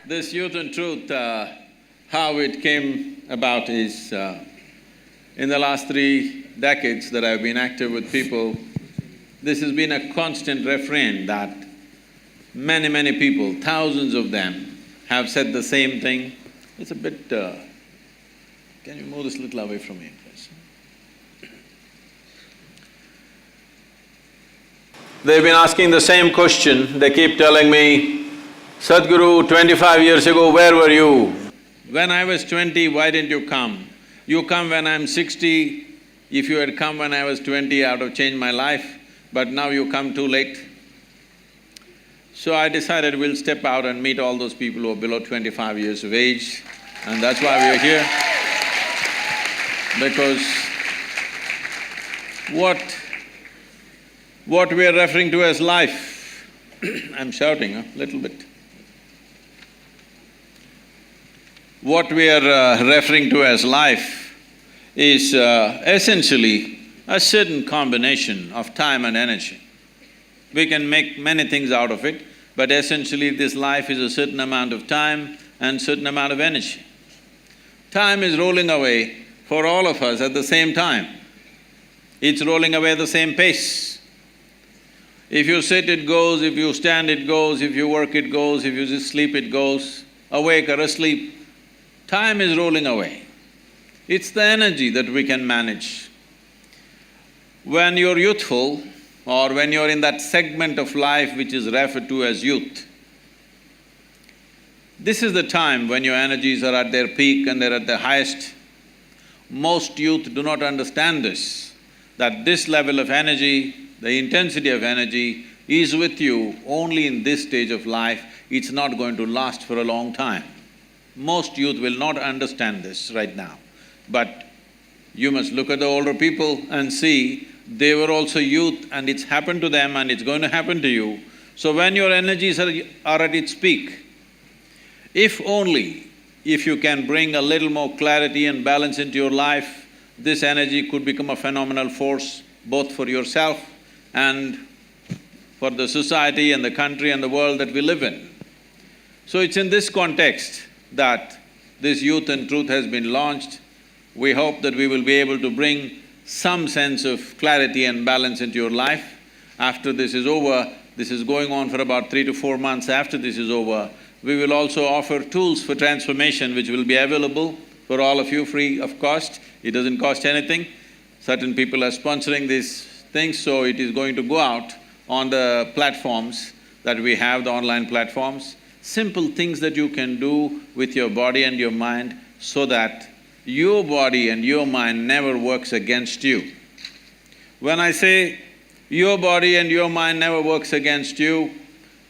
This Youth and Truth, how it came about is, in the last 3 decades that I've been active with people, this has been a constant refrain that many people, thousands of them, have said the same thing. It's a bit… can you move this little away from me, please? They've been asking the same question. They keep telling me, Sadhguru, 25 years ago, where were you? When I was 20, why didn't you come? You come when I'm 60. If you had come when I was 20, I would have changed my life, but now you come too late. So I decided we'll step out and meet all those people who are below 25 years of age, and that's why we're here. Because what we are referring to as life I'm shouting a little bit. What we are referring to as life is essentially a certain combination of time and energy. We can make many things out of it, but essentially this life is a certain amount of time and certain amount of energy. Time is rolling away for all of us at the same time. It's rolling away at the same pace. If you sit, it goes, if you stand, it goes, if you work, it goes, if you just sleep, it goes, awake or asleep. Time is rolling away. It's the energy that we can manage. When you're youthful, or when you're in that segment of life which is referred to as youth, this is the time when your energies are at their peak and they're at their highest. Most youth do not understand this, that this level of energy, the intensity of energy is with you only in this stage of life. It's not going to last for a long time. Most youth will not understand this right now. But you must look at the older people and see they were also youth and it's happened to them and it's going to happen to you. So when your energies are at its peak, if you can bring a little more clarity and balance into your life, this energy could become a phenomenal force both for yourself and for the society and the country and the world that we live in. So it's in this context that this Youth and Truth has been launched. We hope that we will be able to bring some sense of clarity and balance into your life. After this is over, this is going on for about 3 to 4 months. After this is over, we will also offer tools for transformation which will be available for all of you free of cost. It doesn't cost anything. Certain people are sponsoring these things, so it is going to go out on the platforms that we have, the online platforms. Simple things that you can do with your body and your mind so that your body and your mind never works against you. When I say your body and your mind never works against you,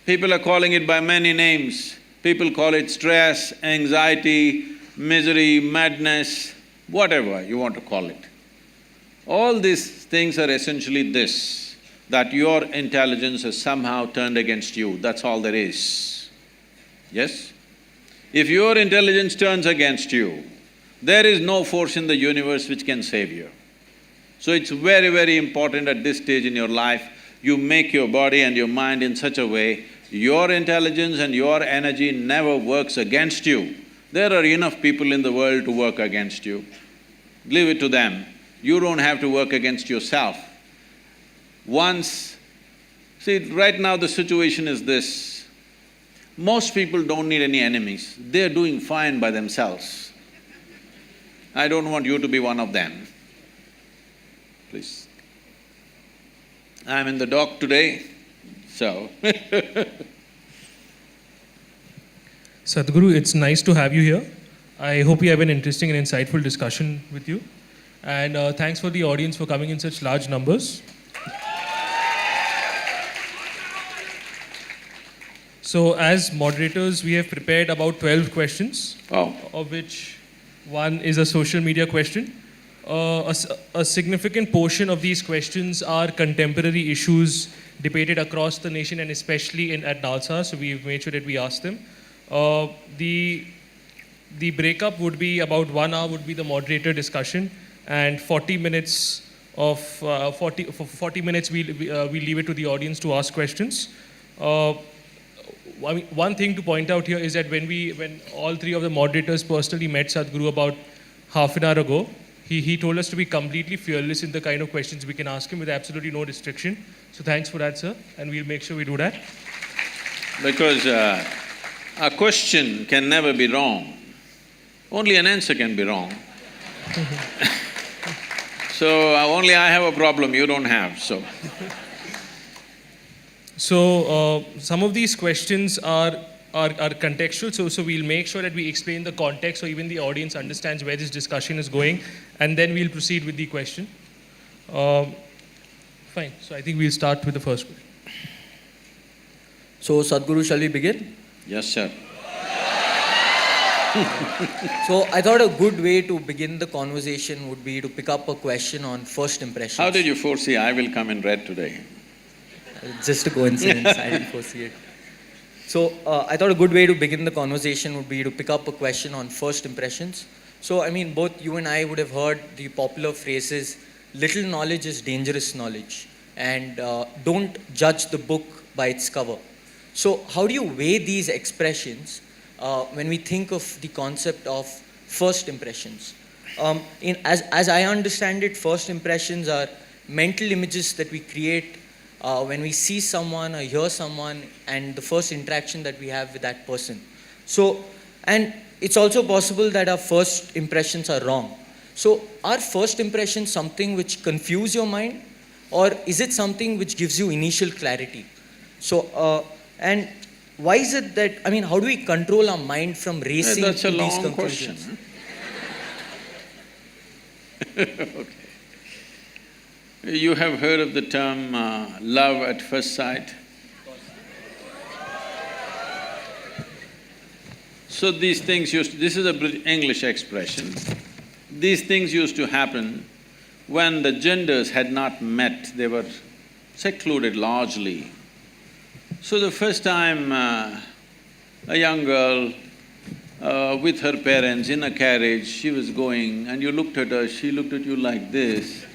people are calling it by many names. People call it stress, anxiety, misery, madness, whatever you want to call it. All these things are essentially this, that your intelligence has somehow turned against you, that's all there is. Yes? If your intelligence turns against you, there is no force in the universe which can save you. So it's very important at this stage in your life, you make your body and your mind in such a way, your intelligence and your energy never works against you. There are enough people in the world to work against you. Leave it to them. You don't have to work against yourself. See, right now the situation is this. Most people don't need any enemies, they're doing fine by themselves. I don't want you to be one of them. Please. I'm in the dock today, so Sadhguru, it's nice to have you here. I hope we have an interesting and insightful discussion with you. And thanks for the audience for coming in such large numbers. So as moderators, we have prepared about 12 questions, of which one is a social media question. A significant portion of these questions are contemporary issues debated across the nation and especially at NALSAR, so we've made sure that we ask them. The breakup would be about 1 hour would be the moderator discussion and 40 minutes of 40 minutes, we'll leave it to the audience to ask questions. One thing to point out here is that when all three of the moderators personally met Sadhguru about half an hour ago, he told us to be completely fearless in the kind of questions we can ask him with absolutely no restriction. So thanks for that, sir, and we'll make sure we do that. Because a question can never be wrong. Only an answer can be wrong. So only I have a problem, you don't have, so. So some of these questions are contextual, so we'll make sure that we explain the context so even the audience understands where this discussion is going, and then we'll proceed with the question. Fine, so I think we'll start with the first question. So Sadhguru, shall we begin? Yes, sir. So I thought a good way to begin the conversation would be to pick up a question on first impressions. How did you foresee I will come in red today? Just a coincidence, I didn't foresee it. So I thought a good way to begin the conversation would be to pick up a question on first impressions. So I mean, both you and I would have heard the popular phrases, little knowledge is dangerous knowledge, and don't judge the book by its cover. So how do you weigh these expressions when we think of the concept of first impressions? As I understand it, first impressions are mental images that we create when we see someone or hear someone and the first interaction that we have with that person. So, and it's also possible that our first impressions are wrong. So are first impressions something which confuse your mind, or is it something which gives you initial clarity? So, and why is it that, I mean, how do we control our mind from racing to these conclusions? That's a long question. Okay. You have heard of the term love at first sight? So these things this is a English expression. These things used to happen when the genders had not met, they were secluded largely. So the first time a young girl with her parents in a carriage, she was going and you looked at her, she looked at you like this.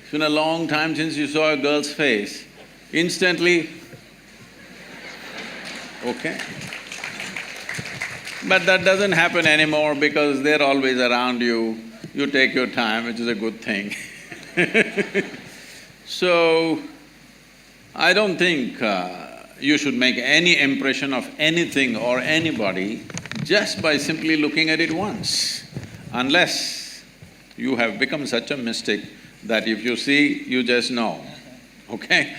It's been a long time since you saw a girl's face. Instantly, okay? But that doesn't happen anymore because they're always around you. You take your time, which is a good thing. So, I don't think you should make any impression of anything or anybody just by simply looking at it once, unless you have become such a mystic that if you see, you just know, okay?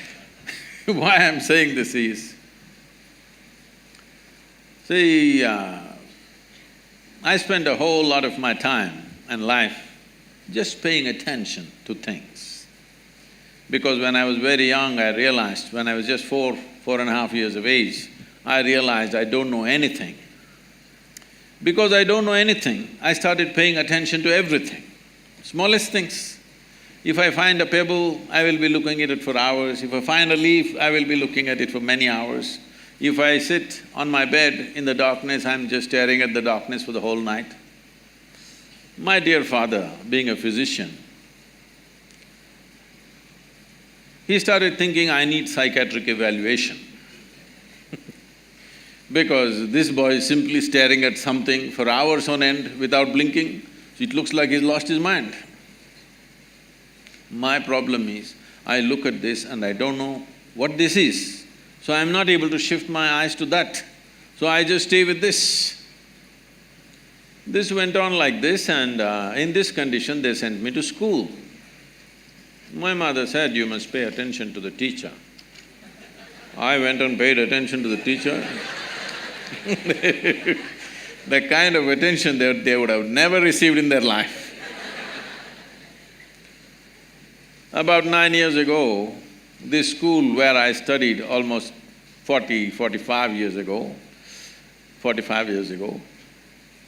Why I'm saying this is, see, I spend a whole lot of my time and life just paying attention to things. Because when I was very young, I realized, when I was just 4.5 years of age, I realized I don't know anything. Because I don't know anything, I started paying attention to everything, smallest things. If I find a pebble, I will be looking at it for hours. If I find a leaf, I will be looking at it for many hours. If I sit on my bed in the darkness, I'm just staring at the darkness for the whole night. My dear father, being a physician, he started thinking, I need psychiatric evaluation. Because this boy is simply staring at something for hours on end without blinking, it looks like he's lost his mind. My problem is, I look at this and I don't know what this is, so I'm not able to shift my eyes to that. So I just stay with this. This went on like this, and in this condition they sent me to school. My mother said, you must pay attention to the teacher. I went and paid attention to the teacher. The kind of attention they would have never received in their life. About 9 years ago, this school where I studied almost 45 years ago,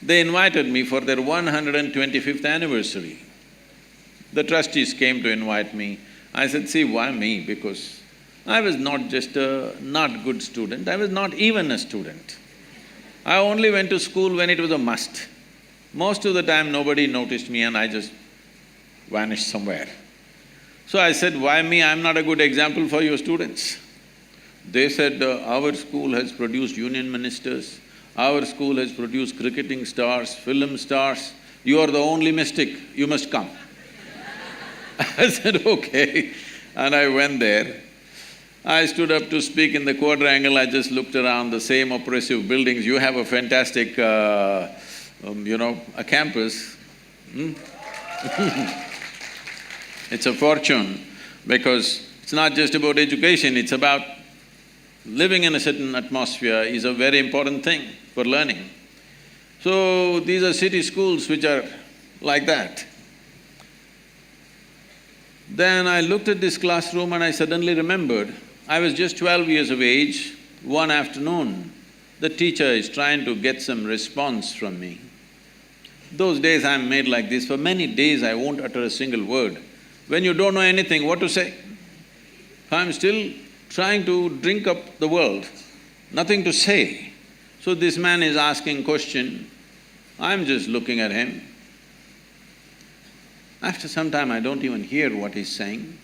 they invited me for their 125th anniversary. The trustees came to invite me. I said, see, why me? Because I was not just a not good student, I was not even a student. I only went to school when it was a must. Most of the time nobody noticed me and I just vanished somewhere. So I said, why me? I'm not a good example for your students. They said, our school has produced union ministers, our school has produced cricketing stars, film stars, you are the only mystic, you must come. I said, okay, and I went there. I stood up to speak in the quadrangle, I just looked around the same oppressive buildings. You have a fantastic, a campus. It's a fortune because it's not just about education, it's about living in a certain atmosphere is a very important thing for learning. So these are city schools which are like that. Then I looked at this classroom and I suddenly remembered, I was just 12 years of age. One afternoon, the teacher is trying to get some response from me. Those days I'm made like this, for many days I won't utter a single word. When you don't know anything, what to say? I'm still trying to drink up the world, nothing to say. So this man is asking question, I'm just looking at him. After some time, I don't even hear what he's saying.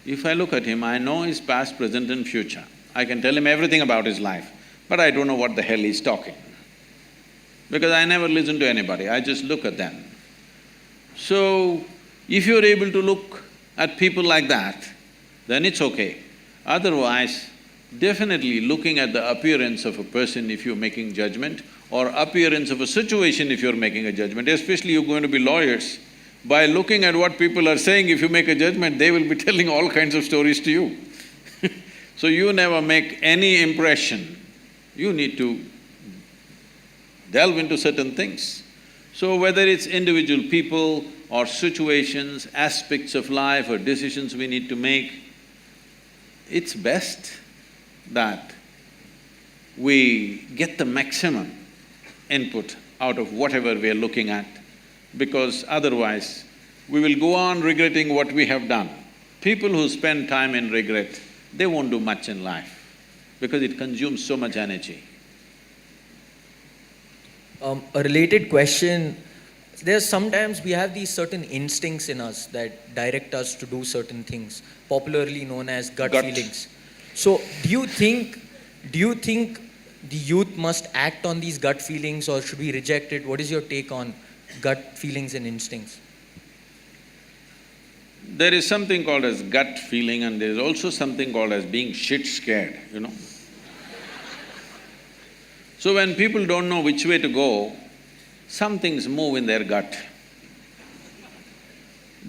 If I look at him, I know his past, present and future. I can tell him everything about his life, but I don't know what the hell he's talking. Because I never listen to anybody, I just look at them. So, if you're able to look at people like that, then it's okay. Otherwise, definitely looking at the appearance of a person if you're making judgment, or appearance of a situation if you're making a judgment, especially you're going to be lawyers. By looking at what people are saying, if you make a judgment, they will be telling all kinds of stories to you. So you never make any impression. You need to delve into certain things. So whether it's individual people or situations, aspects of life or decisions we need to make, it's best that we get the maximum input out of whatever we are looking at, because otherwise we will go on regretting what we have done. People who spend time in regret, they won't do much in life because it consumes so much energy. A related question, there's sometimes we have these certain instincts in us that direct us to do certain things, popularly known as gut feelings. So do you think the youth must act on these gut feelings or should we reject it? What is your take on gut feelings and instincts? There is something called as gut feeling and there is also something called as being shit scared, you know. So when people don't know which way to go, some things move in their gut.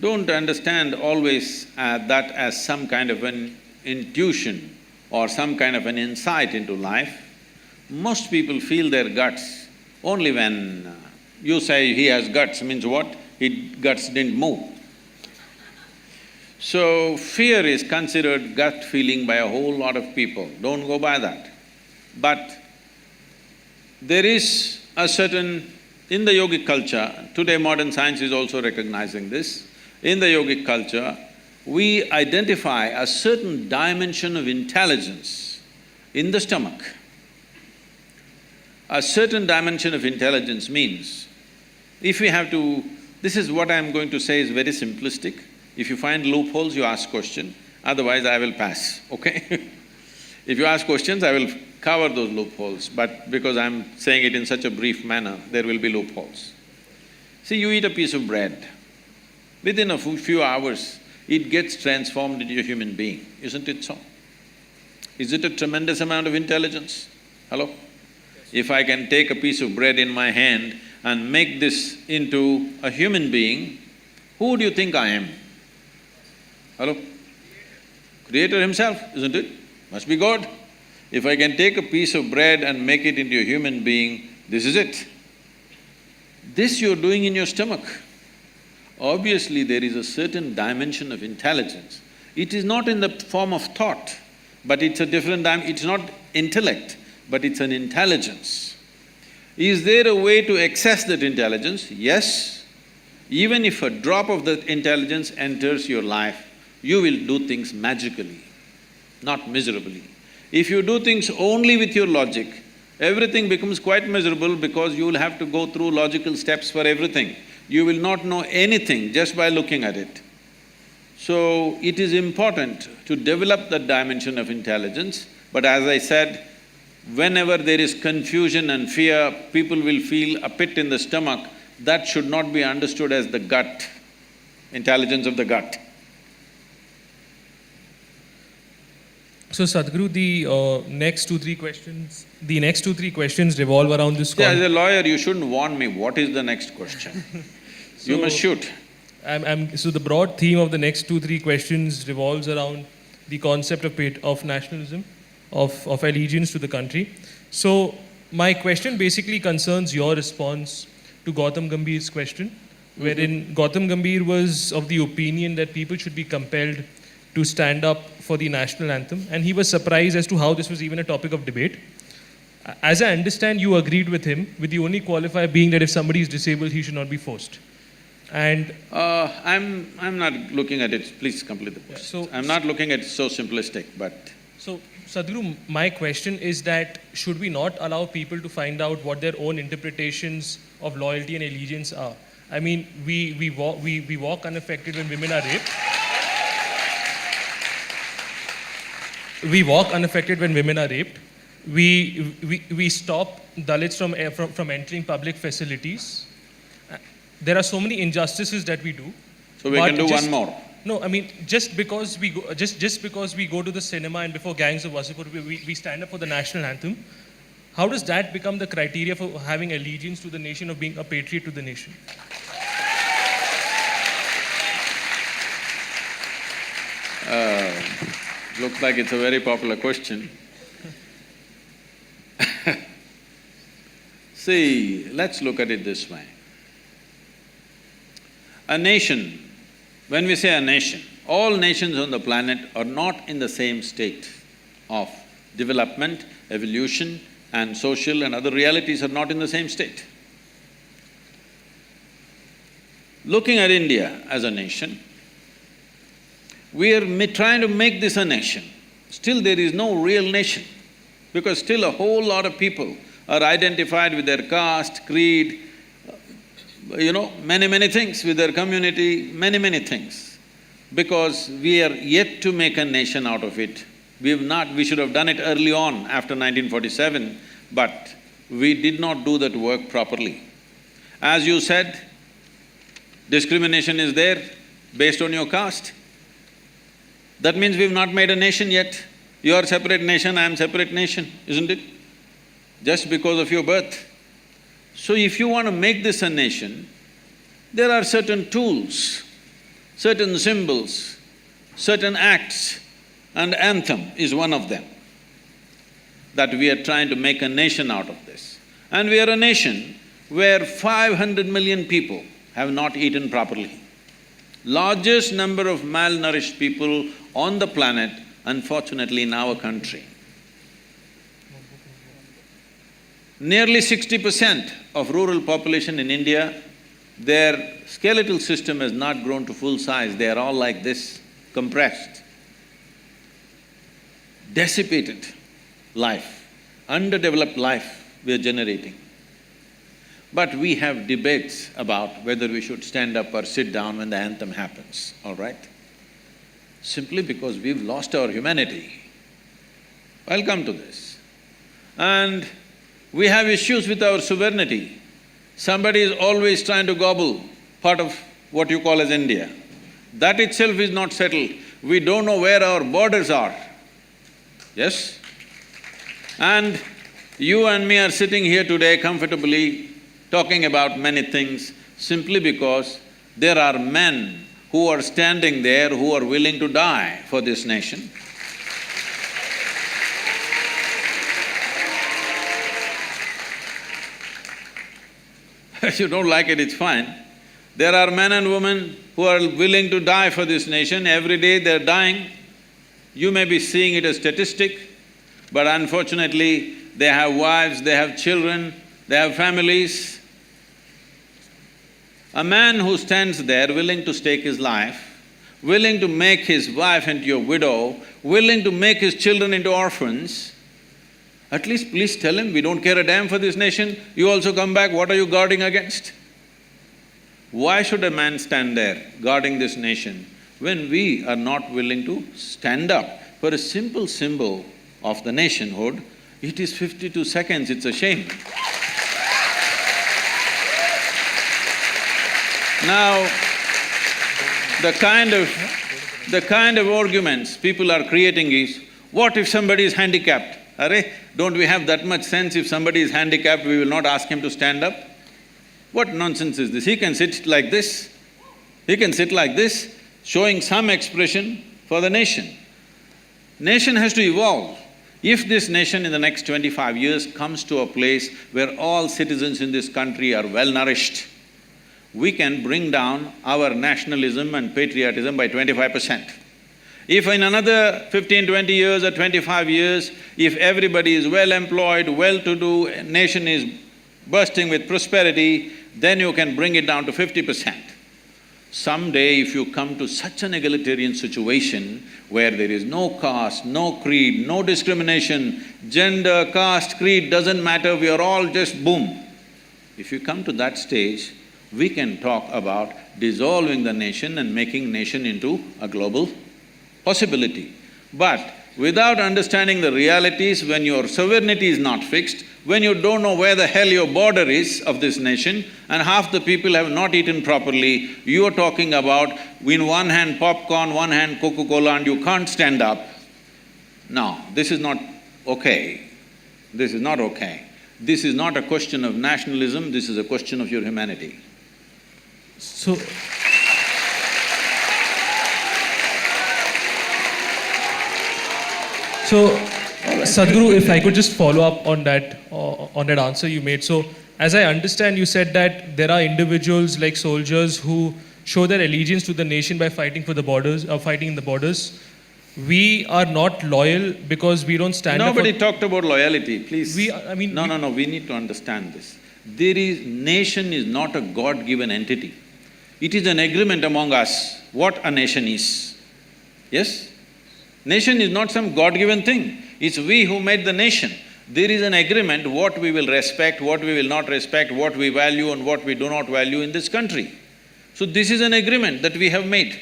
Don't understand always that as some kind of an intuition or some kind of an insight into life. Most people feel their guts only when you say he has guts, means what? His guts didn't move. So fear is considered gut feeling by a whole lot of people, don't go by that. But there is a certain… in the yogic culture, today modern science is also recognizing this, in the yogic culture, we identify a certain dimension of intelligence in the stomach. A certain dimension of intelligence means, if we have to… this is what I'm going to say is very simplistic. If you find loopholes, you ask question, otherwise I will pass, okay? If you ask questions, I will cover those loopholes, but because I'm saying it in such a brief manner, there will be loopholes. See, you eat a piece of bread, within a few hours, it gets transformed into a human being, isn't it so? Is it a tremendous amount of intelligence? Hello? If I can take a piece of bread in my hand and make this into a human being, who do you think I am? Hello? Creator himself, isn't it? Must be God. If I can take a piece of bread and make it into a human being, this is it. This you're doing in your stomach. Obviously, there is a certain dimension of intelligence. It is not in the form of thought, but it's a different it's not intellect, but it's an intelligence. Is there a way to access that intelligence? Yes. Even if a drop of that intelligence enters your life, you will do things magically, not miserably. If you do things only with your logic, everything becomes quite miserable because you will have to go through logical steps for everything. you will not know anything just by looking at it. So, it is important to develop that dimension of intelligence, but as I said, whenever there is confusion and fear, people will feel a pit in the stomach. That should not be understood as the gut, intelligence of the gut. So Sadhguru, the next two, three questions revolve around this. Yeah, as a lawyer, you shouldn't warn me, what is the next question? You must shoot. So the broad theme of the next two, three questions revolves around the concept of nationalism, of allegiance to the country. So my question basically concerns your response to Gautam Gambhir's question, wherein Gautam Gambhir was of the opinion that people should be compelled to stand up for the national anthem, and he was surprised as to how this was even a topic of debate. As I understand, you agreed with him, with the only qualifier being that if somebody is disabled, he should not be forced. And I'm not looking at it, please complete the question. I'm not looking at it so simplistic, but… So, Sadhguru, my question is that should we not allow people to find out what their own interpretations of loyalty and allegiance are? I mean, we walk unaffected when women are raped. We walk unaffected when women are raped. We stop Dalits from entering public facilities. There are so many injustices that we do. So we can do one more. No, I mean, just because we go to the cinema and before gangs of Wasipur, we stand up for the national anthem, how does that become the criteria for having allegiance to the nation, of being a patriot to the nation? Looks like it's a very popular question. See, let's look at it this way. A nation, when we say a nation, all nations on the planet are not in the same state of development, evolution, and social and other realities are not in the same state. Looking at India as a nation, we are trying to make this a nation. Still there is no real nation, because still a whole lot of people are identified with their caste, creed, many things, with their community, many things. Because we are yet to make a nation out of it. We should have done it early on after 1947, but we did not do that work properly. As you said, discrimination is there based on your caste. That means we've not made a nation yet. You are separate nation, I am separate nation, isn't it? Just because of your birth. So if you want to make this a nation, there are certain tools, certain symbols, certain acts, and anthem is one of them, that we are trying to make a nation out of this. And we are a nation where 500 million people have not eaten properly. Largest number of malnourished people on the planet, unfortunately, in our country. Nearly 60% of rural population in India, their skeletal system has not grown to full size, they are all like this, compressed. Dissipated life, underdeveloped life we are generating. But we have debates about whether we should stand up or sit down when the anthem happens, all right? Simply because we've lost our humanity. I'll come to this. And we have issues with our sovereignty. Somebody is always trying to gobble part of what you call as India. That itself is not settled. We don't know where our borders are. Yes? And you and me are sitting here today comfortably talking about many things simply because there are men who are standing there who are willing to die for this nation. If you don't like it, it's fine. There are men and women who are willing to die for this nation. Every day they're dying. You may be seeing it as statistic, but unfortunately, they have wives, they have children, they have families. A man who stands there willing to stake his life, willing to make his wife into a widow, willing to make his children into orphans, at least please tell him, we don't care a damn for this nation, you also come back, what are you guarding against? Why should a man stand there guarding this nation when we are not willing to stand up for a simple symbol of the nationhood? It is 52 seconds, it's a shame. Now, the kind of arguments people are creating is, what if somebody is handicapped? Arre, don't we have that much sense? If somebody is handicapped, we will not ask him to stand up? What nonsense is this? He can sit like this, showing some expression for the nation. Nation has to evolve. If this nation in the next 25 years comes to a place where all citizens in this country are well-nourished, we can bring down our nationalism and patriotism by 25%. If in another 15, 20 years or 25 years, if everybody is well-employed, well-to-do, nation is bursting with prosperity, then you can bring it down to 50%. Someday if you come to such an egalitarian situation where there is no caste, no creed, no discrimination, gender, caste, creed doesn't matter, we are all just boom. If you come to that stage, we can talk about dissolving the nation and making nation into a global possibility. But without understanding the realities, when your sovereignty is not fixed, when you don't know where the hell your border is of this nation and half the people have not eaten properly, you are talking about in one hand popcorn, one hand Coca-Cola and you can't stand up. No, this is not okay. This is not okay. This is not a question of nationalism, this is a question of your humanity. So… So, Sadhguru, if I could just follow up on that answer you made. So, as I understand, you said that there are individuals like soldiers who show their allegiance to the nation by fighting for the borders, fighting in the borders. We are not loyal because we don't stand up for… Nobody talked about loyalty, please. No, we need to understand this. Nation is not a God-given entity. It is an agreement among us what a nation is. Yes? Nation is not some God-given thing, it's we who made the nation. There is an agreement what we will respect, what we will not respect, what we value and what we do not value in this country. So this is an agreement that we have made.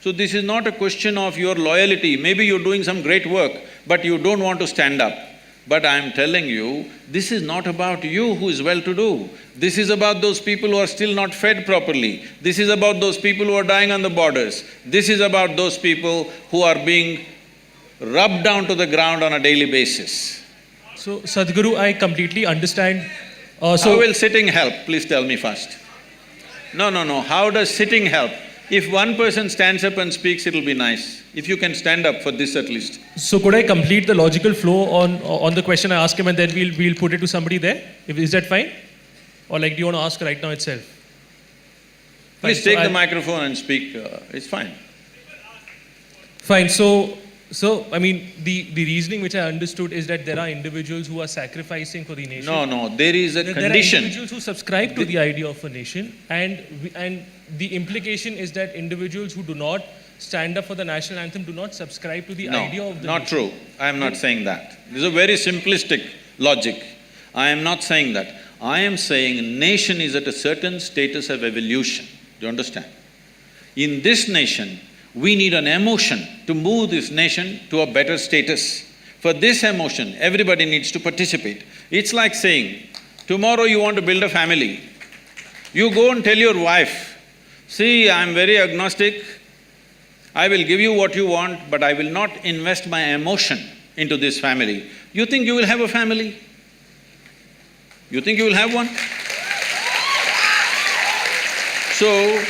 So this is not a question of your loyalty, maybe you're doing some great work, but you don't want to stand up. But I'm telling you, this is not about you who is well-to-do. This is about those people who are still not fed properly. This is about those people who are dying on the borders. This is about those people who are being rubbed down to the ground on a daily basis. So, Sadhguru, I completely understand. How will sitting help? Please tell me first. No, how does sitting help? If one person stands up and speaks, it'll be nice. If you can stand up for this at least. So could I complete the logical flow on the question I ask him and then we'll put it to somebody there? Is that fine? Or like, do you want to ask right now itself? Please take the microphone and speak, it's fine. Fine, so I mean, the reasoning which I understood is that there are individuals who are sacrificing for the nation. No, there is a condition. There are individuals who subscribe to the idea of a nation and the implication is that individuals who do not stand up for the national anthem do not subscribe to the idea of the not nation. true. I am not saying that. This is a very simplistic logic. I am not saying that. I am saying nation is at a certain status of evolution. Do you understand? In this nation, we need an emotion to move this nation to a better status. For this emotion, everybody needs to participate. It's like saying, tomorrow you want to build a family. You go and tell your wife, see, I'm very agnostic, I will give you what you want, but I will not invest my emotion into this family. You think you will have a family? You think you will have one? So,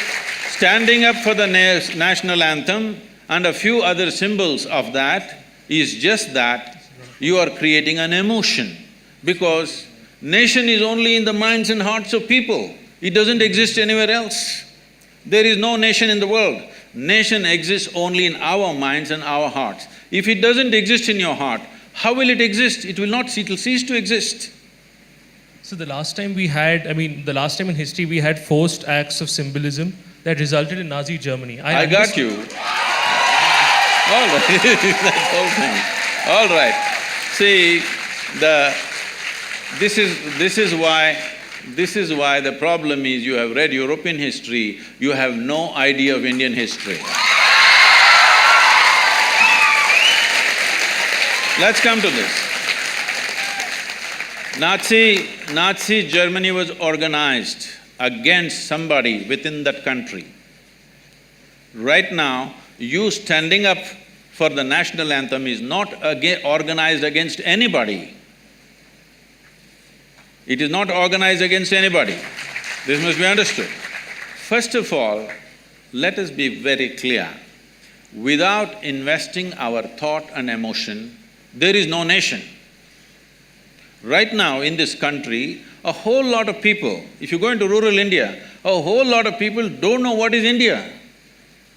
standing up for the national anthem and a few other symbols of that is just that you are creating an emotion, because nation is only in the minds and hearts of people. It doesn't exist anywhere else. There is no nation in the world. Nation exists only in our minds and our hearts. If it doesn't exist in your heart, how will it exist? It'll cease to exist. So the last time the last time in history we had forced acts of symbolism that resulted in Nazi Germany. I got you. All right, that whole thing. All right. See, this is why This is why the problem is you have read European history, you have no idea of Indian history. Let's come to this. Nazi Germany was organized against somebody within that country. Right now, you standing up for the national anthem is not organized against anybody. It is not organized against anybody. This must be understood. First of all, let us be very clear. Without investing our thought and emotion, there is no nation. Right now in this country, a whole lot of people, if you go into rural India, a whole lot of people don't know what is India.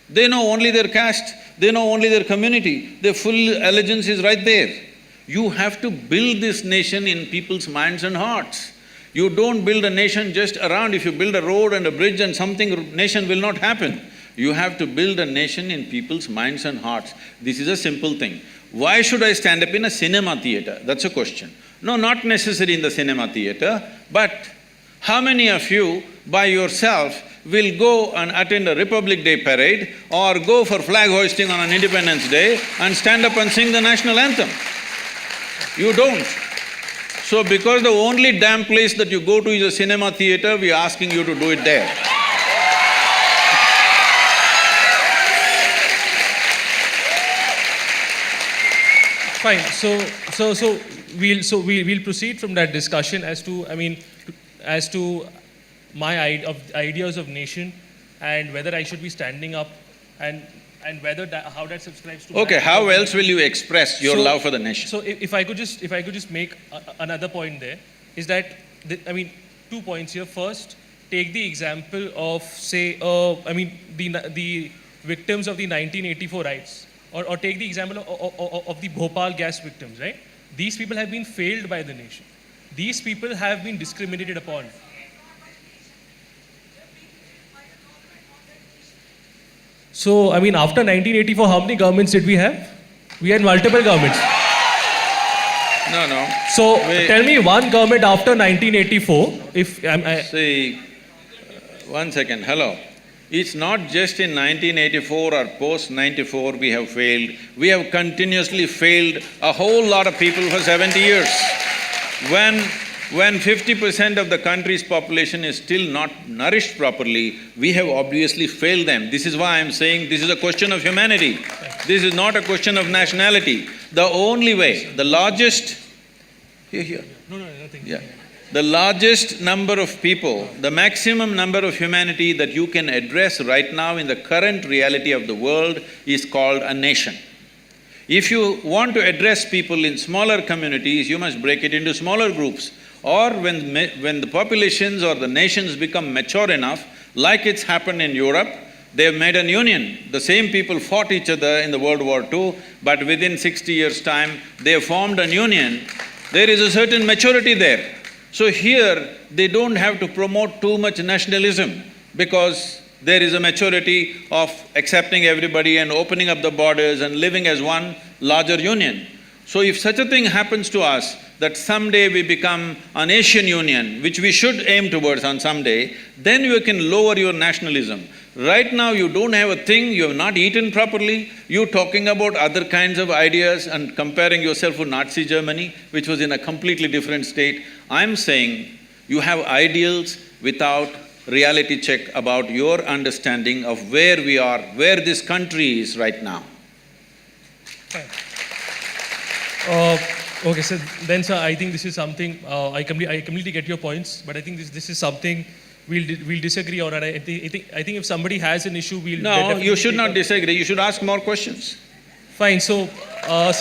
They know only their caste, they know only their community, their full allegiance is right there. You have to build this nation in people's minds and hearts. You don't build a nation just around. If you build a road and a bridge and something, nation will not happen. You have to build a nation in people's minds and hearts. This is a simple thing. Why should I stand up in a cinema theatre? That's a question. No, not necessary in the cinema theatre, but how many of you by yourself will go and attend a Republic Day parade or go for flag hoisting on an Independence Day and stand up and sing the national anthem? You don't. So because the only damn place that you go to is a cinema theatre, we are asking you to do it there. Fine. So we'll proceed from that discussion as to, as to my ideas of nation and whether I should be standing up and whether how that subscribes to. Okay, how else will you express your love for the nation? So if I could just make another point there, is that 2 points here. First, take the example of say the victims of the 1984 riots. Or take the example of the Bhopal gas victims, right? These people have been failed by the nation. These people have been discriminated upon. So, after 1984, how many governments did we have? We had multiple governments. No. So, tell me one government after 1984, if See, 1 second, hello. It's not just in 1984 or post-94 we have failed. We have continuously failed a whole lot of people for 70 years. When 50% of the country's population is still not nourished properly, we have obviously failed them. This is why I'm saying this is a question of humanity. This is not a question of nationality. The only way, the largest… Here. No, nothing. Yeah. The largest number of people, the maximum number of humanity that you can address right now in the current reality of the world is called a nation. If you want to address people in smaller communities, you must break it into smaller groups. Or when the populations or the nations become mature enough, like it's happened in Europe, they've made an union. The same people fought each other in the World War II, but within 60 years' time, they have formed an union. There is a certain maturity there. So here, they don't have to promote too much nationalism because there is a maturity of accepting everybody and opening up the borders and living as one larger union. So if such a thing happens to us, that someday we become an Asian Union, which we should aim towards on someday, then you can lower your nationalism. Right now you don't have a thing, you have not eaten properly, you're talking about other kinds of ideas and comparing yourself with Nazi Germany, which was in a completely different state. I'm saying you have ideals without reality check about your understanding of where we are, where this country is right now. Fine. Okay, so then, sir, I think this is something, I completely get your points, but I think this is something we'll disagree on, and I think if somebody has an issue, we'll… No, you should not disagree, you should ask more questions. Fine, so I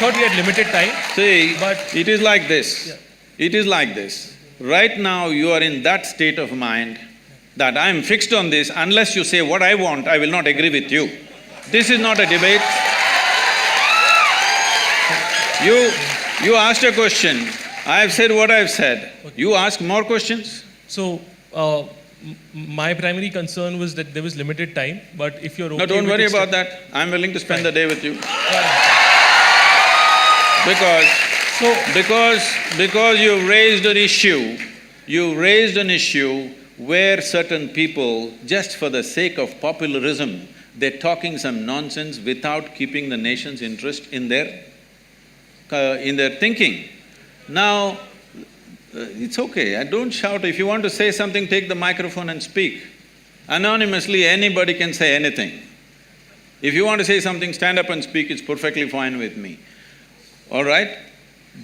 thought we had limited time. See, but it is like this. Yeah. It is like this. Right now you are in that state of mind that I am fixed on this, unless you say what I want, I will not agree with you. This is not a debate. You asked a question, I have said what I have said. You ask more questions? So, my primary concern was that there was limited time, but if you're okay… No, don't worry about that. I'm willing to spend the day with you. Because you've raised an issue You raised an issue where certain people, just for the sake of popularism, they're talking some nonsense without keeping the nation's interest in their thinking. Now, it's okay, don't shout. If you want to say something, take the microphone and speak. Anonymously, anybody can say anything. If you want to say something, stand up and speak, it's perfectly fine with me. All right?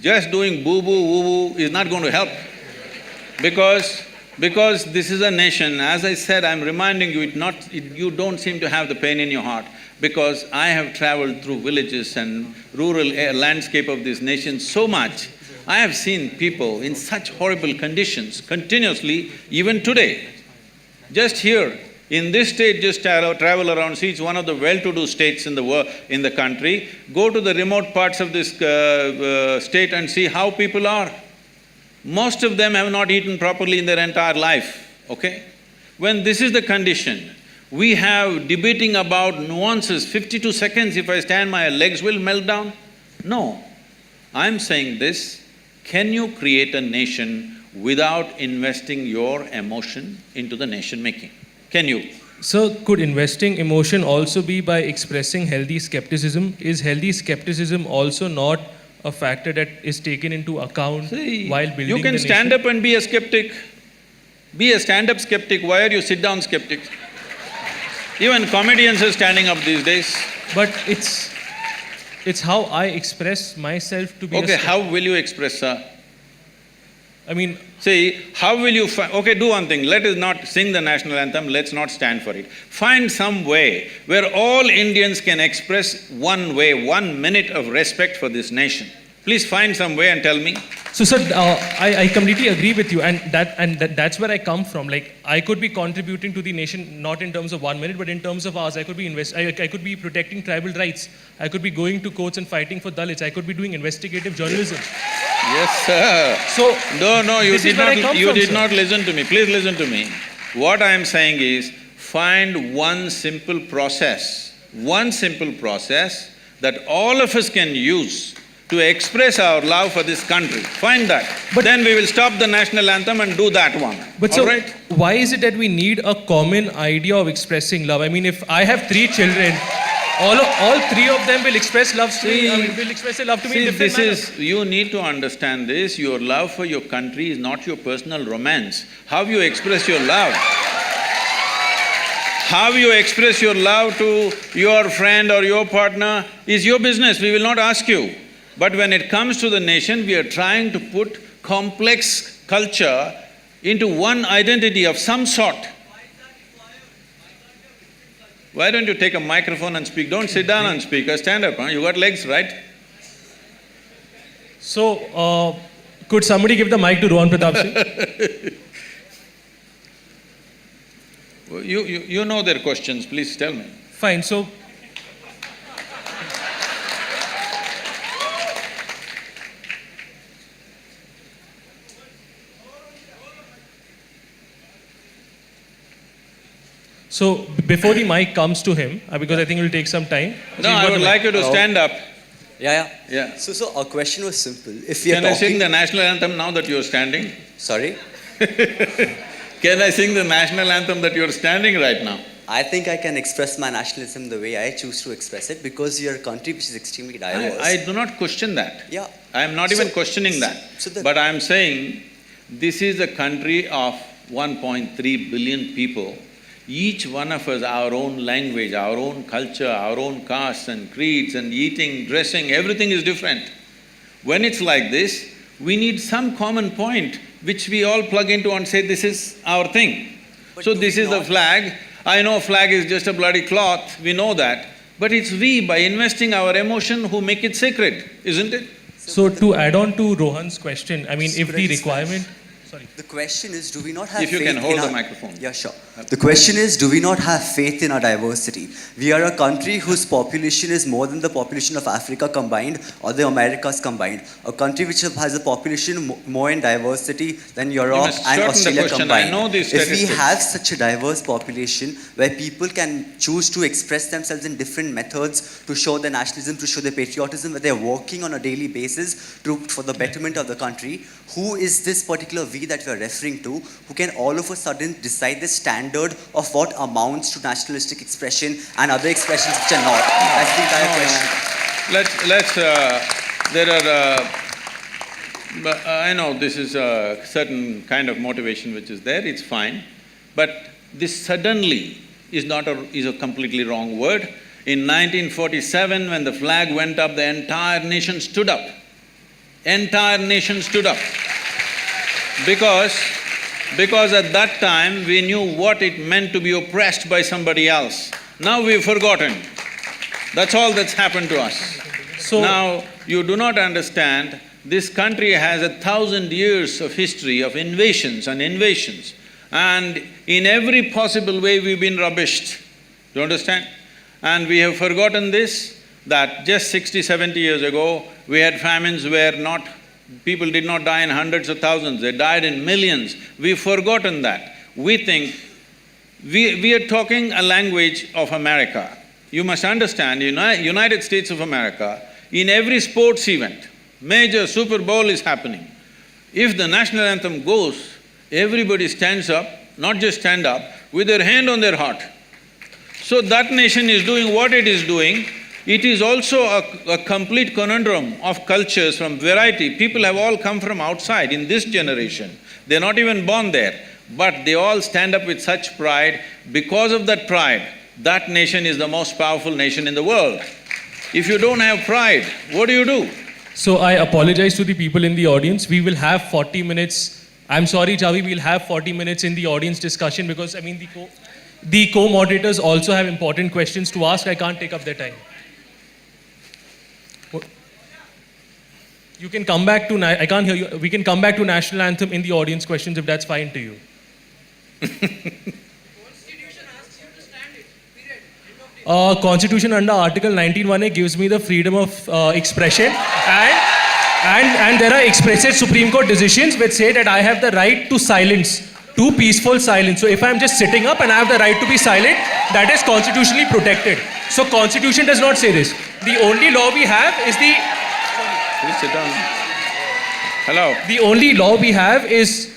Just doing boo-boo, woo-woo is not going to help. Because this is a nation, as I said, I'm reminding you, you don't seem to have the pain in your heart, because I have traveled through villages and rural landscape of this nation so much. I have seen people in such horrible conditions continuously, even today. Just here, in this state, just travel around, see, it's one of the well-to-do states in the country. Go to the remote parts of this state and see how people are. Most of them have not eaten properly in their entire life, okay? When this is the condition, we have debating about nuances, 52 seconds, if I stand, my legs will melt down. No, I'm saying this, can you create a nation without investing your emotion into the nation-making? Can you? So, could investing emotion also be by expressing healthy skepticism? Is healthy skepticism also not a factor that is taken into account while building the nation? You can stand up and be a skeptic. Be a stand-up skeptic. Why are you sit-down skeptics? Even comedians are standing up these days. But it's how I express myself to be Okay, how will you express, sir? I mean… See, how will you okay, do one thing, let us not sing the national anthem, let's not stand for it. Find some way where all Indians can express 1 way, 1 minute of respect for this nation. Please find some way and tell me. So, sir, I completely agree with you, and that's where I come from. Like, I could be contributing to the nation not in terms of 1 minute, but in terms of ours. I could be protecting tribal rights. I could be going to courts and fighting for Dalits. I could be doing investigative journalism. Yes, sir. So, No, you did not listen to me. Please listen to me. What I am saying is, find one simple process that all of us can use to express our love for this country. Find that. But then we will stop the national anthem and do that one. But so, why is it that we need a common idea of expressing love? I mean, if I have 3 children, all 3 of them will express love to me, will express their love to me in different manner. You need to understand this, your love for your country is not your personal romance. How you express your love? How you express your love to your friend or your partner is your business, we will not ask you. But when it comes to the nation, we are trying to put complex culture into one identity of some sort. Why don't you take a microphone and speak? Don't sit down and speak, or stand up, huh? You got legs, right? So, could somebody give the mic to Rohan Pratap Singh? You know their questions, please tell me. Fine, so… So, before the mic comes to him, because I think it will take some time. No, I would like you to stand up. Yeah. So our question was simple. If we are Can I sing the national anthem now that you are standing? Sorry? Can I sing the national anthem that you are standing right now? I think I can express my nationalism the way I choose to express it, because we are a country which is extremely diverse. I do not question that. Yeah. I am not even questioning that. But I am saying, this is a country of 1.3 billion people. Each one of us, our own language, our own culture, our own castes and creeds and eating, dressing, everything is different. When it's like this, we need some common point which we all plug into and say, this is our thing. So this is the flag. I know flag is just a bloody cloth, we know that. But it's we, by investing our emotion, who make it sacred, isn't it? So to add on to Rohan's question, I mean, if the requirement… Sorry. The question is, do we not have faith in… If you can hold the microphone. Yeah, sure. The question is, do we not have faith in our diversity? We are a country whose population is more than the population of Africa combined or the Americas combined. A country which has a population more in diversity than Europe and Australia combined. I know these statistics. If we have such a diverse population where people can choose to express themselves in different methods to show their nationalism, to show their patriotism, where they're working on a daily basis for the betterment of the country, who is this particular we we that we are referring to, who can all of a sudden decide the standard of what amounts to nationalistic expression and other expressions which are not? That's the entire question. I know this is a certain kind of motivation which is there, it's fine. But this suddenly is a completely wrong word. In 1947, when the flag went up, the entire nation stood up. Entire nation stood up. Because at that time, we knew what it meant to be oppressed by somebody else. Now we've forgotten. That's all that's happened to us. So now, you do not understand, this country has 1,000 years of history of invasions and invasions. And in every possible way we've been rubbished. Do you understand? And we have forgotten this, that just 60, 70 years ago, we had famines where people did not die in hundreds of thousands, they died in millions. We've forgotten that. We think… We are talking a language of America. You must understand, United States of America, in every sports event, major Super Bowl is happening. If the national anthem goes, everybody stands up, not just stand up, with their hand on their heart. So that nation is doing what it is doing. It is also a complete conundrum of cultures from variety. People have all come from outside in this generation. They're not even born there, but they all stand up with such pride. Because of that pride, that nation is the most powerful nation in the world. If you don't have pride, what do you do? So I apologize to the people in the audience. We will have 40 minutes. I'm sorry, Javi, we'll have 40 minutes in the audience discussion because, the co-moderators also have important questions to ask. I can't take up their time. You can come back to… I can't hear you. We can come back to national anthem in the audience questions if that's fine to you. Constitution asks you to stand it, period. Constitution under Article 19(1)A gives me the freedom of expression and there are explicit Supreme Court decisions which say that I have the right to silence, to peaceful silence. So if I'm just sitting up and I have the right to be silent, that is constitutionally protected. So Constitution does not say this. The only law we have is the… Please sit down. Hello. The only law we have is…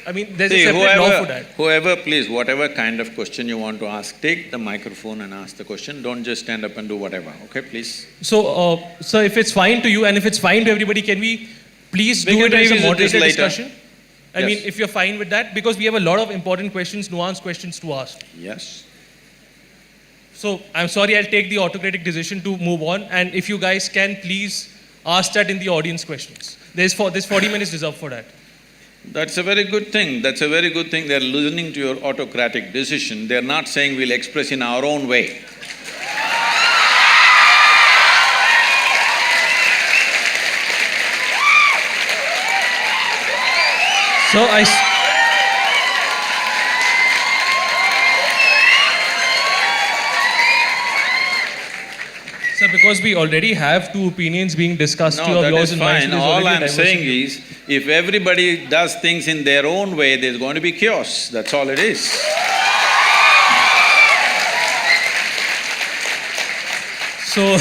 there's a separate law for that. Whoever, please, whatever kind of question you want to ask, take the microphone and ask the question. Don't just stand up and do whatever, okay, please? So, sir, if it's fine to you and if it's fine to everybody, can we please do it as a moderated discussion? Yes. If you're fine with that, because we have a lot of important questions, nuanced questions to ask. Yes. So, I'm sorry, I'll take the autocratic decision to move on, and if you guys can, please ask that in the audience questions. There's 40 minutes reserved for that. That's a very good thing. That's a very good thing. They're listening to your autocratic decision. They're not saying we'll express in our own way. So Sir, because we already have two opinions being discussed, two of yours and mine. All I'm saying is, if everybody does things in their own way, there's going to be chaos. That's all it is. So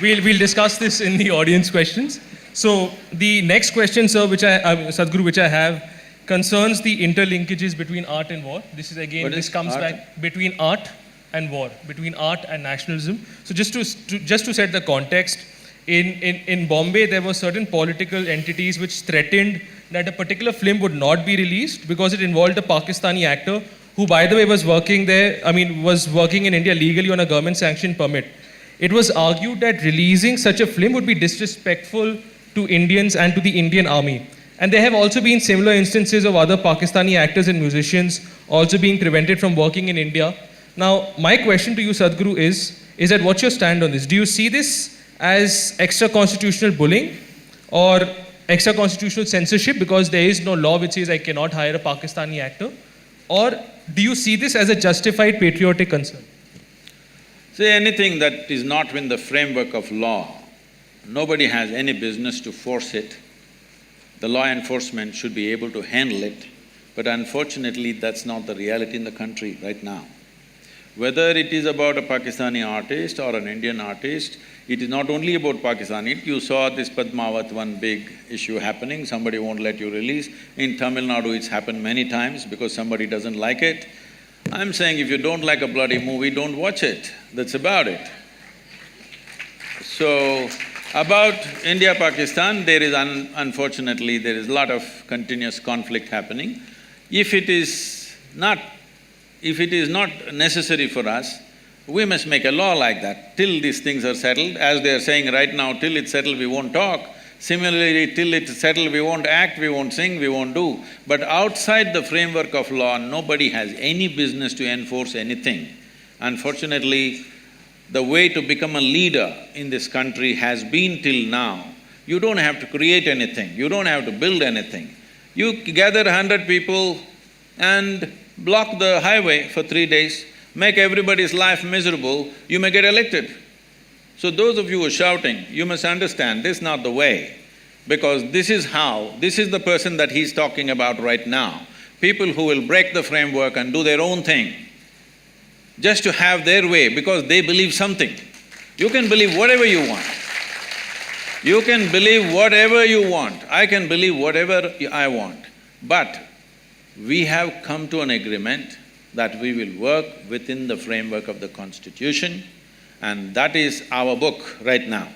we'll discuss this in the audience questions. So the next question, sir, Sadhguru, which I have, concerns the interlinkages between art and war. This is again, this comes back between art and war, between art and nationalism. So just to set the context, in Bombay there were certain political entities which threatened that a particular film would not be released because it involved a Pakistani actor who, by the way, was working in India legally on a government-sanctioned permit. It was argued that releasing such a film would be disrespectful to Indians and to the Indian army. And there have also been similar instances of other Pakistani actors and musicians also being prevented from working in India. Now, my question to you, Sadhguru, is that what's your stand on this? Do you see this as extra-constitutional bullying or extra-constitutional censorship because there is no law which says I cannot hire a Pakistani actor? Or do you see this as a justified patriotic concern? See, anything that is not within the framework of law, nobody has any business to force it. The law enforcement should be able to handle it, but unfortunately that's not the reality in the country right now. Whether it is about a Pakistani artist or an Indian artist, it is not only about Pakistani. You saw this Padmavat, one big issue happening, somebody won't let you release. In Tamil Nadu, it's happened many times because somebody doesn't like it. I'm saying if you don't like a bloody movie, don't watch it. That's about it. So, about India-Pakistan, there is unfortunately, there is a lot of continuous conflict happening. If it is not necessary for us, we must make a law like that. Till these things are settled, as they are saying right now, till it's settled, we won't talk. Similarly, till it's settled, we won't act, we won't sing, we won't do. But outside the framework of law, nobody has any business to enforce anything. Unfortunately, the way to become a leader in this country has been till now, you don't have to create anything, you don't have to build anything. You gather 100 people and block the highway for 3 days, make everybody's life miserable, you may get elected. So those of you who are shouting, you must understand this is not the way, because this is the person that he's talking about right now. People who will break the framework and do their own thing, just to have their way because they believe something. You can believe whatever you want. You can believe whatever you want. I can believe whatever I want. But we have come to an agreement that we will work within the framework of the Constitution, and that is our book right now.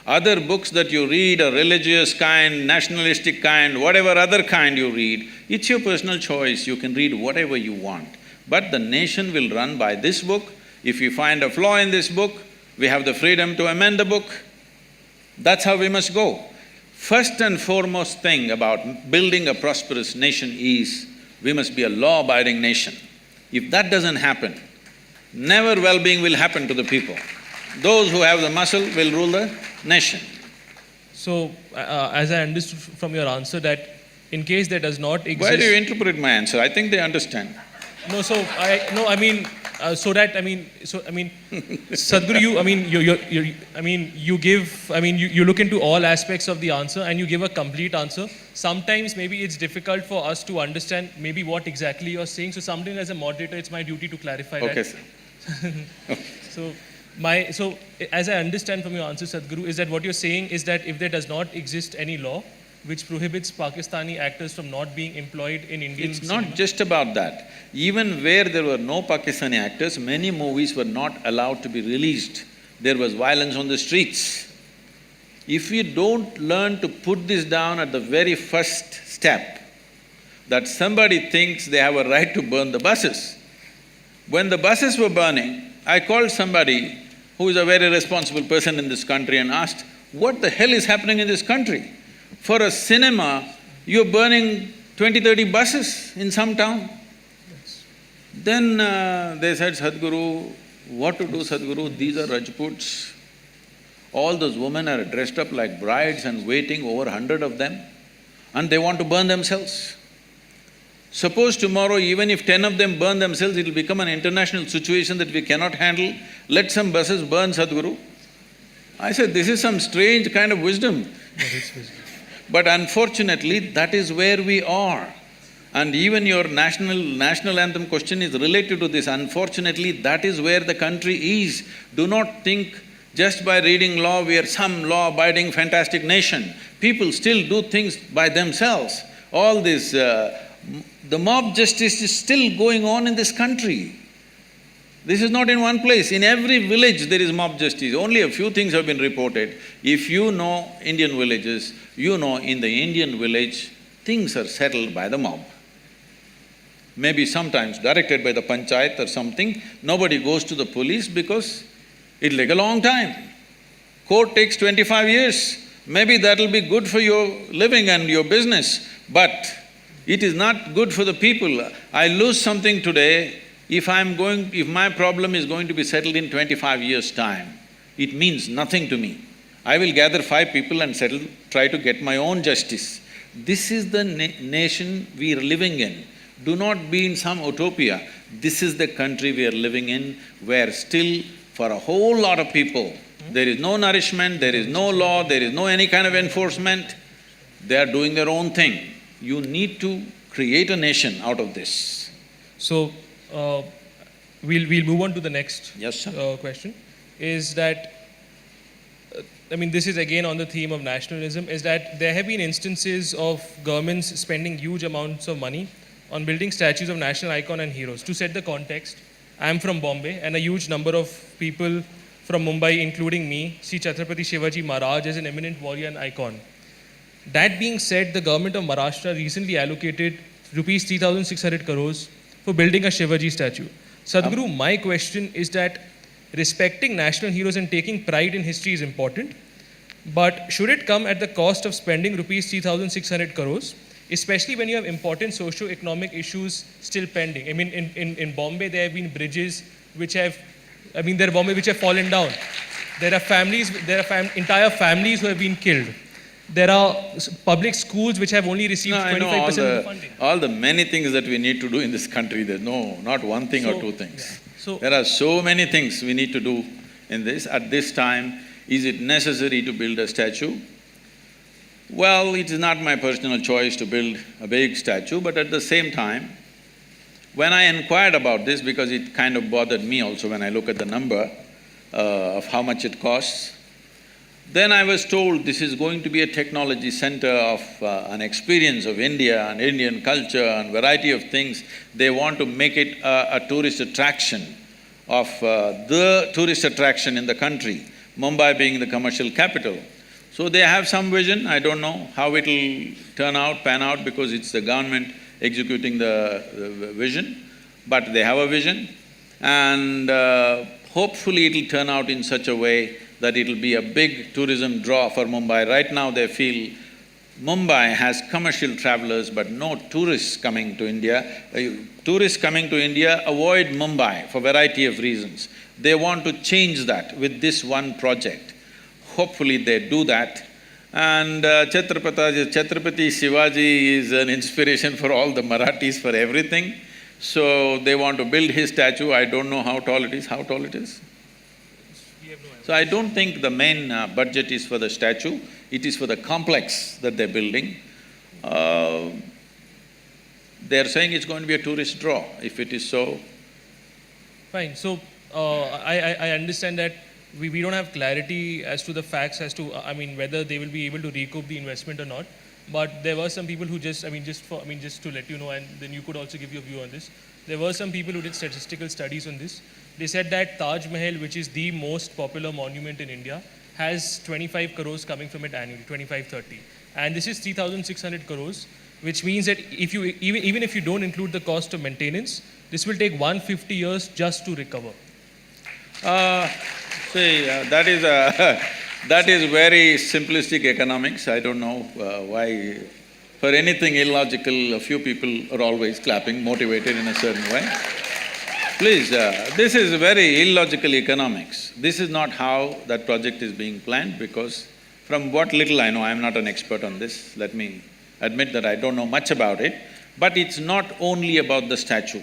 Other books that you read, a religious kind, nationalistic kind, whatever other kind you read, it's your personal choice, you can read whatever you want. But the nation will run by this book. If you find a flaw in this book, we have the freedom to amend the book. That's how we must go. First and foremost thing about building a prosperous nation is, we must be a law-abiding nation. If that doesn't happen, never well-being will happen to the people. Those who have the muscle will rule the nation. So, as I understood from your answer that in case there does not exist… Why do you interpret my answer? I think they understand. No, so Sadhguru, you look into all aspects of the answer and you give a complete answer. Sometimes maybe it's difficult for us to understand maybe what exactly you're saying. So sometimes as a moderator, it's my duty to clarify that. Okay, sir. So as I understand from your answer, Sadhguru, is that what you're saying is that if there does not exist any law which prohibits Pakistani actors from not being employed in Indian It's cinema? not just about that. Even where there were no Pakistani actors, many movies were not allowed to be released. There was violence on the streets. If we don't learn to put this down at the very first step, that somebody thinks they have a right to burn the buses. When the buses were burning, I called somebody who is a very responsible person in this country and asked, what the hell is happening in this country? For a cinema, you're burning 20-30 buses in some town. Yes. Then they said, Sadhguru, what to do, Sadhguru? These are Rajputs. All those women are dressed up like brides and waiting, over 100 of them, and they want to burn themselves. Suppose tomorrow, even if 10 of them burn themselves, it'll become an international situation that we cannot handle. Let some buses burn, Sadhguru. I said, this is some strange kind of wisdom. That is wisdom. But unfortunately, that is where we are. And even your national anthem question is related to this. Unfortunately, that is where the country is. Do not think just by reading law we are some law-abiding fantastic nation. People still do things by themselves. All this… the mob justice is still going on in this country. This is not in one place. In every village there is mob justice. Only a few things have been reported. If you know Indian villages, you know in the Indian village, things are settled by the mob. Maybe sometimes directed by the panchayat or something, nobody goes to the police because it'll take a long time. Court takes 25 years. Maybe that'll be good for your living and your business, but it is not good for the people. I lose something today, if my problem is going to be settled in 25 years' time, it means nothing to me. I will gather 5 people and try to get my own justice. This is the nation we are living in. Do not be in some utopia. This is the country we are living in, where still for a whole lot of people, there is no nourishment, there is no law, there is no any kind of enforcement. They are doing their own thing. You need to create a nation out of this. So, we'll move on to the next Yes, sir. question. Is that I mean, this is again on the theme of nationalism, is that there have been instances of governments spending huge amounts of money on building statues of national icon and heroes. To set the context, I'm from Bombay, and a huge number of people from Mumbai, including me, see Chhatrapati Shivaji Maharaj as an eminent warrior and icon. That being said, the government of Maharashtra recently allocated rupees 3,600 crores for building a Shivaji statue. Sadhguru, my question is that respecting national heroes and taking pride in history is important, but should it come at the cost of spending rupees 3,600 crores, especially when you have important socio-economic issues still pending? I mean, in Bombay, there have been bridges which have, which have fallen down. There are entire families who have been killed. There are public schools which have only received 25% of the funding. All the many things that we need to do in this country, there's not one thing or two things. Yeah. So, there are so many things we need to do in this. At this time, is it necessary to build a statue? Well, it is not my personal choice to build a big statue, but at the same time, when I inquired about this, because it kind of bothered me also when I look at the number of how much it costs, then I was told this is going to be a technology center of an experience of India and Indian culture and variety of things. They want to make it a tourist attraction of the tourist attraction in the country, Mumbai being the commercial capital. So they have some vision. I don't know how it'll pan out, because it's the government executing the vision, but they have a vision, and hopefully it'll turn out in such a way that it'll be a big tourism draw for Mumbai. Right now they feel Mumbai has commercial travelers but no tourists coming to India. Tourists coming to India avoid Mumbai for variety of reasons. They want to change that with this one project. Hopefully they do that. And Chhatrapati Shivaji is an inspiration for all the Marathis for everything. So they want to build his statue. I don't know how tall it is. How tall it is? So I don't think the main budget is for the statue, it is for the complex that they're building. They're saying it's going to be a tourist draw. If it is so… Fine. So, I understand that we don't have clarity as to the facts as to, whether they will be able to recoup the investment or not. But there were some people who just to let you know, and then you could also give your view on this. There were some people who did statistical studies on this. They said that Taj Mahal, which is the most popular monument in India, has 25 crores coming from it annually, 25-30. And this is 3,600 crores, which means that if you even if you don't include the cost of maintenance, this will take 150 years just to recover. That is very simplistic economics. I don't know why… For anything illogical, a few people are always clapping, motivated in a certain way. Please, this is very illogical economics. This is not how that project is being planned, because from what little I know, I'm not an expert on this, let me admit that I don't know much about it, but it's not only about the statue.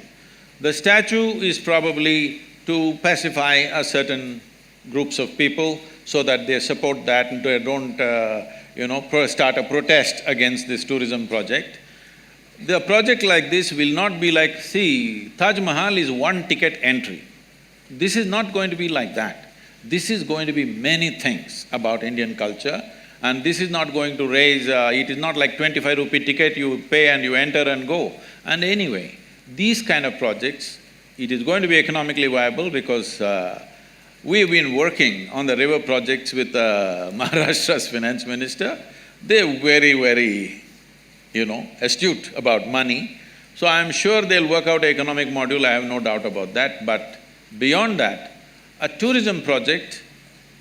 The statue is probably to pacify a certain groups of people so that they support that and they don't, start a protest against this tourism project. The project like this will not be like… See, Taj Mahal is one ticket entry. This is not going to be like that. This is going to be many things about Indian culture, and this is not going to raise… it is not like 25 rupee ticket, you pay and you enter and go. And anyway, these kind of projects, it is going to be economically viable because we've been working on the river projects with Maharashtra's finance minister. They're very, astute about money. So I'm sure they'll work out an economic module, I have no doubt about that. But beyond that, a tourism project,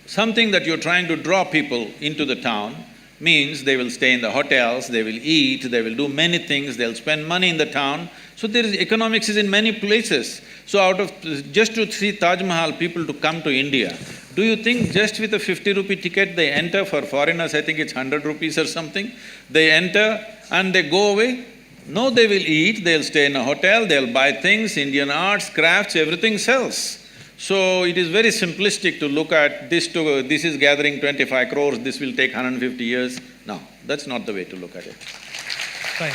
something that you're trying to draw people into the town, means they will stay in the hotels, they will eat, they will do many things, they'll spend money in the town. So there is… economics is in many places. So out of… just to see Taj Mahal, people to come to India, do you think just with a 50 rupee ticket they enter? For foreigners, I think it's 100 rupees or something. They enter and they go away? No, they will eat, they'll stay in a hotel, they'll buy things, Indian arts, crafts, everything sells. So it is very simplistic to look at this this is gathering 25 crores, this will take 150 years. No, that's not the way to look at it. Fine.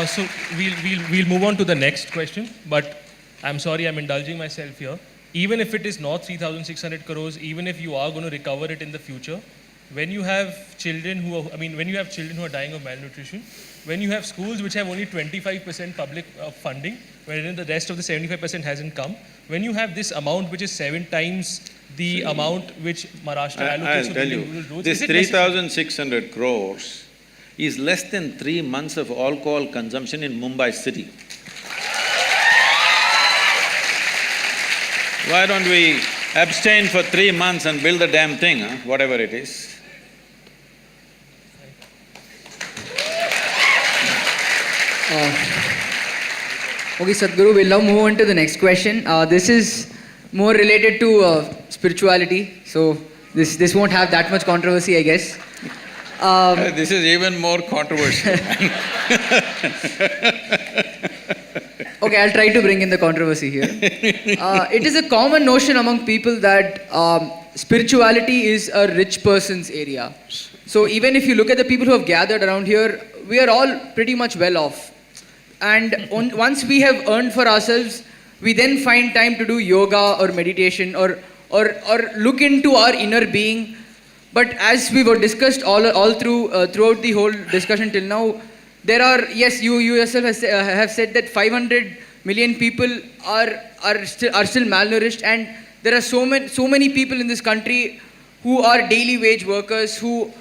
So we'll move on to the next question, but I'm sorry, I'm indulging myself here. Even if it is not 3,600 crores, even if you are going to recover it in the future, when you have children who are, when you have children who are dying of malnutrition, when you have schools which have only 25% public funding, wherein the rest of the 75% hasn't come, when you have this amount which is 7 times the amount which Maharashtra allocates I'll for tell building you, rural roads, this is it necessary? 3,600 crores is less than 3 months of alcohol consumption in Mumbai city. Why don't we abstain for 3 months and build the damn thing, huh? Whatever it is. Okay, Sadhguru, we'll now move on to the next question. This is more related to spirituality, so this won't have that much controversy, I guess. This is even more controversial. Okay, I'll try to bring in the controversy here. It is a common notion among people that spirituality is a rich person's area. So even if you look at the people who have gathered around here, we are all pretty much well off. And once we have earned for ourselves, we then find time to do yoga or meditation or look into our inner being. But as we were discussed all throughout the whole discussion till now, there are, yes, you yourself have said that 500 million people are still malnourished, and there are so many people in this country who are daily wage workers who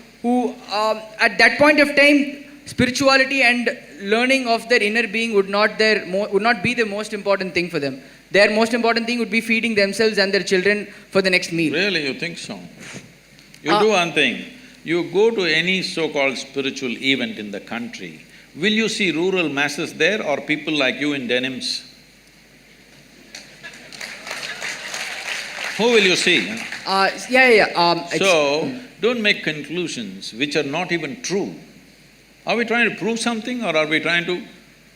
at that point of time, spirituality and learning of their inner being would not be the most important thing for them. Their most important thing would be feeding themselves and their children for the next meal. Really, you think so? You do one thing, you go to any so-called spiritual event in the country, will you see rural masses there or people like you in denims? Who will you see? So, don't make conclusions which are not even true. Are we trying to prove something or are we trying to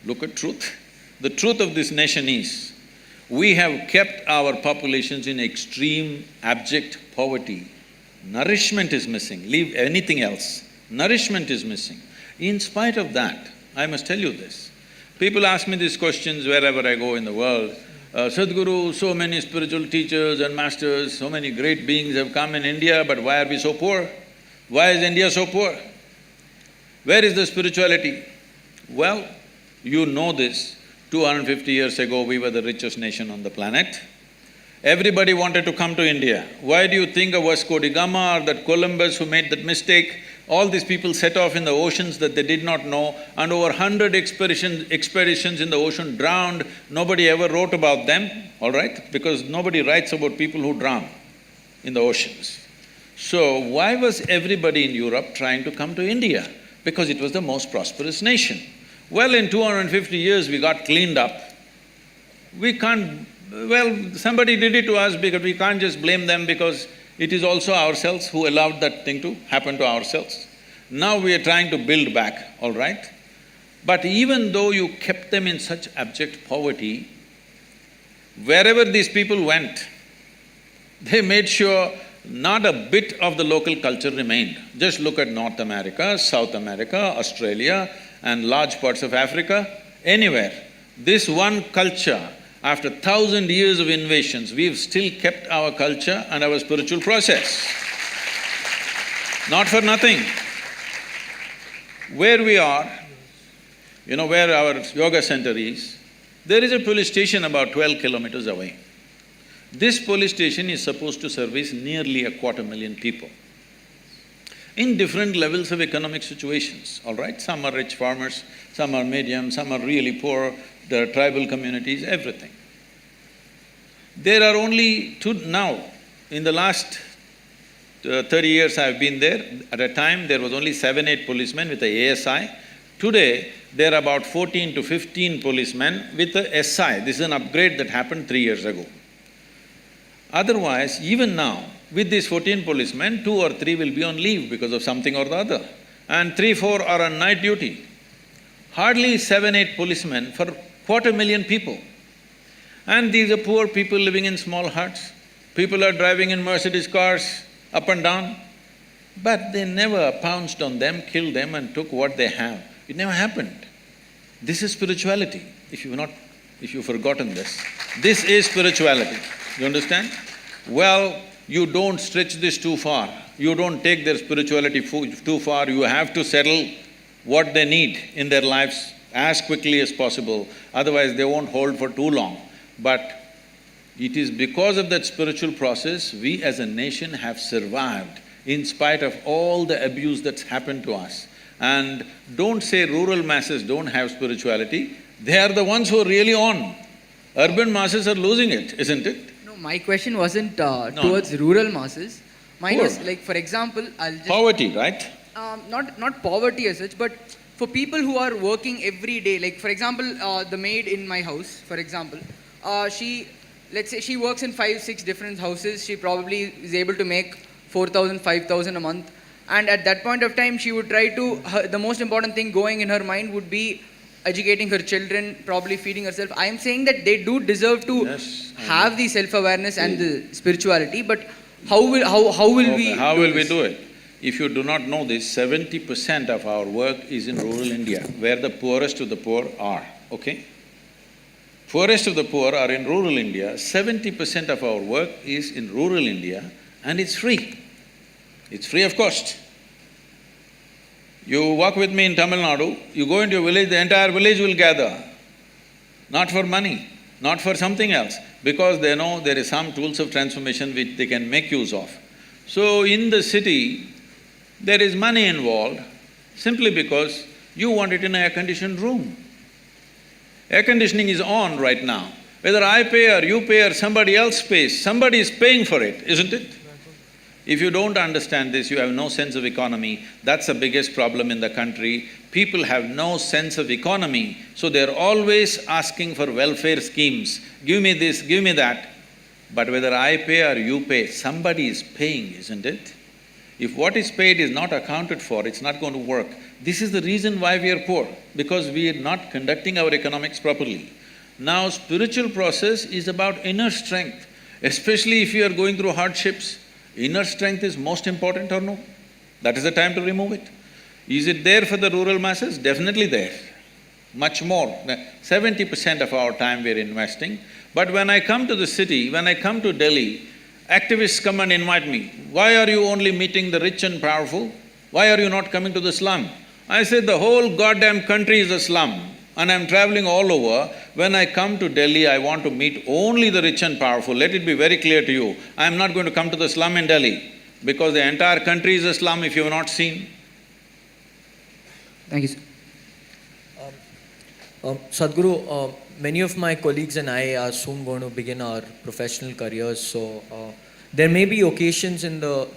look at truth? The truth of this nation is, we have kept our populations in extreme, abject poverty. Nourishment is missing, leave anything else. Nourishment is missing. In spite of that, I must tell you this, people ask me these questions wherever I go in the world. Sadhguru, so many spiritual teachers and masters, so many great beings have come in India, but why are we so poor? Why is India so poor? Where is the spirituality? Well, you know this, 250 years ago we were the richest nation on the planet. Everybody wanted to come to India. Why do you think of Vasco da Gama or that Columbus who made that mistake? All these people set off in the oceans that they did not know, and over 100 expeditions in the ocean drowned. Nobody ever wrote about them, all right? Because nobody writes about people who drown in the oceans. So why was everybody in Europe trying to come to India? Because it was the most prosperous nation. Well, in 250 years we got cleaned up. We can't… well, somebody did it to us because we can't just blame them because it is also ourselves who allowed that thing to happen to ourselves. Now we are trying to build back, all right? But even though you kept them in such abject poverty, wherever these people went, they made sure not a bit of the local culture remained. Just look at North America, South America, Australia and large parts of Africa, anywhere. This one culture, after 1,000 years of invasions, we've still kept our culture and our spiritual process. Not for nothing. Where we are, you know where our yoga center is, there is a police station about 12 kilometers away. This police station is supposed to service nearly 250,000 people in different levels of economic situations, all right? Some are rich farmers, some are medium, some are really poor, the tribal communities, everything. There are only now, in the last 30 years I've been there, at a time there was only 7-8 policemen with a ASI. Today, there are about 14 to 15 policemen with a SI. This is an upgrade that happened 3 years ago. Otherwise, even now, with these 14 policemen, 2 or 3 will be on leave because of something or the other, and 3-4 are on night duty. Hardly 7-8 policemen for 250,000 people. And these are poor people living in small huts. People are driving in Mercedes cars up and down. But they never pounced on them, killed them and took what they have. It never happened. This is spirituality. If if you've forgotten this. This is spirituality, you understand? Well, you don't stretch this too far. You don't take their spirituality too far. You have to settle what they need in their lives as quickly as possible, otherwise they won't hold for too long. But it is because of that spiritual process, we as a nation have survived in spite of all the abuse that's happened to us. And don't say rural masses don't have spirituality, they are the ones who are really on. Urban masses are losing it, isn't it? No, my question wasn't towards rural masses. Mine Poor. was like, for example, I'll just… Poverty, right? Not poverty as such, but for people who are working every day, like for example, the maid in my house, for example, let's say she works in 5-6 different houses, she probably is able to make 4,000, 5,000 a month, and at that point of time she would try to… the most important thing going in her mind would be educating her children, probably feeding herself. I am saying that they do deserve to have the self-awareness and the spirituality, but how will we… How will we do it? If you do not know this, 70% of our work is in rural India, where the poorest of the poor are, okay? Poorest of the poor are in rural India, 70% of our work is in rural India, and it's free. It's free of cost. You walk with me in Tamil Nadu, you go into a village, the entire village will gather. Not for money, not for something else, because they know there is some tools of transformation which they can make use of. So in the city, there is money involved simply because you want it in an air-conditioned room. Air conditioning is on right now. Whether I pay or you pay or somebody else pays, somebody is paying for it, isn't it? If you don't understand this, you have no sense of economy. That's the biggest problem in the country. People have no sense of economy, so they're always asking for welfare schemes. Give me this, give me that. But whether I pay or you pay, somebody is paying, isn't it? If what is paid is not accounted for, it's not going to work. This is the reason why we are poor, because we are not conducting our economics properly. Now, spiritual process is about inner strength, especially if you are going through hardships. Inner strength is most important or no? That is the time to remove it. Is it there for the rural masses? Definitely there. Much more. 70% of our time we are investing. But when I come to the city, when I come to Delhi, activists come and invite me. Why are you only meeting the rich and powerful? Why are you not coming to the slum? I said, the whole goddamn country is a slum, and I'm traveling all over. When I come to Delhi, I want to meet only the rich and powerful. Let it be very clear to you, I'm not going to come to the slum in Delhi, because the entire country is a slum if you have not seen. Thank you, sir. Sadhguru, many of my colleagues and I are soon going to begin our professional careers, so there may be occasions in the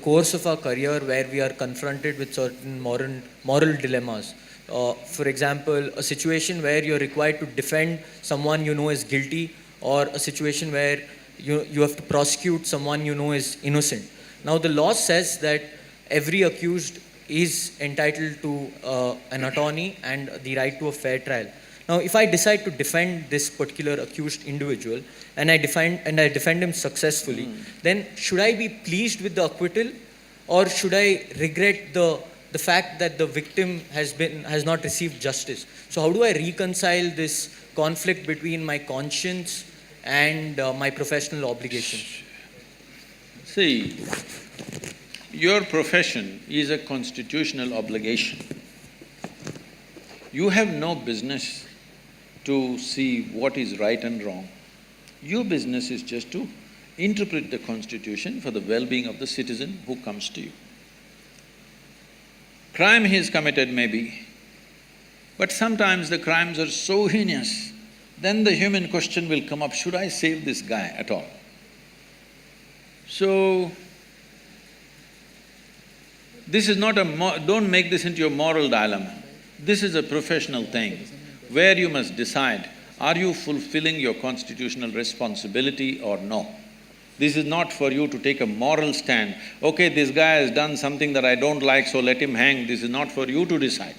course of our career where we are confronted with certain moral dilemmas. For example, a situation where you're required to defend someone you know is guilty, or a situation where you have to prosecute someone you know is innocent. Now, the law says that every accused is entitled to an attorney and the right to a fair trial. Now, if I decide to defend this particular accused individual and I defend him successfully, then should I be pleased with the acquittal, or should I regret the fact that the victim has not received justice? So how do I reconcile this conflict between my conscience and my professional obligations? See, your profession is a constitutional obligation. You have no business to see what is right and wrong. Your business is just to interpret the constitution for the well-being of the citizen who comes to you. Crime he has committed maybe, but sometimes the crimes are so heinous, then the human question will come up, should I save this guy at all? So, this is not don't make this into a moral dilemma. This is a professional thing where you must decide, are you fulfilling your constitutional responsibility or no? This is not for you to take a moral stand, okay, this guy has done something that I don't like, so let him hang. This is not for you to decide.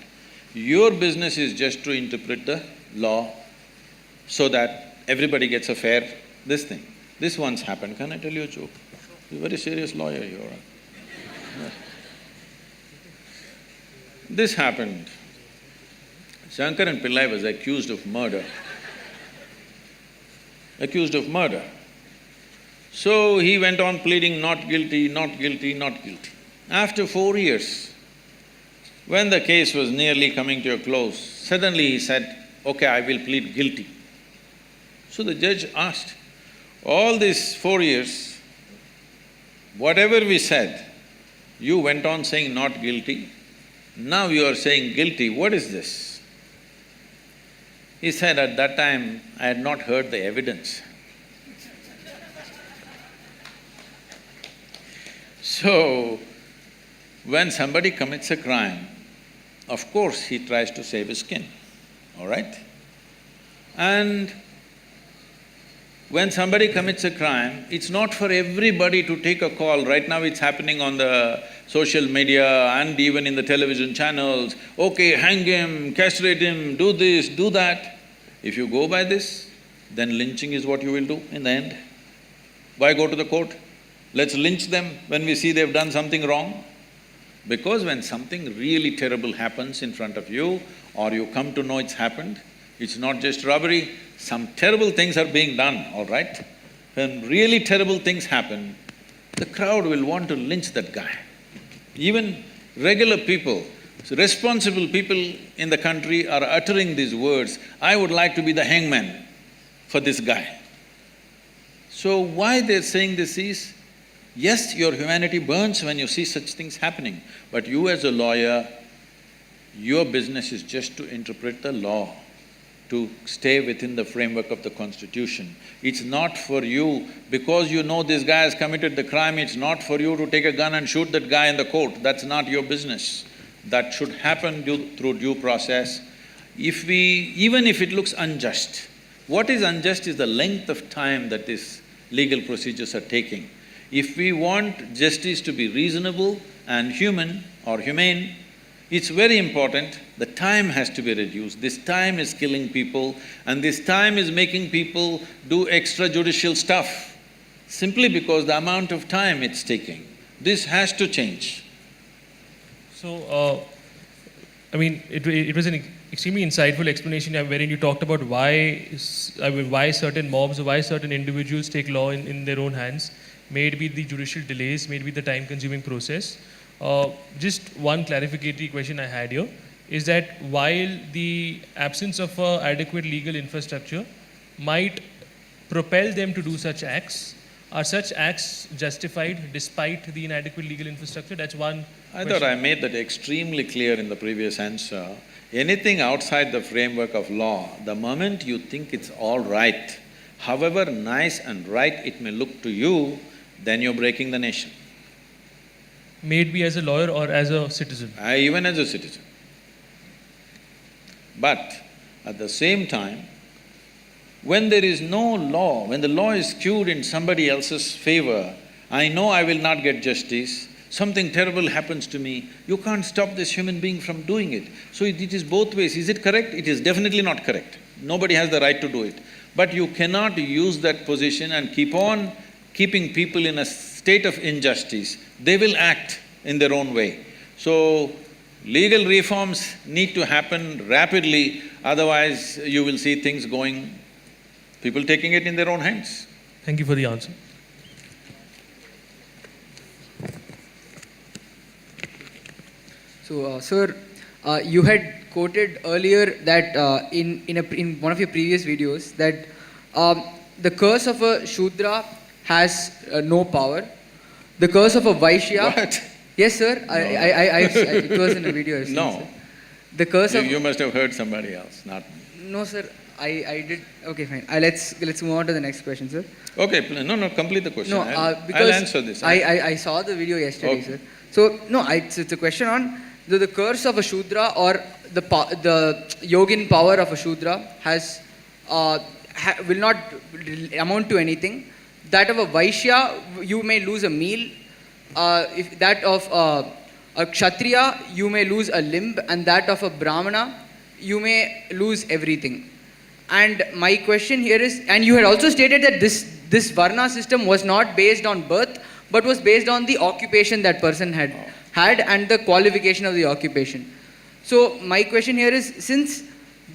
Your business is just to interpret the law so that everybody gets a fair this thing. This once happened, can I tell you a joke? You're a very serious lawyer, you are. This happened. Shankaran Pillai was accused of murder. accused of murder. So he went on pleading not guilty, not guilty, not guilty. After 4 years, when the case was nearly coming to a close, suddenly he said, okay, I will plead guilty. So the judge asked, all these 4 years, whatever we said, you went on saying not guilty, now you are saying guilty, what is this? He said, at that time, I had not heard the evidence. So, when somebody commits a crime, of course he tries to save his skin, all right? And when somebody commits a crime, it's not for everybody to take a call. Right now it's happening on the social media and even in the television channels. Okay, hang him, castrate him, do this, do that. If you go by this, then lynching is what you will do in the end. Why go to the court? Let's lynch them when we see they've done something wrong. Because when something really terrible happens in front of you, or you come to know it's happened, it's not just robbery, some terrible things are being done, all right? When really terrible things happen, the crowd will want to lynch that guy. Even regular people, responsible people in the country are uttering these words, I would like to be the hangman for this guy. So why they're saying this is, yes, your humanity burns when you see such things happening, but you as a lawyer, your business is just to interpret the law, to stay within the framework of the constitution. It's not for you, because you know this guy has committed the crime, it's not for you to take a gun and shoot that guy in the court. That's not your business. That should happen through due process. Even if it looks unjust, what is unjust is the length of time that these legal procedures are taking. If we want justice to be reasonable and human or humane, it's very important, the time has to be reduced. This time is killing people and this time is making people do extrajudicial stuff simply because the amount of time it's taking. This has to change. So, I mean, it was an extremely insightful explanation wherein you talked about why certain mobs or why certain individuals take law in their own hands. May it be the judicial delays, may it be the time-consuming process. Just one clarificatory question I had here is that while the absence of adequate legal infrastructure might propel them to do such acts, are such acts justified despite the inadequate legal infrastructure? That's one I question. thought I made that extremely clear in the previous answer. Anything outside the framework of law, the moment you think it's all right, however nice and right it may look to you, then you're breaking the nation. May it be as a lawyer or as a citizen? Even as a citizen. But at the same time, when there is no law, when the law is skewed in somebody else's favor, I know I will not get justice, something terrible happens to me, you can't stop this human being from doing it. So it is both ways. Is it correct? It is definitely not correct. Nobody has the right to do it. But you cannot use that position and keep on keeping people in a state of injustice. They will act in their own way. So, legal reforms need to happen rapidly, otherwise you will see things going, people taking it in their own hands. Thank you for the answer. So, sir, you had quoted earlier that in one of your previous videos that the curse of a Shudra has no power. The curse of a Vaishya… What? Yes, sir. No. It was in a video. I've seen, No. sir. The curse of… You must have heard somebody else, not me. No, sir. I did… Okay, fine. Let's move on to the next question, sir. Okay, no, complete the question. No, I'll because answer this. I saw the video yesterday, Okay. sir. So, no, it's a question on the curse of a Shudra or the yogin power of a Shudra has… will not amount to anything. That of a Vaishya, you may lose a meal. If that of a Kshatriya, you may lose a limb, and that of a Brahmana, you may lose everything. And my question here is, and you had also stated that this Varna system was not based on birth, but was based on the occupation that person had and the qualification of the occupation. So my question here is, since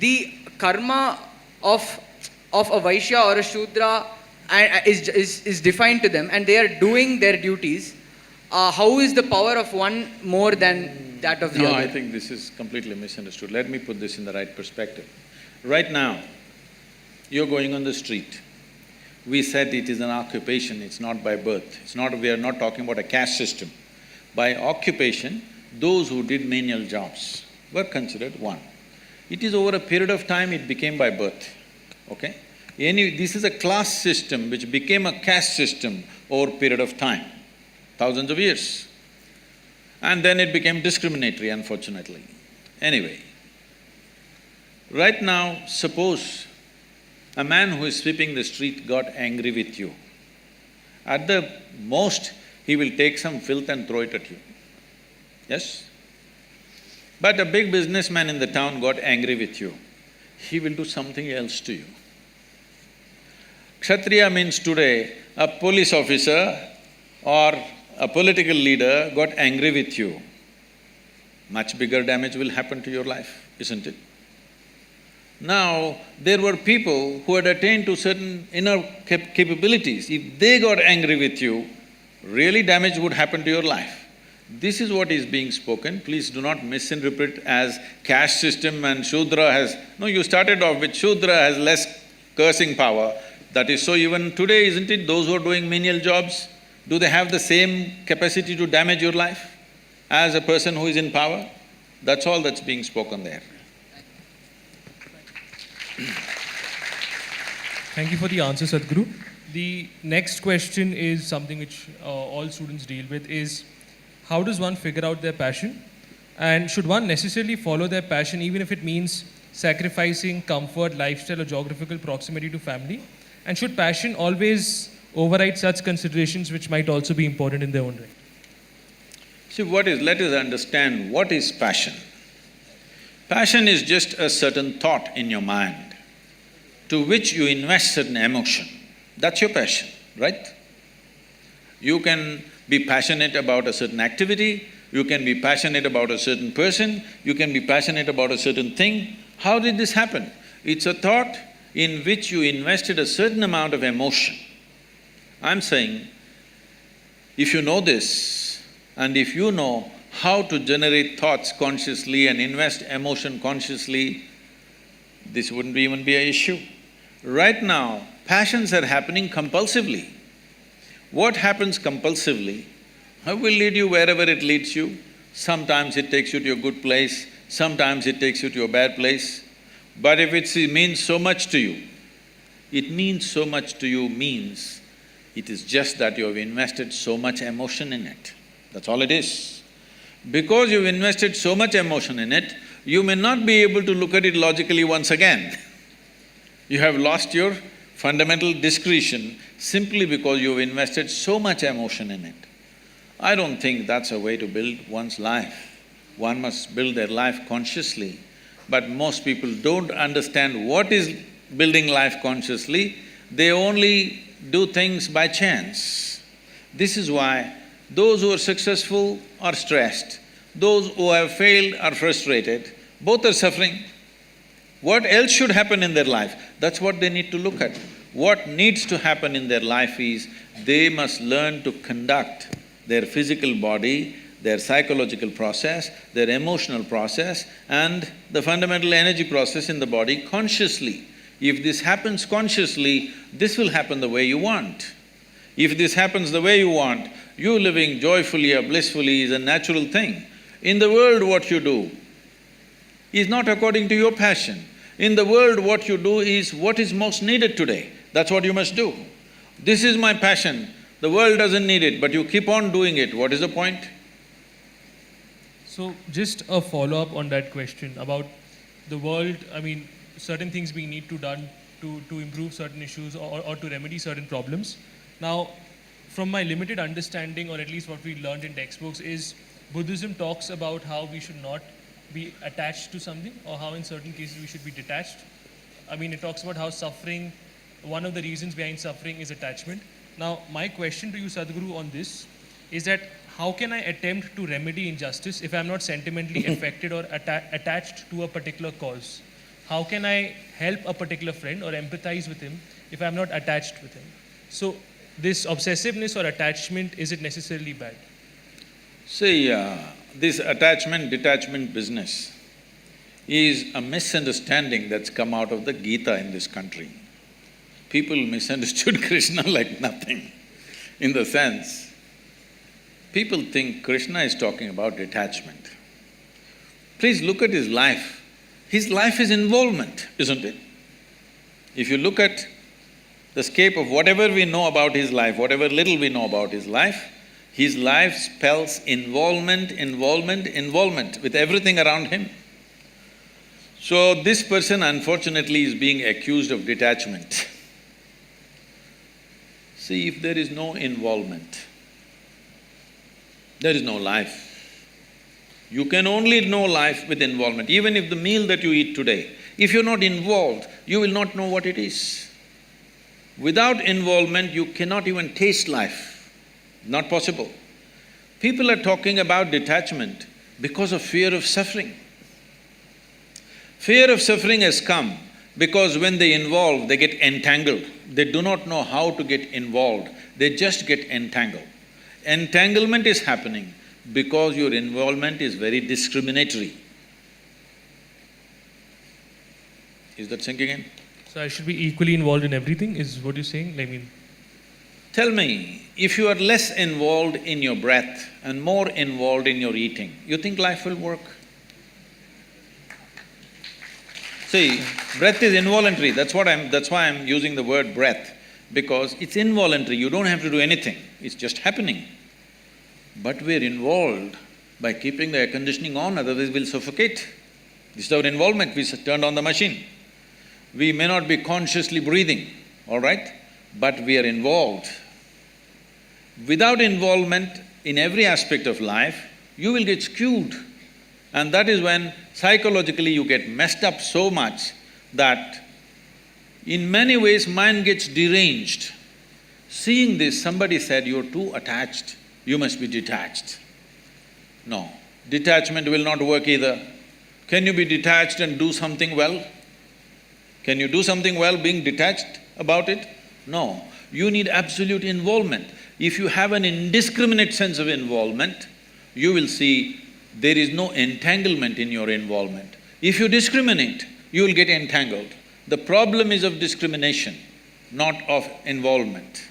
the karma of of a Vaishya or a Shudra is defined to them and they are doing their duties, how is the power of one more than that of the No, other? I think this is completely misunderstood. Let me put this in the right perspective. Right now, you're going on the street. We said it is an occupation, it's not by birth. It's not… we are not talking about a caste system. By occupation, those who did menial jobs were considered one. It is over a period of time it became by birth, okay? This is a class system which became a caste system over a period of time, thousands of years. And then it became discriminatory, unfortunately. Anyway, right now, suppose a man who is sweeping the street got angry with you. At the most, he will take some filth and throw it at you. Yes? But a big businessman in the town got angry with you. He will do something else to you. Kshatriya means today, a police officer or a political leader got angry with you. Much bigger damage will happen to your life, isn't it? Now, there were people who had attained to certain inner capabilities. If they got angry with you, really damage would happen to your life. This is what is being spoken. Please do not misinterpret as caste system and Shudra has… No, you started off with Shudra has less cursing power. That is so even today, isn't it? Those who are doing menial jobs, do they have the same capacity to damage your life as a person who is in power? That's all that's being spoken there. Thank you for the answer, Sadhguru. The next question is something which all students deal with is, how does one figure out their passion? And should one necessarily follow their passion even if it means sacrificing comfort, lifestyle or geographical proximity to family? And should passion always override such considerations which might also be important in their own right? See, let us understand what is passion. Passion is just a certain thought in your mind to which you invest certain emotion. That's your passion, right? You can be passionate about a certain activity, you can be passionate about a certain person, you can be passionate about a certain thing. How did this happen? It's a thought in which you invested a certain amount of emotion. I'm saying, if you know this, and if you know how to generate thoughts consciously and invest emotion consciously, this wouldn't even be an issue. Right now, passions are happening compulsively. What happens compulsively will lead you wherever it leads you. Sometimes it takes you to a good place, sometimes it takes you to a bad place. But if it means so much to you, it means so much to you means it is just that you have invested so much emotion in it. That's all it is. Because you've invested so much emotion in it, you may not be able to look at it logically once again. You have lost your fundamental discretion simply because you've invested so much emotion in it. I don't think that's a way to build one's life. One must build their life consciously. But most people don't understand what is building life consciously, they only do things by chance. This is why those who are successful are stressed, those who have failed are frustrated, both are suffering. What else should happen in their life? That's what they need to look at. What needs to happen in their life is, they must learn to conduct their physical body, their psychological process, their emotional process and the fundamental energy process in the body consciously. If this happens consciously, this will happen the way you want. If this happens the way you want, you living joyfully or blissfully is a natural thing. In the world, what you do is not according to your passion. In the world, what you do is what is most needed today. That's what you must do. This is my passion, the world doesn't need it, but you keep on doing it, what is the point? So, just a follow-up on that question about the world, certain things being need to done to improve certain issues or to remedy certain problems. Now, from my limited understanding, or at least what we learned in textbooks, is Buddhism talks about how we should not be attached to something, or how in certain cases we should be detached. It talks about how suffering, one of the reasons behind suffering is attachment. Now, my question to you, Sadhguru, on this is that how can I attempt to remedy injustice if I'm not sentimentally affected or attached to a particular cause? how can I help a particular friend or empathize with him if I'm not attached with him? So this obsessiveness or attachment, is it necessarily bad? See, this attachment-detachment business is a misunderstanding that's come out of the Gita in this country. People misunderstood Krishna like nothing, in the sense, people think Krishna is talking about detachment. Please look at his life. His life is involvement, isn't it? If you look at the scape of whatever we know about his life, whatever little we know about his life spells involvement, involvement, involvement with everything around him. So this person unfortunately is being accused of detachment. See, if there is no involvement, there is no life. You can only know life with involvement. Even if the meal that you eat today, if you're not involved, you will not know what it is. Without involvement, you cannot even taste life. Not possible. People are talking about detachment because of fear of suffering. Fear of suffering has come because when they involve, they get entangled. They do not know how to get involved, they just get entangled. Entanglement is happening because your involvement is very discriminatory. Is that sinking in? So I should be equally involved in everything, is what you're saying? Tell me, if you are less involved in your breath and more involved in your eating, you think life will work? See, breath is involuntary, that's why I'm using the word breath, because it's involuntary, you don't have to do anything, it's just happening. But we're involved by keeping the air conditioning on, otherwise we'll suffocate. This is our involvement, we turned on the machine. We may not be consciously breathing, all right? But we are involved. Without involvement in every aspect of life, you will get skewed. And that is when psychologically you get messed up so much that in many ways mind gets deranged. Seeing this, somebody said, you're too attached, you must be detached. No, detachment will not work either. Can you be detached and do something well? Can you do something well being detached about it? No, you need absolute involvement. If you have an indiscriminate sense of involvement, you will see there is no entanglement in your involvement. If you discriminate, you will get entangled. The problem is of discrimination, not of involvement.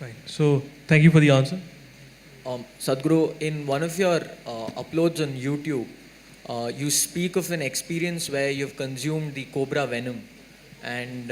Right. So, thank you for the answer. Sadhguru, in one of your uploads on YouTube, you speak of an experience where you've consumed the cobra venom, and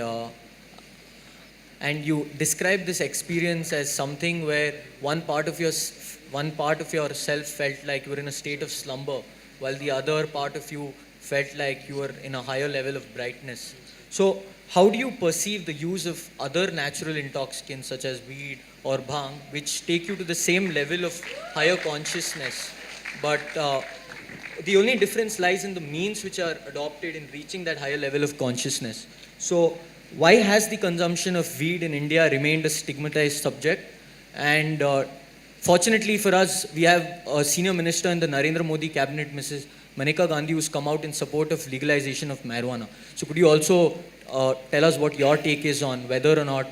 you describe this experience as something where one part of yourself felt like you were in a state of slumber, while the other part of you felt like you were in a higher level of brightness. So, how do you perceive the use of other natural intoxicants such as weed or bhang, which take you to the same level of higher consciousness, but the only difference lies in the means which are adopted in reaching that higher level of consciousness? So, why has the consumption of weed in India remained a stigmatized subject? And fortunately for us, we have a senior minister in the Narendra Modi cabinet, Mrs. Maneka Gandhi, who's come out in support of legalization of marijuana. So could you also tell us what your take is on whether or not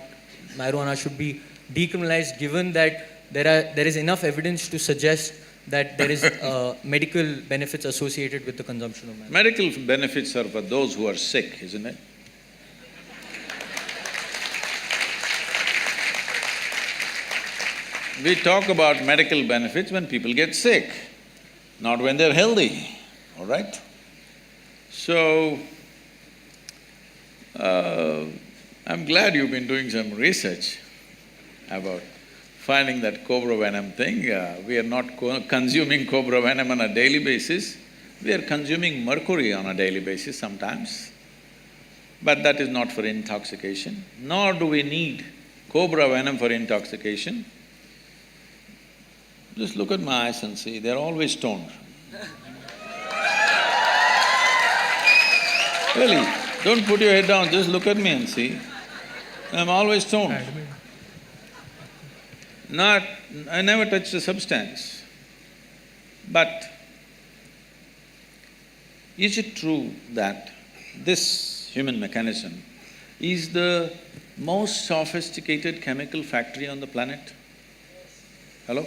marijuana should be decriminalized, given that there is enough evidence to suggest that there is medical benefits associated with the consumption of marijuana? Medical benefits are for those who are sick, isn't it? We talk about medical benefits when people get sick, not when they're healthy, all right? So, I'm glad you've been doing some research about finding that cobra venom thing. We are not consuming cobra venom on a daily basis, we are consuming mercury on a daily basis sometimes. But that is not for intoxication, nor do we need cobra venom for intoxication. Just look at my eyes and see, they're always stoned. Really, don't put your head down, just look at me and see. I'm always stoned. I never touched a substance. But is it true that this human mechanism is the most sophisticated chemical factory on the planet? Hello?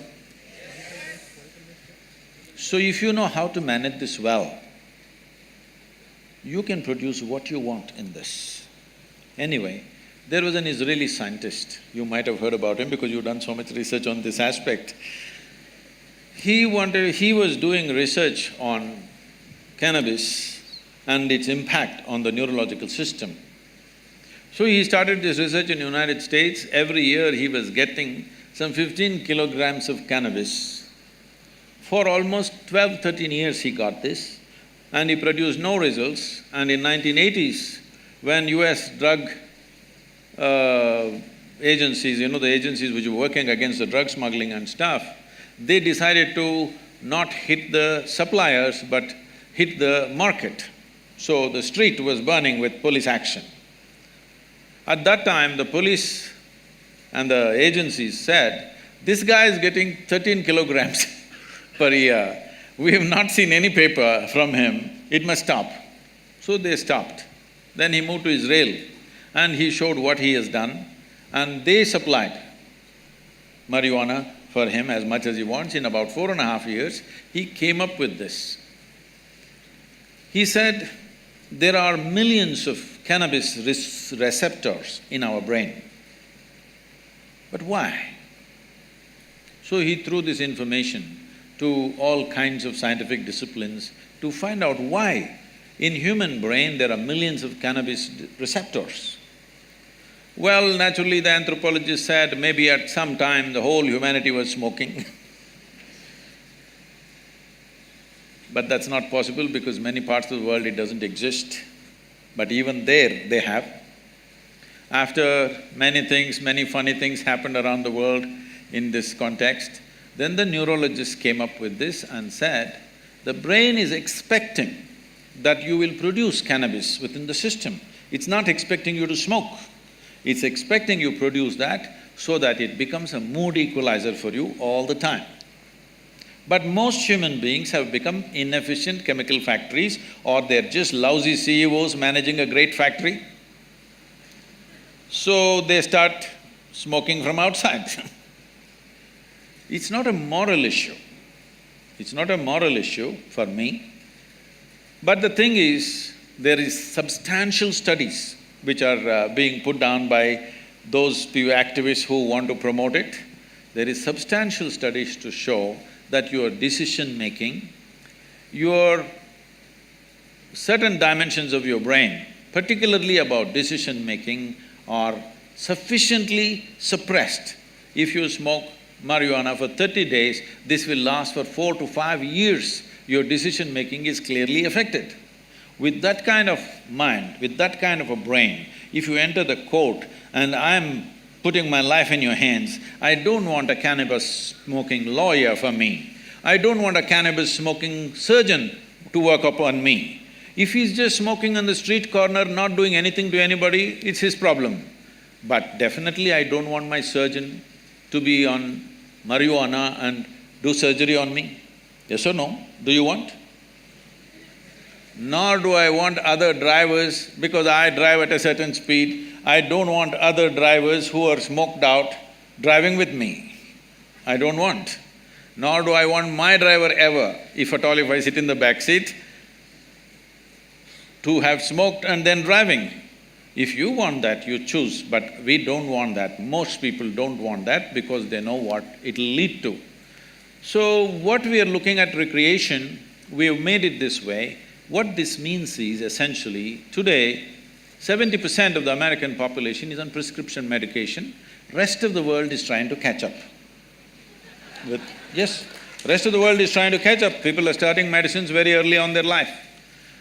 So if you know how to manage this well, you can produce what you want in this. Anyway, there was an Israeli scientist, you might have heard about him because you've done so much research on this aspect. He was doing research on cannabis and its impact on the neurological system. So he started this research in the United States. Every year he was getting some 15 kilograms of cannabis. For almost 12–13 years he got this, and he produced no results. And in 1980s, when US drug agencies, the agencies which were working against the drug smuggling and stuff, they decided to not hit the suppliers but hit the market. So the street was burning with police action. At that time, the police and the agencies said, "This guy is getting 13 kilograms per year. We have not seen any paper from him, it must stop." So they stopped. Then he moved to Israel and he showed what he has done, and they supplied marijuana for him as much as he wants. In about 4.5 years, he came up with this. He said, there are millions of cannabis receptors in our brain. But why? So he threw this information to all kinds of scientific disciplines to find out why in human brain there are millions of cannabis receptors. Well, naturally the anthropologist said maybe at some time the whole humanity was smoking but that's not possible because many parts of the world it doesn't exist. But even there, they have. After many things, many funny things happened around the world in this context, then the neurologists came up with this and said, the brain is expecting that you will produce cannabis within the system. It's not expecting you to smoke. It's expecting you produce that so that it becomes a mood equalizer for you all the time. But most human beings have become inefficient chemical factories, or they're just lousy CEOs managing a great factory. So they start smoking from outside It's not a moral issue. It's not a moral issue for me. But the thing is, there is substantial studies which are being put down by those few activists who want to promote it. There is substantial studies to show that your decision-making, your certain dimensions of your brain, particularly about decision-making, are sufficiently suppressed. If you smoke marijuana for 30 days, this will last for 4 to 5 years. Your decision-making is clearly affected. With that kind of mind, with that kind of a brain, if you enter the court and I'm putting my life in your hands, I don't want a cannabis-smoking lawyer for me. I don't want a cannabis-smoking surgeon to work upon me. If he's just smoking on the street corner, not doing anything to anybody, it's his problem. But definitely I don't want my surgeon to be on marijuana and do surgery on me. Yes or no? Do you want? Nor do I want other drivers, because I drive at a certain speed, I don't want other drivers who are smoked out driving with me. I don't want. Nor do I want my driver ever, if at all if I sit in the back seat, to have smoked and then driving. If you want that, you choose, but we don't want that. Most people don't want that because they know what it'll lead to. So what we are looking at recreation, we have made it this way. What this means is essentially, today, 70% of the American population is on prescription medication, rest of the world is trying to catch up. Yes, rest of the world is trying to catch up. People are starting medicines very early on their life.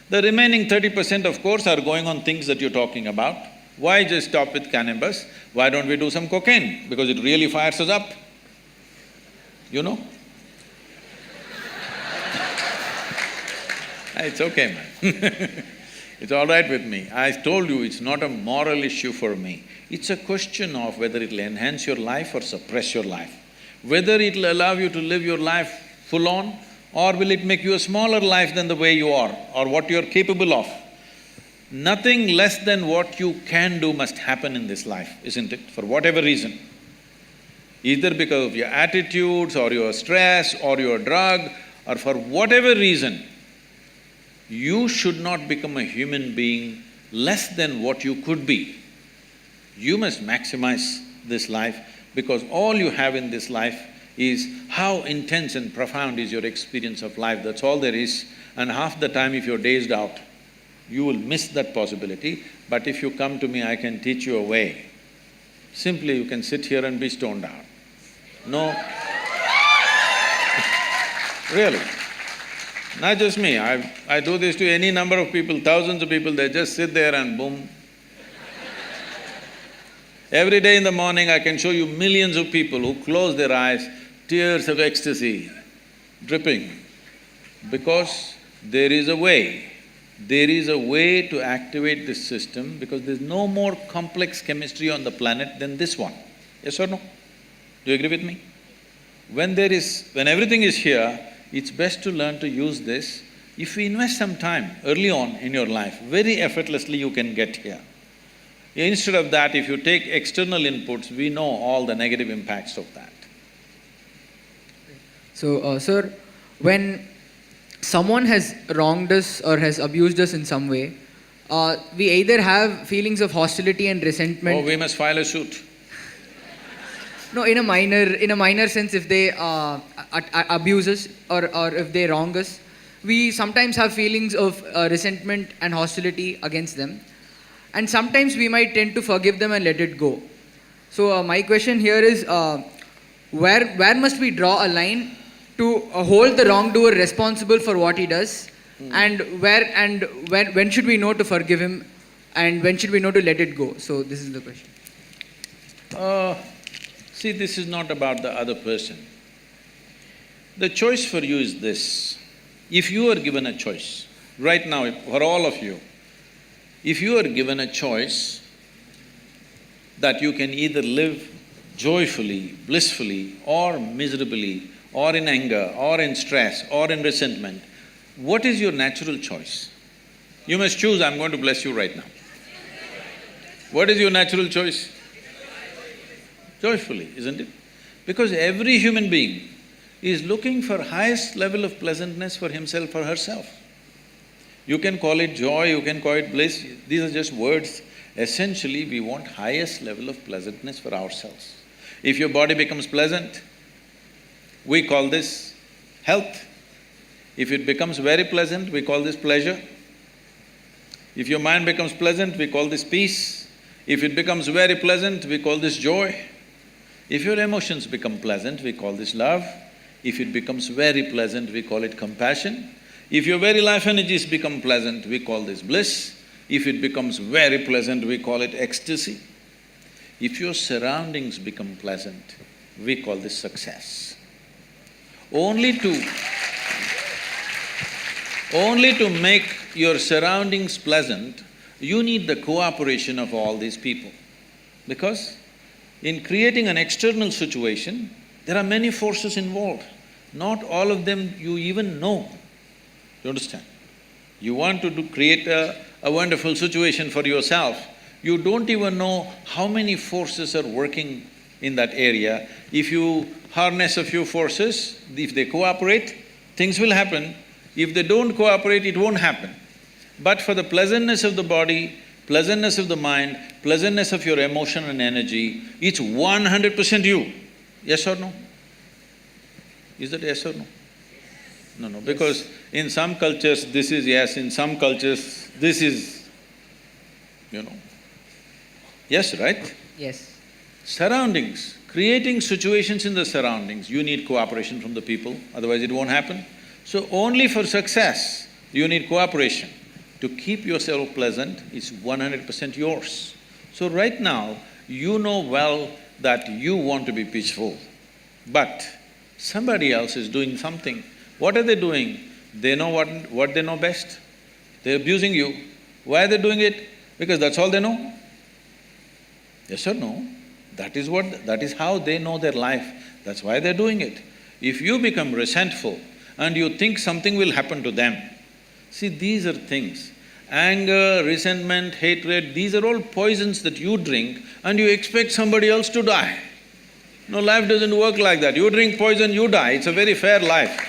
The remaining 30%, of course, are going on things that you're talking about. Why just stop with cannabis? Why don't we do some cocaine? Because it really fires us up, you know? It's okay, man It's all right with me. I told you it's not a moral issue for me. It's a question of whether it'll enhance your life or suppress your life. Whether it'll allow you to live your life full on Or will it make you a smaller life than the way you are, or what you're capable of? Nothing less than what you can do must happen in this life, isn't it? For whatever reason. Either because of your attitudes, or your stress, or your drug, or for whatever reason, you should not become a human being less than what you could be. You must maximize this life, because all you have in this life is how intense and profound is your experience of life, that's all there is. And half the time if you're dazed out, you will miss that possibility. But if you come to me, I can teach you a way. Simply you can sit here and be stoned out. No. Really. Not just me, I do this to any number of people, thousands of people, they just sit there and boom. Every day in the morning I can show you millions of people who close their eyes, tears of ecstasy dripping, because there is a way. There is a way to activate this system, because there's no more complex chemistry on the planet than this one. Yes or no? Do you agree with me? When everything is here, it's best to learn to use this. If you invest some time early on in your life, very effortlessly you can get here. Instead of that, if you take external inputs, we know all the negative impacts of that. So, sir, when someone has wronged us or has abused us in some way, we either have feelings of hostility and resentment. Oh, we must file a suit. No, in a minor sense, if they abuse us or if they wrong us, we sometimes have feelings of resentment and hostility against them. And sometimes we might tend to forgive them and let it go. So my question here is, where must we draw a line to hold the wrongdoer responsible for what he does? And when should we know to forgive him, and when should we know to let it go? So this is the question. See, this is not about the other person. The choice for you is this. If you are given a choice, right now, for all of you, if you are given a choice that you can either live joyfully, blissfully, or miserably, or in anger, or in stress, or in resentment, what is your natural choice? You must choose, I'm going to bless you right now. What is your natural choice? Joyfully, isn't it? Because every human being is looking for highest level of pleasantness for himself or herself. You can call it joy, you can call it bliss, these are just words. Essentially, we want highest level of pleasantness for ourselves. If your body becomes pleasant, we call this health. If it becomes very pleasant, we call this pleasure. If your mind becomes pleasant, we call this peace. If it becomes very pleasant, we call this joy. If your emotions become pleasant, we call this love. If it becomes very pleasant, we call it compassion. If your very life energies become pleasant, we call this bliss. If it becomes very pleasant, we call it ecstasy. If your surroundings become pleasant, we call this success. Only to make your surroundings pleasant, you need the cooperation of all these people. Because in creating an external situation, there are many forces involved. Not all of them you even know. You understand? You want to create a wonderful situation for yourself, you don't even know how many forces are working in that area. If you harness a few forces, if they cooperate, things will happen. If they don't cooperate, it won't happen. But for the pleasantness of the body, pleasantness of the mind, pleasantness of your emotion and energy, it's 100% you. Yes or no? Is that yes or no? No, because in some cultures this is yes, in some cultures this is, Yes, right? Yes. Surroundings, creating situations in the surroundings, you need cooperation from the people, otherwise it won't happen. So only for success, you need cooperation. To keep yourself pleasant, it's 100% yours. So right now, you know well that you want to be peaceful, but somebody else is doing something. What are they doing? They know what they know best. They're abusing you. Why are they doing it? Because that's all they know. Yes or no? That is how they know their life. That's why they're doing it. If you become resentful and you think something will happen to them. See, these are things. Anger, resentment, hatred, these are all poisons that you drink and you expect somebody else to die. No, life doesn't work like that. You drink poison, you die. It's a very fair life.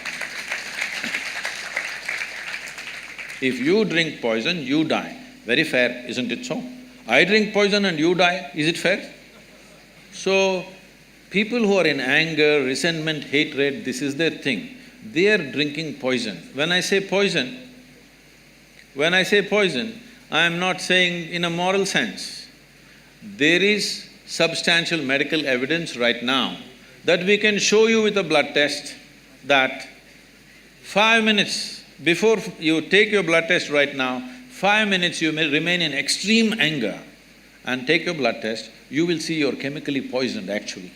If you drink poison, you die. Very fair, isn't it so? I drink poison and you die, is it fair? So, people who are in anger, resentment, hatred, this is their thing. They are drinking poison. When I say poison, I am not saying in a moral sense. There is substantial medical evidence right now that we can show you with a blood test that 5 minutes before you take your blood test right now, 5 minutes you may remain in extreme anger and take your blood test, you will see you're chemically poisoned actually.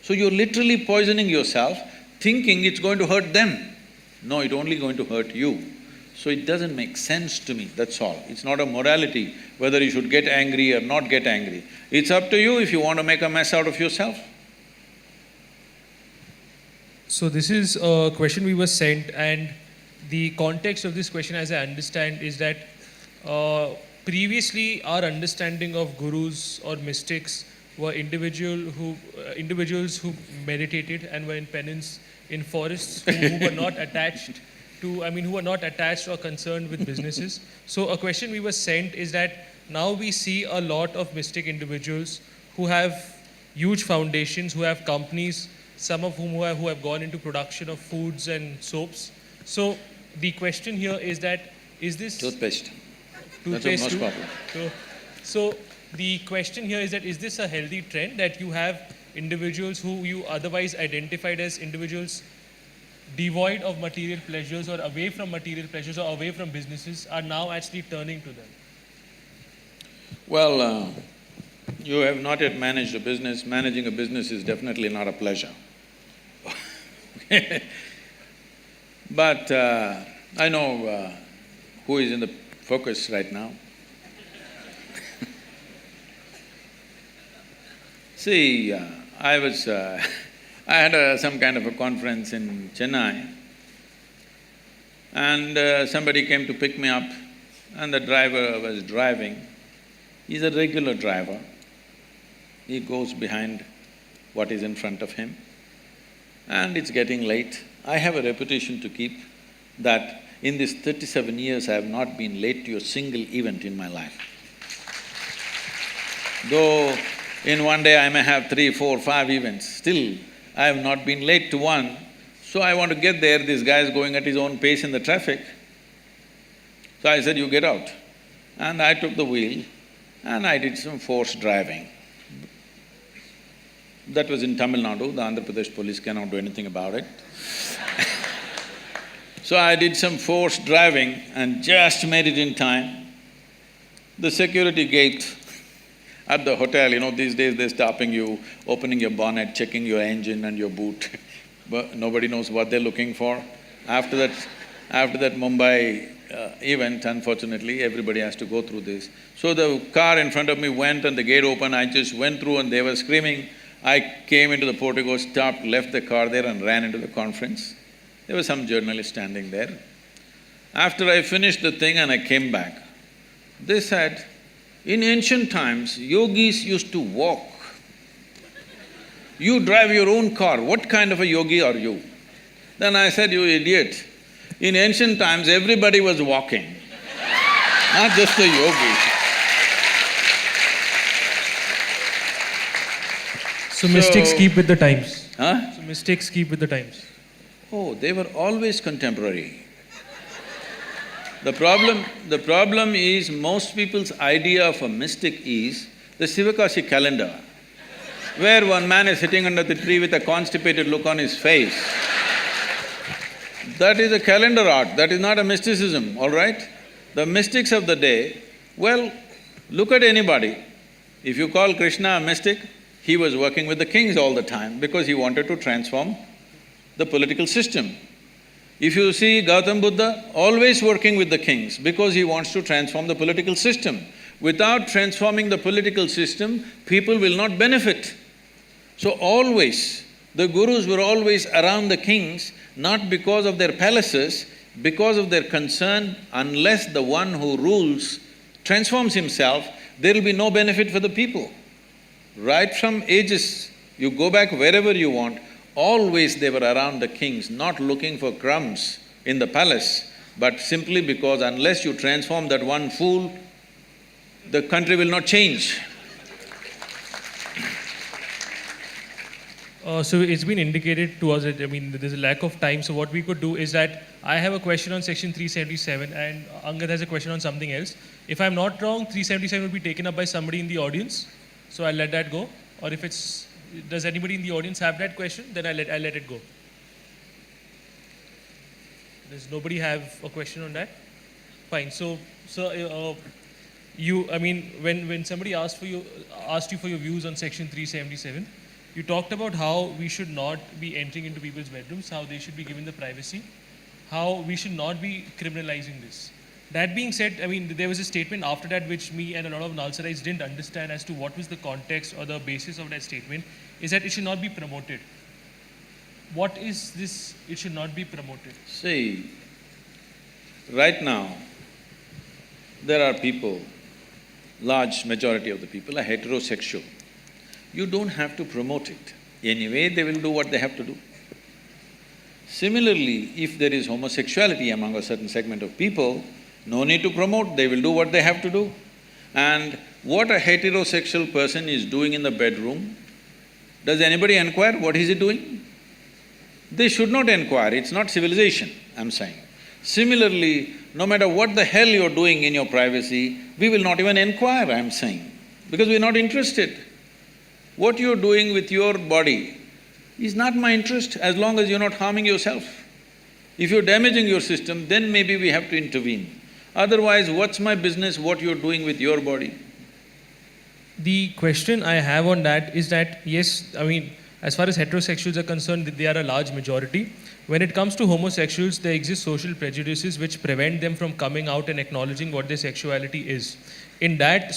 So you're literally poisoning yourself, thinking it's going to hurt them. No, it's only going to hurt you. So it doesn't make sense to me, that's all. It's not a morality, whether you should get angry or not get angry. It's up to you if you want to make a mess out of yourself. So this is a question we were sent, and the context of this question, as I understand, is that previously our understanding of gurus or mystics were individuals who meditated and were in penance in forests, who were not attached who are not attached or concerned with businesses. So a question we were sent is that now we see a lot of mystic individuals who have huge foundations, who have companies, some of whom who have gone into production of foods and soaps. So the question here is that, is this… Toothpaste. Toothpaste That's the too? most popular. So the question here is that, is this a healthy trend that you have individuals who you otherwise identified as individuals devoid of material pleasures or away from material pleasures or away from businesses are now actually turning to them? Well, you have not yet managed a business. Managing a business is definitely not a pleasure. But I know who is in the focus right now. See, I had some kind of a conference in Chennai, and somebody came to pick me up, and the driver was driving. He's a regular driver. He goes behind what is in front of him, and it's getting late. I have a reputation to keep that in these 37 years I have not been late to a single event in my life. Though in one day I may have 3, 4, 5 events, still I have not been late to one. So I want to get there, this guy is going at his own pace in the traffic. So I said, you get out. And I took the wheel and I did some forced driving. That was in Tamil Nadu, the Andhra Pradesh police cannot do anything about it. So I did some forced driving and just made it in time. The security gate at the hotel, these days they're stopping you, opening your bonnet, checking your engine and your boot. But nobody knows what they're looking for. After that Mumbai event, unfortunately, everybody has to go through this. So the car in front of me went and the gate opened, I just went through and they were screaming. I came into the portico, stopped, left the car there and ran into the conference. There was some journalist standing there. After I finished the thing and I came back, they said, in ancient times, yogis used to walk. You drive your own car, what kind of a yogi are you? Then I said, you idiot, in ancient times everybody was walking, not just the yogis. So mystics keep with the times. Huh? So mystics keep with the times. Oh, they were always contemporary. The problem is most people's idea of a mystic is the Sivakasi calendar, where one man is sitting under the tree with a constipated look on his face. That is a calendar art, that is not a mysticism, all right? The mystics of the day, well, look at anybody. If you call Krishna a mystic, he was working with the kings all the time because he wanted to transform the political system. If you see Gautam Buddha, always working with the kings because he wants to transform the political system. Without transforming the political system, people will not benefit. So always, the gurus were always around the kings, not because of their palaces, because of their concern, unless the one who rules transforms himself, there will be no benefit for the people. Right from ages, you go back wherever you want, always they were around the kings, not looking for crumbs in the palace, but simply because unless you transform that one fool, the country will not change. So it's been indicated to us that, there's a lack of time, so what we could do is that I have a question on section 377 and Angad has a question on something else. If I'm not wrong, 377 will be taken up by somebody in the audience, so I'll let that go. Or if it's… does anybody in the audience have that question? Then I'll let it go. Does nobody have a question on that? Fine. So when somebody asked you for your views on section 377, you talked about how we should not be entering into people's bedrooms, how they should be given the privacy, how we should not be criminalizing this. That being said, there was a statement after that which me and a lot of NALSARites didn't understand as to what was the context or the basis of that statement, is that it should not be promoted. What is this, it should not be promoted? See, right now, there are people, large majority of the people are heterosexual. You don't have to promote it. Anyway, they will do what they have to do. Similarly, if there is homosexuality among a certain segment of people, no need to promote, they will do what they have to do. And what a heterosexual person is doing in the bedroom, does anybody inquire what is he doing? They should not inquire, it's not civilization, I'm saying. Similarly, no matter what the hell you're doing in your privacy, we will not even inquire, I'm saying, because we're not interested. What you're doing with your body is not my interest as long as you're not harming yourself. If you're damaging your system, then maybe we have to intervene. Otherwise, what's my business what you're doing with your body? The question I have on that is that, yes, as far as heterosexuals are concerned, they are a large majority. When it comes to homosexuals, there exist social prejudices which prevent them from coming out and acknowledging what their sexuality is. In that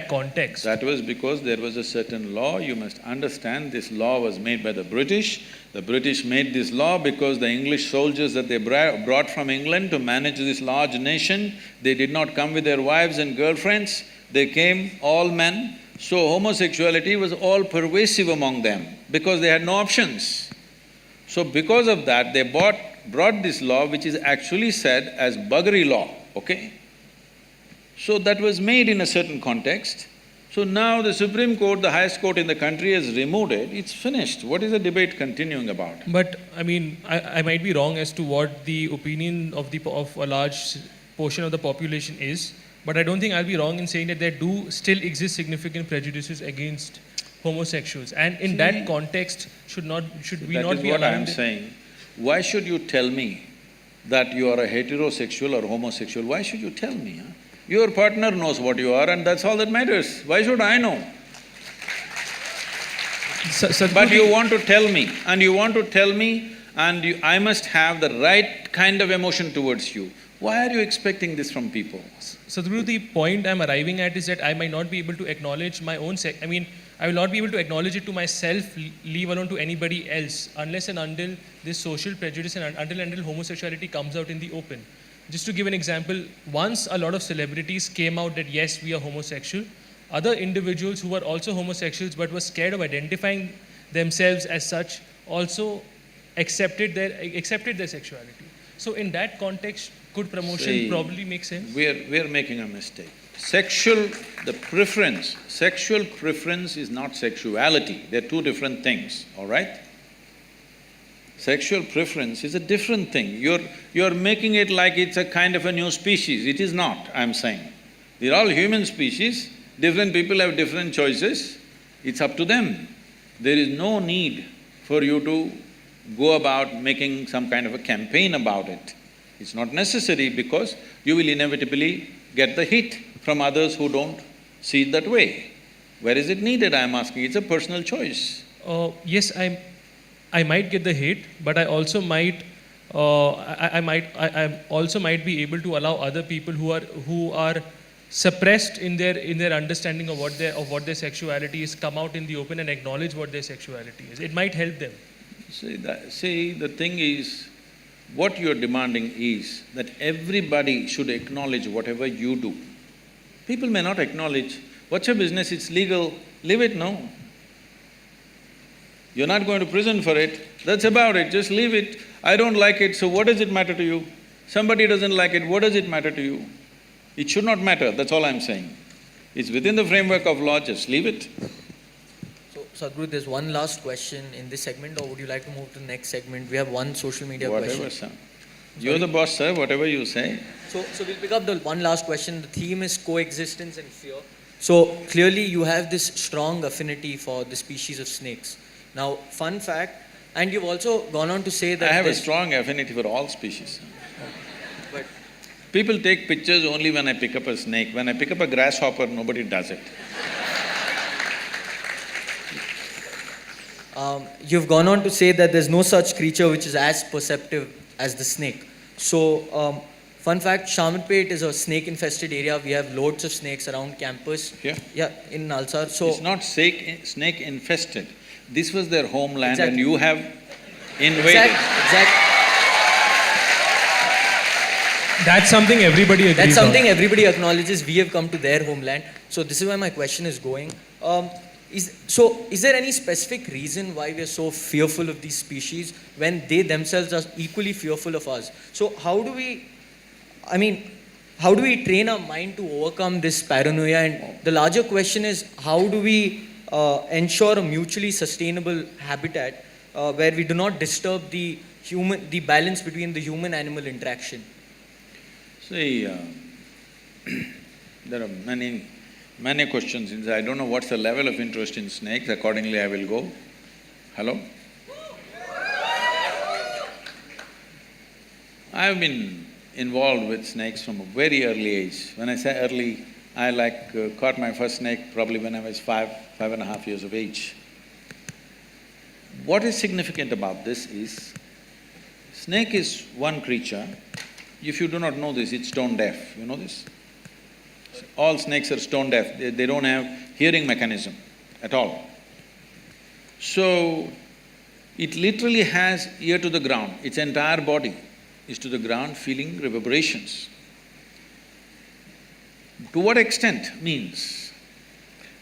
context… That was because there was a certain law. You must understand this law was made by the British. The British made this law because the English soldiers that they brought from England to manage this large nation, they did not come with their wives and girlfriends, they came all men. So homosexuality was all pervasive among them because they had no options. So because of that, they brought this law which is actually said as buggery law, okay? So that was made in a certain context. So now the Supreme Court, the highest court in the country, has removed it, it's finished. What is the debate continuing about? But I might be wrong as to what the opinion of a large portion of the population is, but I don't think I'll be wrong in saying that there do still exist significant prejudices against homosexuals. And in that context, should we not be allowing… That is what I am saying. Why should you tell me that you are a heterosexual or homosexual? Why should you tell me, huh? Your partner knows what you are and that's all that matters. Why should I know? But you want to tell me, and I must have the right kind of emotion towards you. Why are you expecting this from people? Sadhguru, the point I'm arriving at is that I might not be able to acknowledge my own I will not be able to acknowledge it to myself, leave alone to anybody else, unless and until this social prejudice and until homosexuality comes out in the open. Just to give an example, once a lot of celebrities came out that yes, we are homosexual, other individuals who were also homosexuals but were scared of identifying themselves as such also accepted their sexuality. So in that context, could promotion probably make sense? We're making a mistake. Sexual preference is not sexuality. They're two different things, all right? Sexual preference is a different thing. You're making it like it's a kind of a new species. It is not, I'm saying. They're all human species, different people have different choices, it's up to them. There is no need for you to go about making some kind of a campaign about it. It's not necessary because you will inevitably get the hit from others who don't see it that way. Where is it needed, I'm asking? It's a personal choice. Yes, I might get the hate, but I also might be able to allow other people who are suppressed in their understanding of what their sexuality is come out in the open and acknowledge what their sexuality is. It might help them. See, the thing is, what you're demanding is that everybody should acknowledge whatever you do. People may not acknowledge, what's your business, it's legal, leave it, no. You're not going to prison for it, that's about it, just leave it. I don't like it, so what does it matter to you? Somebody doesn't like it, what does it matter to you? It should not matter, that's all I'm saying. It's within the framework of law, just leave it. So, Sadhguru, there's one last question in this segment, or would you like to move to the next segment? We have one social media question. Whatever, sir. You're the boss, sir, whatever you say. So we'll pick up the one last question. The theme is coexistence and fear. So clearly you have this strong affinity for the species of snakes. Now, fun fact, and you've also gone on to say that… I have a strong affinity for all species. But people take pictures only when I pick up a snake. When I pick up a grasshopper, nobody does it. You've gone on to say that there's no such creature which is as perceptive as the snake. So, fun fact, Shamanpet is a snake-infested area. We have loads of snakes around campus. Here? Yeah, in NALSAR. So It's not snake-infested. This was their homeland Exactly. and you have invaded. That's something everybody agrees That's something on. everybody acknowledges. We have come to their homeland. So this is where my question is going. Is there any specific reason why we are so fearful of these species when they themselves are equally fearful of us? So how do we train our mind to overcome this paranoia? And the larger question is, how do we ensure a mutually sustainable habitat where we do not disturb the balance between the human-animal interaction? See, there are many questions inside. I don't know what's the level of interest in snakes, accordingly I will go. Hello? I have been involved with snakes from a very early age. When I say early, I caught my first snake probably when I was 5.5 years of age. What is significant about this is, snake is one creature. If you do not know this, it's stone deaf, you know this? All snakes are stone deaf, they don't have hearing mechanism at all. So, it literally has ear to the ground, its entire body is to the ground feeling reverberations. To what extent means,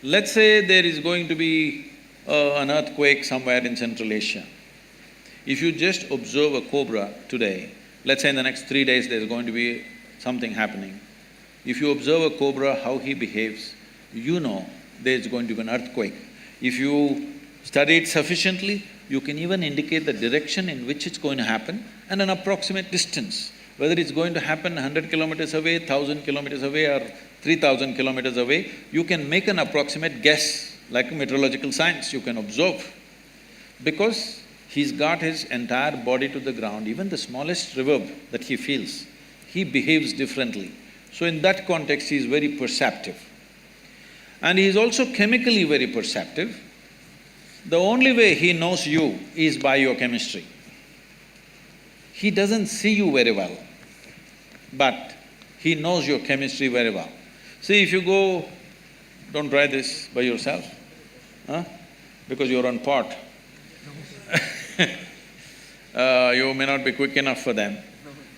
let's say there is going to be an earthquake somewhere in Central Asia. If you just observe a cobra today, let's say in the next 3 days there's going to be something happening. If you observe a cobra, how he behaves, you know there's going to be an earthquake. If you study it sufficiently, you can even indicate the direction in which it's going to happen and an approximate distance. Whether it's going to happen 100 kilometers away, 1,000 kilometers away or 3,000 kilometers away, you can make an approximate guess, like meteorological science, you can observe. Because he's got his entire body to the ground, even the smallest reverb that he feels, he behaves differently. So in that context, he is very perceptive. And he is also chemically very perceptive. The only way he knows you is by your chemistry. He doesn't see you very well, but he knows your chemistry very well. See, if you go… don't try this by yourself, because you're on pot. You may not be quick enough for them.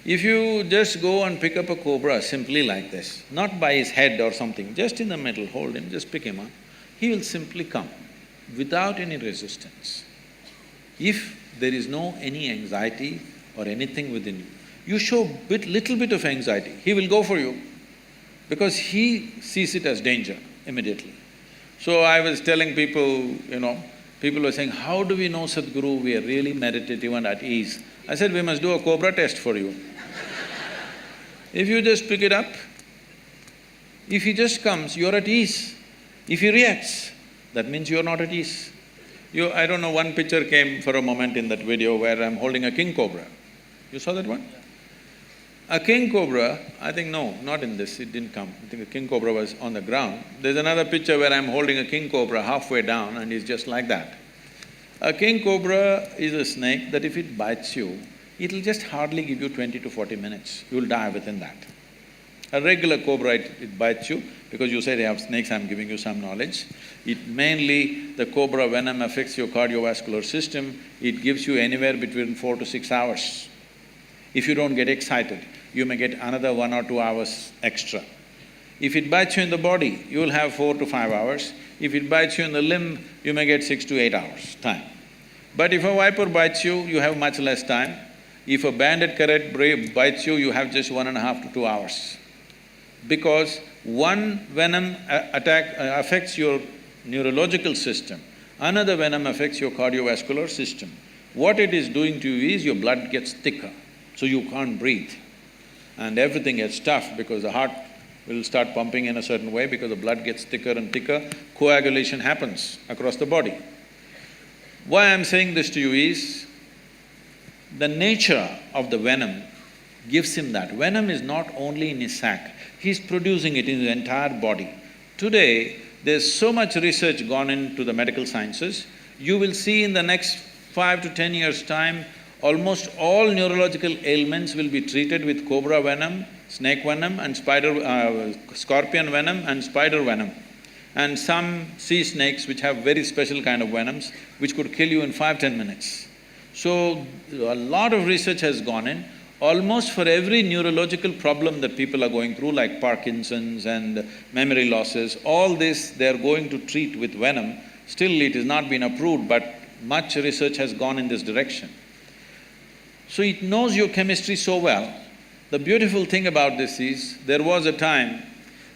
If you just go and pick up a cobra simply like this, not by his head or something, just in the middle, hold him, just pick him up, he will simply come without any resistance. If there is any anxiety or anything within you, you show little bit of anxiety, he will go for you because he sees it as danger immediately. So I was telling people, people were saying, how do we know, Sadhguru, we are really meditative and at ease? I said, we must do a cobra test for you. If you just pick it up, if he just comes, you're at ease. If he reacts, that means you're not at ease. I don't know, one picture came for a moment in that video where I'm holding a king cobra. You saw that one? A king cobra, I think no, not in this, it didn't come. I think a king cobra was on the ground. There's another picture where I'm holding a king cobra halfway down and he's just like that. A king cobra is a snake that if it bites you, it'll just hardly give you 20 to 40 minutes, you'll die within that. A regular cobra, it bites you, because you say they have snakes, I'm giving you some knowledge. It mainly, the cobra venom affects your cardiovascular system, it gives you anywhere between 4 to 6 hours. If you don't get excited, you may get another 1 or 2 hours extra. If it bites you in the body, you will have 4 to 5 hours. If it bites you in the limb, you may get 6 to 8 hours time. But if a viper bites you, you have much less time. If a banded carrot bites you, you have just 1.5 to 2 hours. Because one venom attack affects your neurological system, another venom affects your cardiovascular system. What it is doing to you is your blood gets thicker, so you can't breathe. And everything gets tough because the heart will start pumping in a certain way because the blood gets thicker and thicker, coagulation happens across the body. Why I'm saying this to you is, the nature of the venom gives him that. Venom is not only in his sac, he's producing it in his entire body. Today, there's so much research gone into the medical sciences, you will see in the next 5 to 10 years' time, almost all neurological ailments will be treated with cobra venom, snake venom and scorpion venom and spider venom. And some sea snakes which have very special kind of venoms which could kill you in 5–10 minutes. So, a lot of research has gone in. Almost for every neurological problem that people are going through, like Parkinson's and memory losses, all this they are going to treat with venom. Still it has not been approved, but much research has gone in this direction. So it knows your chemistry so well. The beautiful thing about this is, there was a time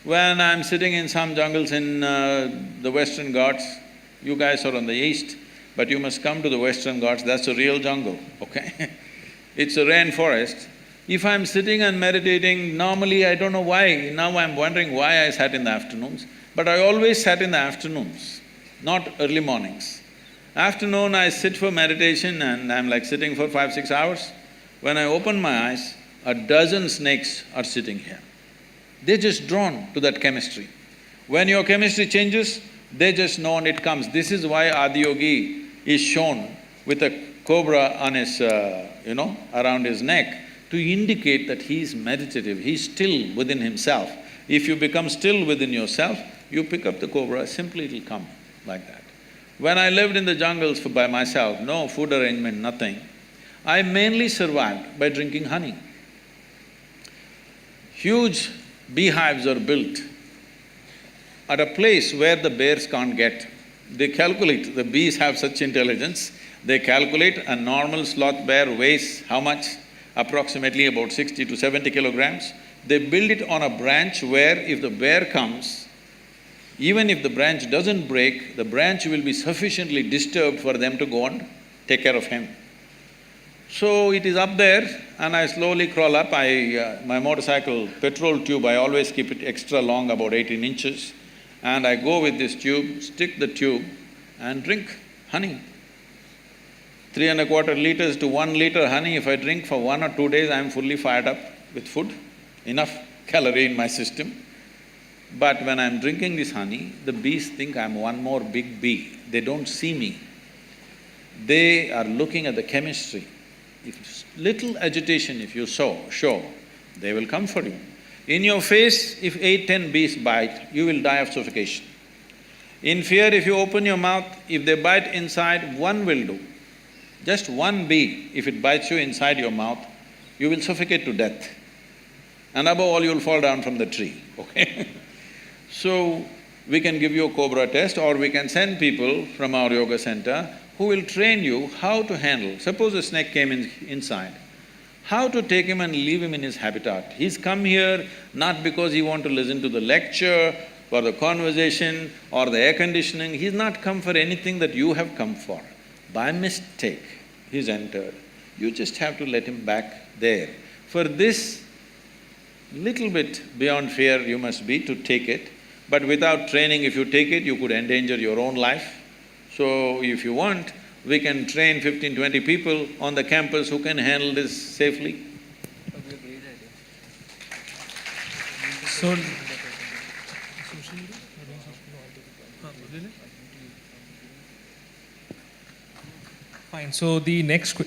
when I'm sitting in some jungles in the Western Ghats. You guys are on the east, but you must come to the Western Ghats, that's a real jungle, okay? It's a rainforest. If I'm sitting and meditating, normally I don't know why, now I'm wondering why I sat in the afternoons, but I always sat in the afternoons, not early mornings. Afternoon I sit for meditation and I'm like sitting for 5–6 hours. When I open my eyes, a dozen snakes are sitting here. They're just drawn to that chemistry. When your chemistry changes, they just know and it comes. This is why Adiyogi is shown with a cobra on his, around his neck, to indicate that he is meditative, he is still within himself. If you become still within yourself, you pick up the cobra, simply it'll come like that. When I lived in the jungles by myself, no food arrangement, nothing, I mainly survived by drinking honey. Huge beehives are built at a place where the bears can't get. They calculate, the bees have such intelligence, they calculate a normal sloth bear weighs how much? Approximately about 60 to 70 kilograms. They build it on a branch where if the bear comes, even if the branch doesn't break, the branch will be sufficiently disturbed for them to go and take care of him. So it is up there and I slowly crawl up. My motorcycle petrol tube, I always keep it extra long, about 18 inches. And I go with this tube, stick the tube and drink honey. 3¼ liters to 1 liter honey, if I drink for 1 or 2 days, I'm fully fired up with food, enough calorie in my system. But when I'm drinking this honey, the bees think I'm one more big bee. They don't see me. They are looking at the chemistry. If little agitation if you show, they will come for you. In your face, if 8–10 bees bite, you will die of suffocation. In fear, if you open your mouth, if they bite inside, one will do. Just one bee, if it bites you inside your mouth, you will suffocate to death. And above all, you'll fall down from the tree, okay? So, we can give you a cobra test or we can send people from our yoga center who will train you how to handle. Suppose a snake came inside, how to take him and leave him in his habitat. He's come here not because he want to listen to the lecture, for the conversation or the air conditioning, he's not come for anything that you have come for. By mistake, he's entered. You just have to let him back there. For this, little bit beyond fear you must be to take it, but without training, if you take it, you could endanger your own life. So if you want, we can train 15–20 people on the campus who can handle this safely. So, fine. So the next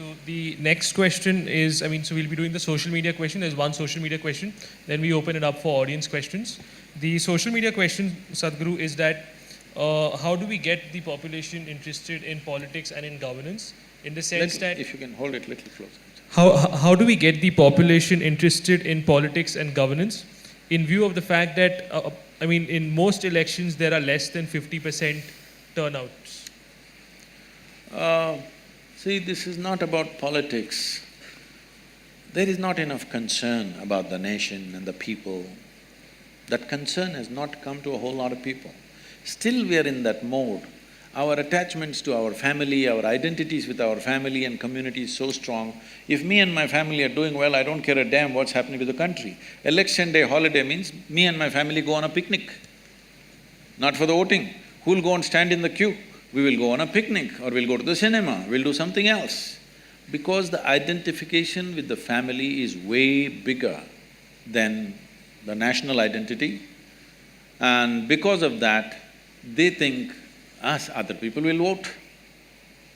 So the next question is, so we'll be doing the social media question. There's one social media question. Then we open it up for audience questions. The social media question, Sadhguru, is that how do we get the population interested in politics and in governance? In the sense that… If you can hold it a little closer. How do we get the population interested in politics and governance in view of the fact that, in most elections there are less than 50% turnouts? See, this is not about politics. There is not enough concern about the nation and the people. That concern has not come to a whole lot of people. Still we are in that mode. Our attachments to our family, our identities with our family and community is so strong. If me and my family are doing well, I don't care a damn what's happening to the country. Election day holiday means me and my family go on a picnic, not for the voting. Who'll go and stand in the queue? We will go on a picnic or we'll go to the cinema, we'll do something else. Because the identification with the family is way bigger than the national identity, and because of that, they think us, other people will vote.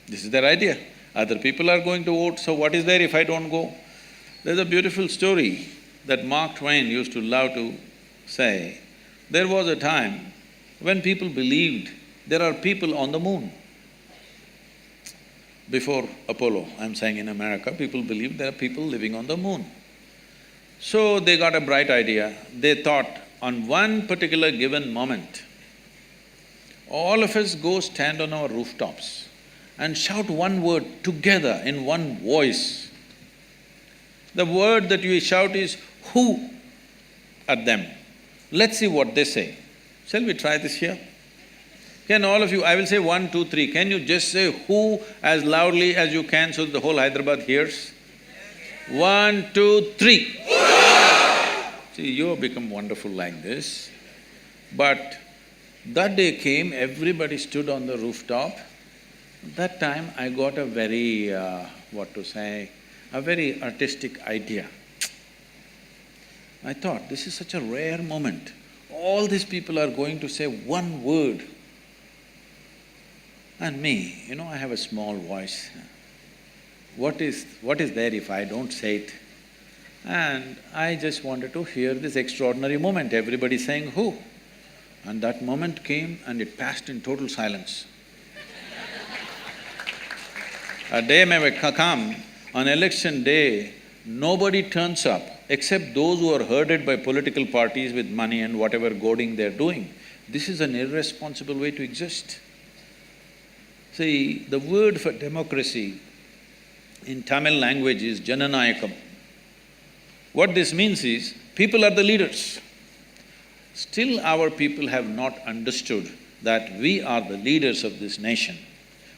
This is their idea. Other people are going to vote, so what is there if I don't go? There's a beautiful story that Mark Twain used to love to say. There was a time when people believed there are people on the moon. Before Apollo, I'm saying in America, people believed there are people living on the moon. So they got a bright idea. They thought, on one particular given moment, all of us go stand on our rooftops and shout one word together in one voice. The word that you shout is who at them. Let's see what they say. Shall we try this here? Can all of you… I will say 1, 2, 3. Can you just say who as loudly as you can so that the whole Hyderabad hears? 1, 2, 3. See, you have become wonderful like this. But that day came, everybody stood on the rooftop. That time I got a very, a very artistic idea. I thought, this is such a rare moment. All these people are going to say one word. And me, I have a small voice. What is there if I don't say it? And I just wanted to hear this extraordinary moment, everybody saying who. And that moment came and it passed in total silence. A day may come, on election day, nobody turns up except those who are herded by political parties with money and whatever goading they're doing. This is an irresponsible way to exist. See, the word for democracy in Tamil language is Jananayakam. What this means is, people are the leaders. Still our people have not understood that we are the leaders of this nation.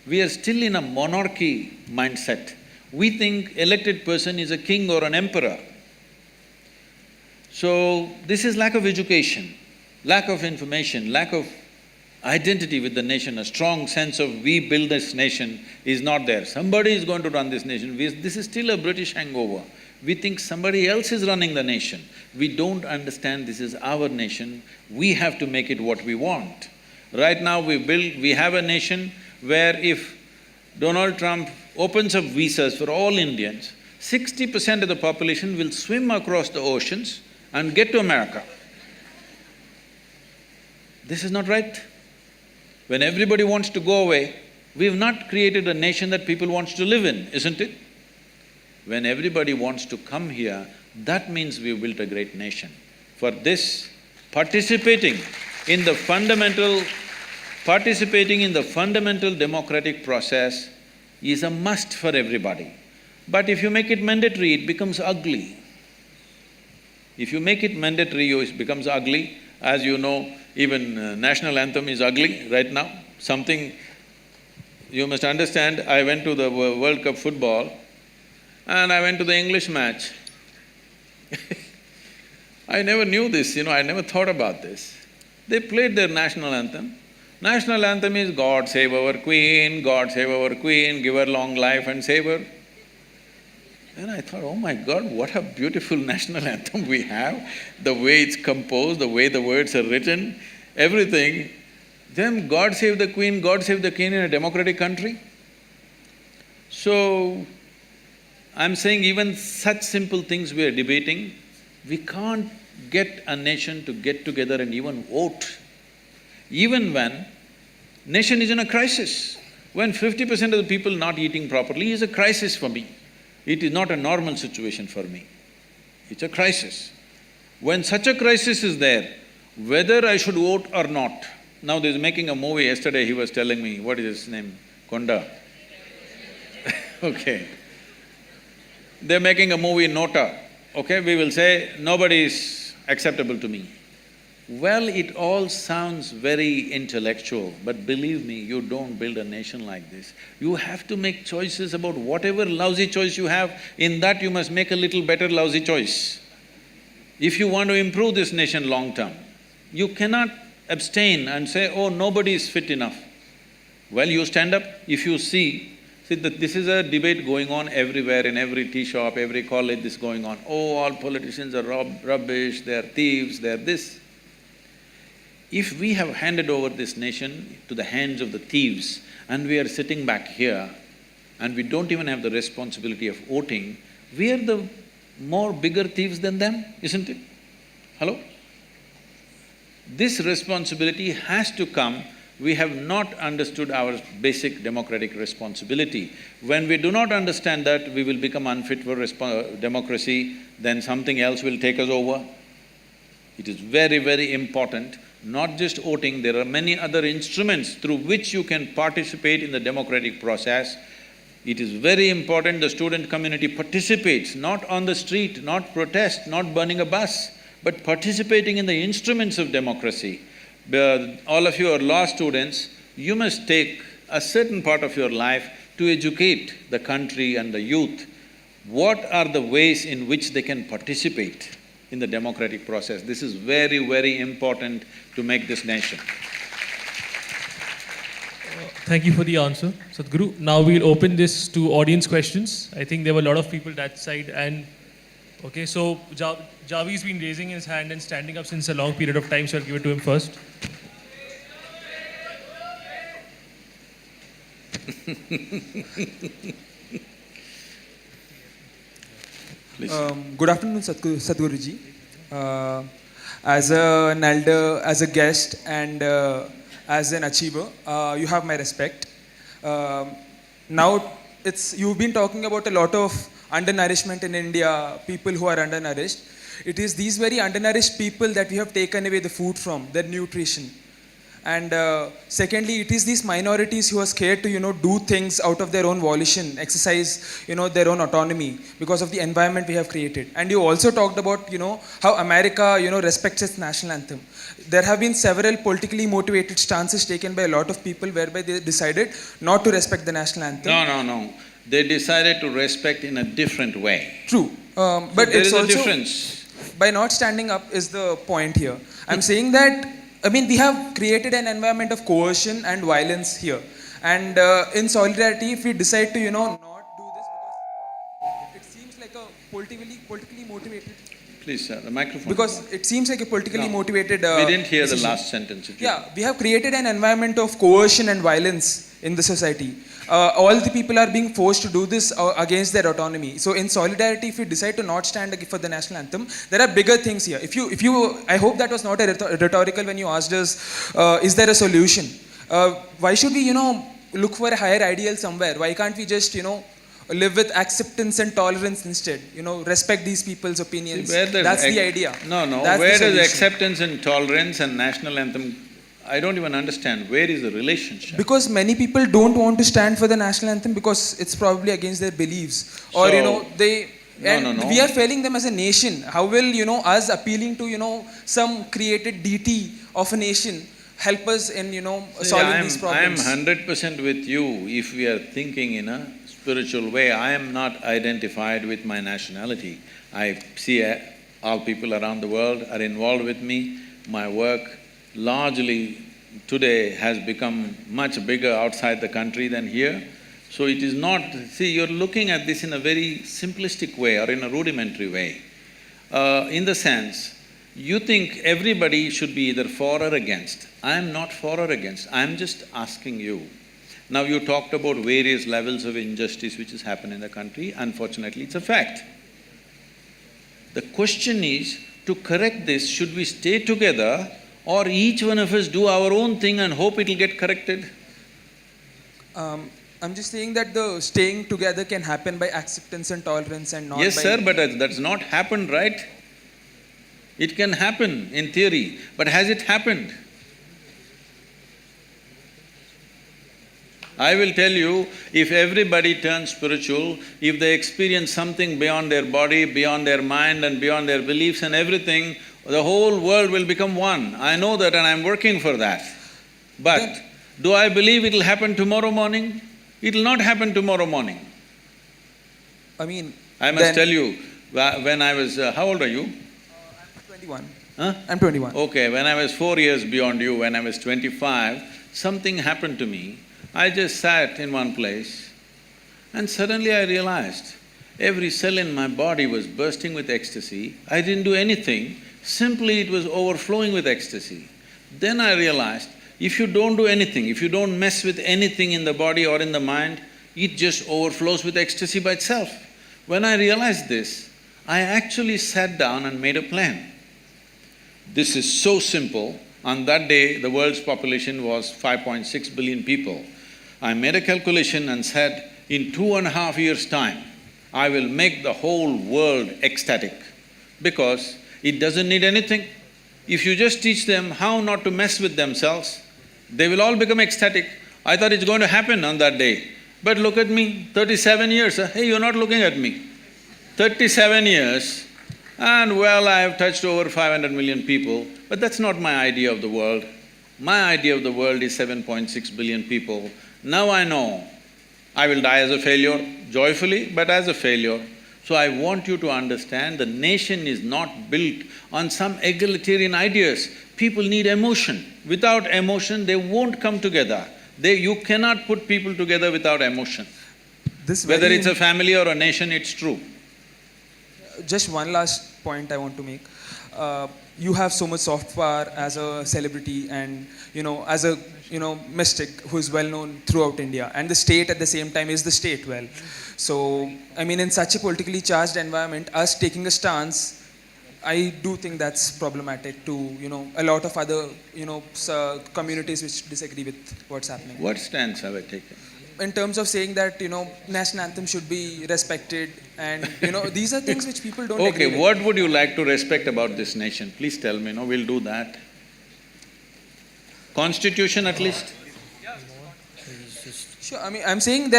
We are still in a monarchy mindset. We think elected person is a king or an emperor. So, this is lack of education, lack of information, lack of identity with the nation, a strong sense of we build this nation is not there. Somebody is going to run this nation. This is still a British hangover. We think somebody else is running the nation. We don't understand this is our nation, we have to make it what we want. Right now we have a nation where if Donald Trump opens up visas for all Indians, 60% of the population will swim across the oceans and get to America. This is not right. When everybody wants to go away, we've not created a nation that people want to live in, isn't it? When everybody wants to come here, that means we've built a great nation. For this, participating in the fundamental democratic process is a must for everybody. But if you make it mandatory, it becomes ugly. If you make it mandatory, it becomes ugly. As you know, even national anthem is ugly right now. Something… you must understand, I went to the World Cup football and I went to the English match. I never knew this, I never thought about this. They played their national anthem. National anthem is God save our Queen, God save our Queen, give her long life and save her. Then I thought, oh my God, what a beautiful national anthem we have, the way it's composed, the way the words are written, everything. Then God save the Queen, God save the King in a democratic country? So, I'm saying even such simple things we are debating, we can't get a nation to get together and even vote. Even when nation is in a crisis, when 50% of the people not eating properly is a crisis for me. It is not a normal situation for me. It's a crisis. When such a crisis is there, whether I should vote or not, now there's making a movie, yesterday he was telling me, what is his name? Konda. Okay. They're making a movie Nota, okay, we will say, nobody is acceptable to me. Well, it all sounds very intellectual, but believe me, you don't build a nation like this. You have to make choices about whatever lousy choice you have, in that you must make a little better lousy choice. If you want to improve this nation long term, you cannot abstain and say, oh, nobody is fit enough. Well, you stand up, if you see that this is a debate going on everywhere, in every tea shop, every college, this going on. Oh, all politicians are rubbish, they're thieves, they're this. If we have handed over this nation to the hands of the thieves and we are sitting back here and we don't even have the responsibility of voting, we are the more bigger thieves than them, isn't it? Hello? This responsibility has to come. We have not understood our basic democratic responsibility. When we do not understand that, we will become unfit for democracy, then something else will take us over. It is very, very important, not just voting, there are many other instruments through which you can participate in the democratic process. It is very important the student community participates, not on the street, not protest, not burning a bus, but participating in the instruments of democracy. All of you are law students, you must take a certain part of your life to educate the country and the youth. What are the ways in which they can participate in the democratic process? This is very, very important to make this nation. Thank you for the answer, Sadhguru. Now we'll open this to audience questions. I think there were a lot of people that side and… Okay, so Javi's been raising his hand and standing up since a long period of time, so I'll give it to him first. Good afternoon, Sadhguruji. As an elder, as a guest, and as an achiever, you have my respect. Now, you've been talking about a lot of undernourishment in India, people who are undernourished. It is these very undernourished people that we have taken away the food from, their nutrition. And secondly, it is these minorities who are scared to, do things out of their own volition, exercise, their own autonomy because of the environment we have created. And you also talked about, how America, respects its national anthem. There have been several politically motivated stances taken by a lot of people whereby they decided not to respect the national anthem. No. They decided to respect in a different way. True. But there it's is a also… difference. By not standing up is the point here. I'm saying that, we have created an environment of coercion and violence here. And in solidarity, if we decide to, not do this because it seems like a politically motivated… Please, sir, the microphone. Because it seems like a politically motivated… we didn't hear decision. the last sentence. We have created an environment of coercion and violence in the society. All the people are being forced to do this against their autonomy. So in solidarity, if you decide to not stand for the national anthem, there are bigger things here. If you, I hope that was not a rhetorical when you asked us, is there a solution? Why should we, look for a higher ideal somewhere? Why can't we just, live with acceptance and tolerance instead? Respect these people's opinions. That's the idea. No. That's where does acceptance and tolerance and national anthem… I don't even understand. Where is the relationship? Because many people don't want to stand for the national anthem because it's probably against their beliefs. Or, they… No. We are failing them as a nation. How will, us appealing to, some created deity of a nation help us in, solving these problems? I am 100% with you. If we are thinking in a spiritual way, I am not identified with my nationality. I see all people around the world are involved with me. My work largely today has become much bigger outside the country than here. So it is not… See, you're looking at this in a very simplistic way or in a rudimentary way. In the sense, you think everybody should be either for or against. I am not for or against, I am just asking you, Now you talked about various levels of injustice which has happened in the country. Unfortunately, it's a fact. The question is, to correct this, should we stay together or each one of us do our own thing and hope it'll get corrected? I'm just saying that the staying together can happen by acceptance and tolerance and not Yes, by… sir, but that's not happened, right? It can happen in theory, but has it happened? I will tell you, if everybody turns spiritual, if they experience something beyond their body, beyond their mind and beyond their beliefs and everything, the whole world will become one. I know that and I'm working for that. But do I believe it'll happen tomorrow morning? It'll not happen tomorrow morning. I mean… I must tell you, when I was… how old are you? I'm 21. Huh? I'm 21. Okay, when I was 4 years beyond you, when I was 25, something happened to me. I just sat in one place and suddenly I realized every cell in my body was bursting with ecstasy. I didn't do anything, simply it was overflowing with ecstasy. Then I realized, if you don't do anything, if you don't mess with anything in the body or in the mind, it just overflows with ecstasy by itself. When I realized this, I actually sat down and made a plan. This is so simple. On that day, the world's population was 5.6 billion people. I made a calculation and said, in 2.5 years' time, I will make the whole world ecstatic because it doesn't need anything. If you just teach them how not to mess with themselves, they will all become ecstatic. I thought it's going to happen on that day. But look at me, 37 years, hey, you're not looking at me. 37 years, and well, I have touched over 500 million people, but that's not my idea of the world. My idea of the world is 7.6 billion people. Now I know I will die as a failure, joyfully, but as a failure. So I want you to understand the nation is not built on some egalitarian ideas. People need emotion. Without emotion, they won't come together. You cannot put people together without emotion. Whether it's a family or a nation, it's true. Just one last point I want to make. You have so much soft power as a celebrity and, as a, mystic who is well known throughout India. And the state at the same time is the state well. So, I mean, in such a politically charged environment, us taking a stance, I do think that's problematic to, a lot of other, communities which disagree with what's happening. What stance have I taken? In terms of saying that, national anthem should be respected and, these are things which people don't agree with. Okay, what would you like to respect about this nation? Please tell me, we'll do that. Constitution at least? Sure, I mean, I'm saying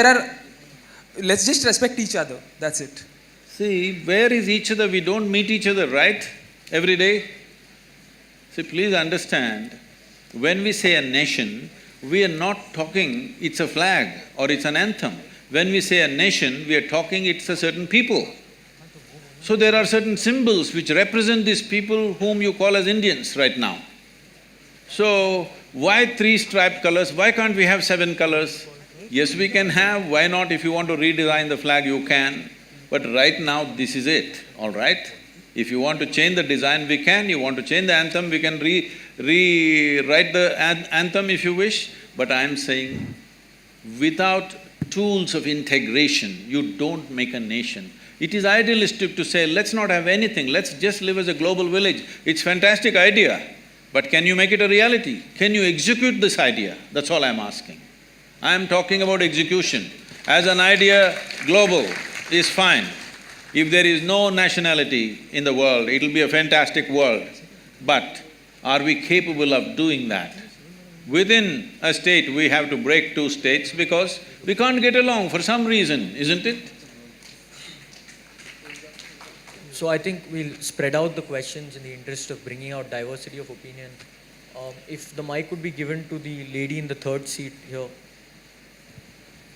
let's just respect each other, that's it. See, where is each other? We don't meet each other, right? Every day? See, please understand, when we say a nation, we are not talking it's a flag or it's an anthem. When we say a nation, we are talking it's a certain people. So there are certain symbols which represent these people whom you call as Indians right now. So, why 3 striped colors? Why can't we have 7 colors? Yes, we can have, why not? If you want to redesign the flag, you can. But right now, this is it, all right? If you want to change the design, we can. You want to change the anthem, we can rewrite the anthem if you wish. But I'm saying, without tools of integration, you don't make a nation. It is idealistic to say, let's not have anything, let's just live as a global village. It's a fantastic idea, but can you make it a reality? Can you execute this idea? That's all I'm asking. I'm talking about execution. As an idea, global is fine. If there is no nationality in the world, it'll be a fantastic world. But are we capable of doing that? Within a state, we have to break 2 states because we can't get along for some reason, isn't it? So I think we'll spread out the questions in the interest of bringing out diversity of opinion. If the mic would be given to the lady in the 3rd seat here.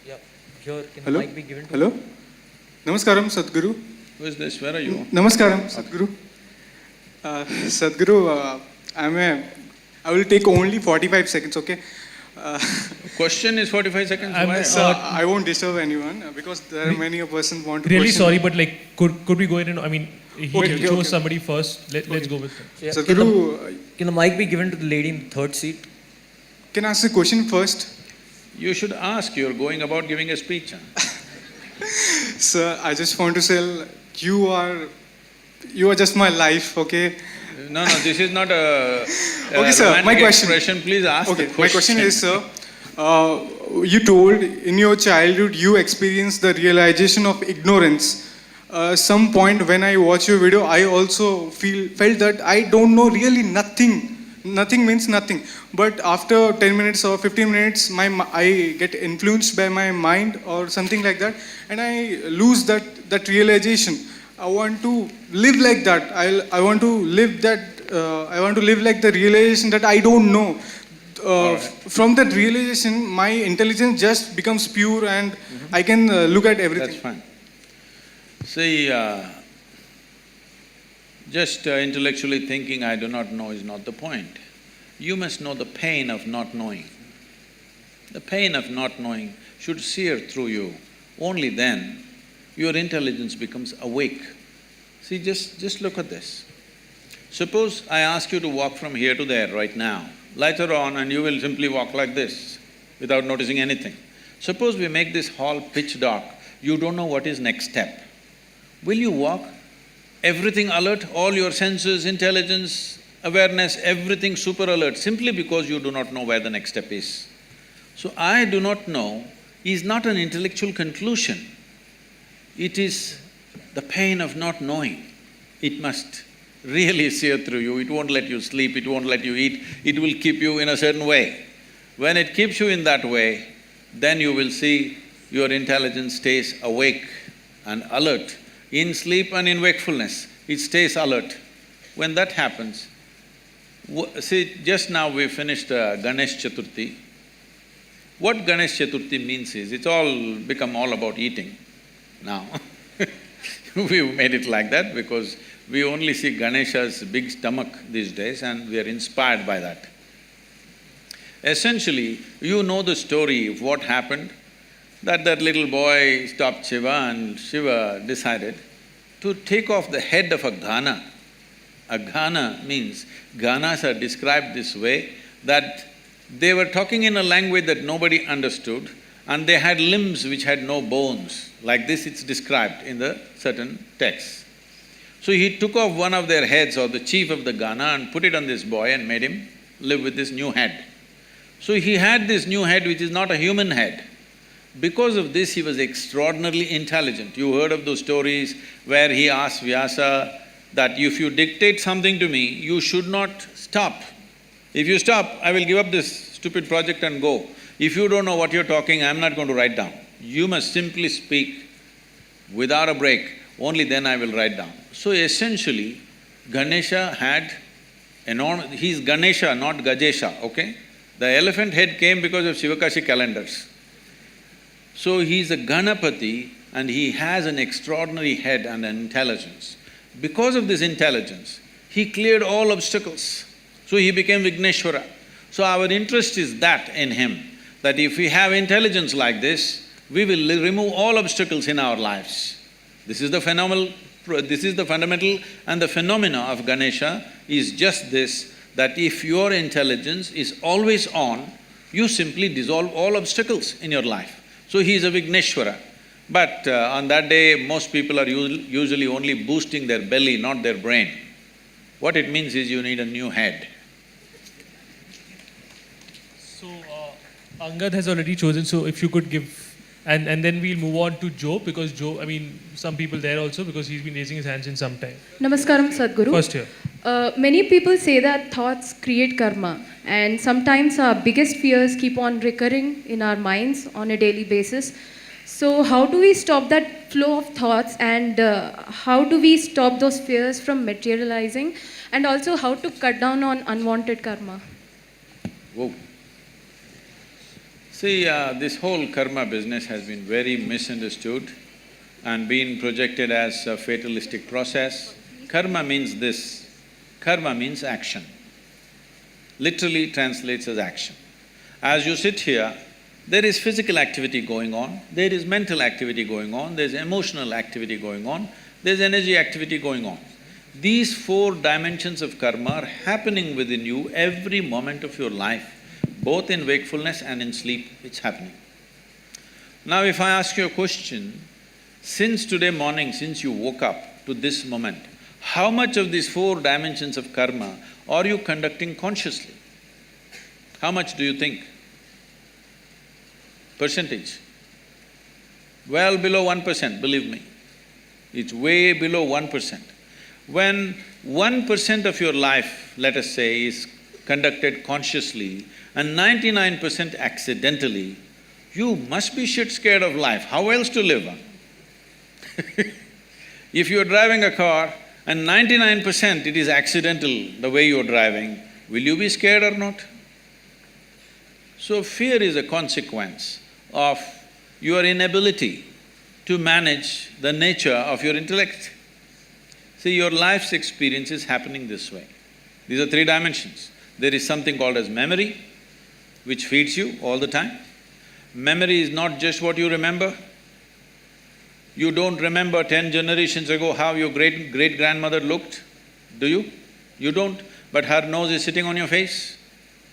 Yeah, here, can the mic be given to… Hello? Namaskaram, Sadhguru. Who is this? Where are you? Namaskaram, Sadhguru. Sadhguru, I will take only 45 seconds, okay? Question is 45 seconds, why? I won't disturb anyone because there are many a person want to Really question. sorry, but could we go ahead and, he chose somebody first, let's go with him. Yeah, Sadhguru, can the mic be given to the lady in the 3rd seat? can I ask a question first? You should ask, you're going about giving a speech, huh? Sir, I just want to say, you are just my life, okay? No, this is not a Okay, sir, my romantic question. expression. Please ask Okay, the question. my question is, sir, you told in your childhood you experienced the realization of ignorance. Some point when I watch your video, I also felt that I don't know really nothing. Nothing means nothing. But after 10 minutes or 15 minutes, I get influenced by my mind or something like that, and I lose that realization. I want to live like that. I want to live that. I want to live like the realization that I don't know. Right. From that realization, my intelligence just becomes pure, and I can look at everything. That's fine. See, just intellectually thinking, I do not know, is not the point. You must know the pain of not knowing. The pain of not knowing should sear through you. Only then your intelligence becomes awake. See, just look at this. Suppose I ask you to walk from here to there right now. Lights are on and you will simply walk like this without noticing anything. Suppose we make this hall pitch dark, you don't know what is next step. Will you walk? Everything alert, all your senses, intelligence, awareness, everything super alert, simply because you do not know where the next step is. So, I do not know is not an intellectual conclusion. It is the pain of not knowing. It must really sear through you, it won't let you sleep, it won't let you eat, it will keep you in a certain way. When it keeps you in that way, then you will see your intelligence stays awake and alert. In sleep and in wakefulness, it stays alert. When that happens, see, just now we finished Ganesh Chaturthi. What Ganesh Chaturthi means is, it's all become all about eating now. We've made it like that because we only see Ganesha's big stomach these days and we are inspired by that. Essentially, you know the story of what happened, that little boy stopped Shiva and Shiva decided to take off the head of a Ghana. A Ghana means, Ghanas are described this way, that they were talking in a language that nobody understood and they had limbs which had no bones. Like this it's described in the certain texts. So he took off one of their heads, or the chief of the Ghana, and put it on this boy and made him live with this new head. So he had this new head which is not a human head. Because of this, he was extraordinarily intelligent. You heard of those stories where he asked Vyasa that if you dictate something to me, you should not stop. If you stop, I will give up this stupid project and go. If you don't know what you're talking, I'm not going to write down. You must simply speak without a break, only then I will write down. So essentially, Ganesha had enormous… he's Ganesha, not Gajesha, okay? The elephant head came because of Shivakashi calendars. So he's a Ganapati and he has an extraordinary head and an intelligence. Because of this intelligence, he cleared all obstacles. So he became Vigneshwara. So our interest is that in him, that if we have intelligence like this, we will remove all obstacles in our lives. This is the fundamental and the phenomena of Ganesha is just this, that if your intelligence is always on, you simply dissolve all obstacles in your life. So he is a Vigneshwara. But on that day, most people are usually only boosting their belly, not their brain. What it means is you need a new head. So, Angad has already chosen, so if you could give… and then we'll move on to Joe, because Joe, I mean, some people there also, because he's been raising his hands in some time. Namaskaram, Sadhguru. First here. Many people say that thoughts create karma, and sometimes our biggest fears keep on recurring in our minds on a daily basis. So how do we stop that flow of thoughts, and how do we stop those fears from materializing, and also how to cut down on unwanted karma? Whoa. See, this whole karma business has been very misunderstood and been projected as a fatalistic process. Karma means this, karma means action. Literally translates as action. As you sit here, there is physical activity going on, there is mental activity going on, there's emotional activity going on, there's energy activity going on. These four dimensions of karma are happening within you every moment of your life. Both in wakefulness and in sleep, it's happening. Now if I ask you a question, since today morning, since you woke up to this moment, how much of these 4 dimensions of karma are you conducting consciously? How much do you think? Percentage? Well below 1%, believe me. It's way below 1%. When 1% of your life, let us say, is conducted consciously and 99% accidentally, you must be shit scared of life. How else to live? If you're driving a car and 99% it is accidental the way you're driving, will you be scared or not? So fear is a consequence of your inability to manage the nature of your intellect. See, your life's experience is happening this way. These are 3 dimensions. There is something called as memory, which feeds you all the time. Memory is not just what you remember. You don't remember 10 generations ago how your great-grandmother looked, do you? You don't, but her nose is sitting on your face,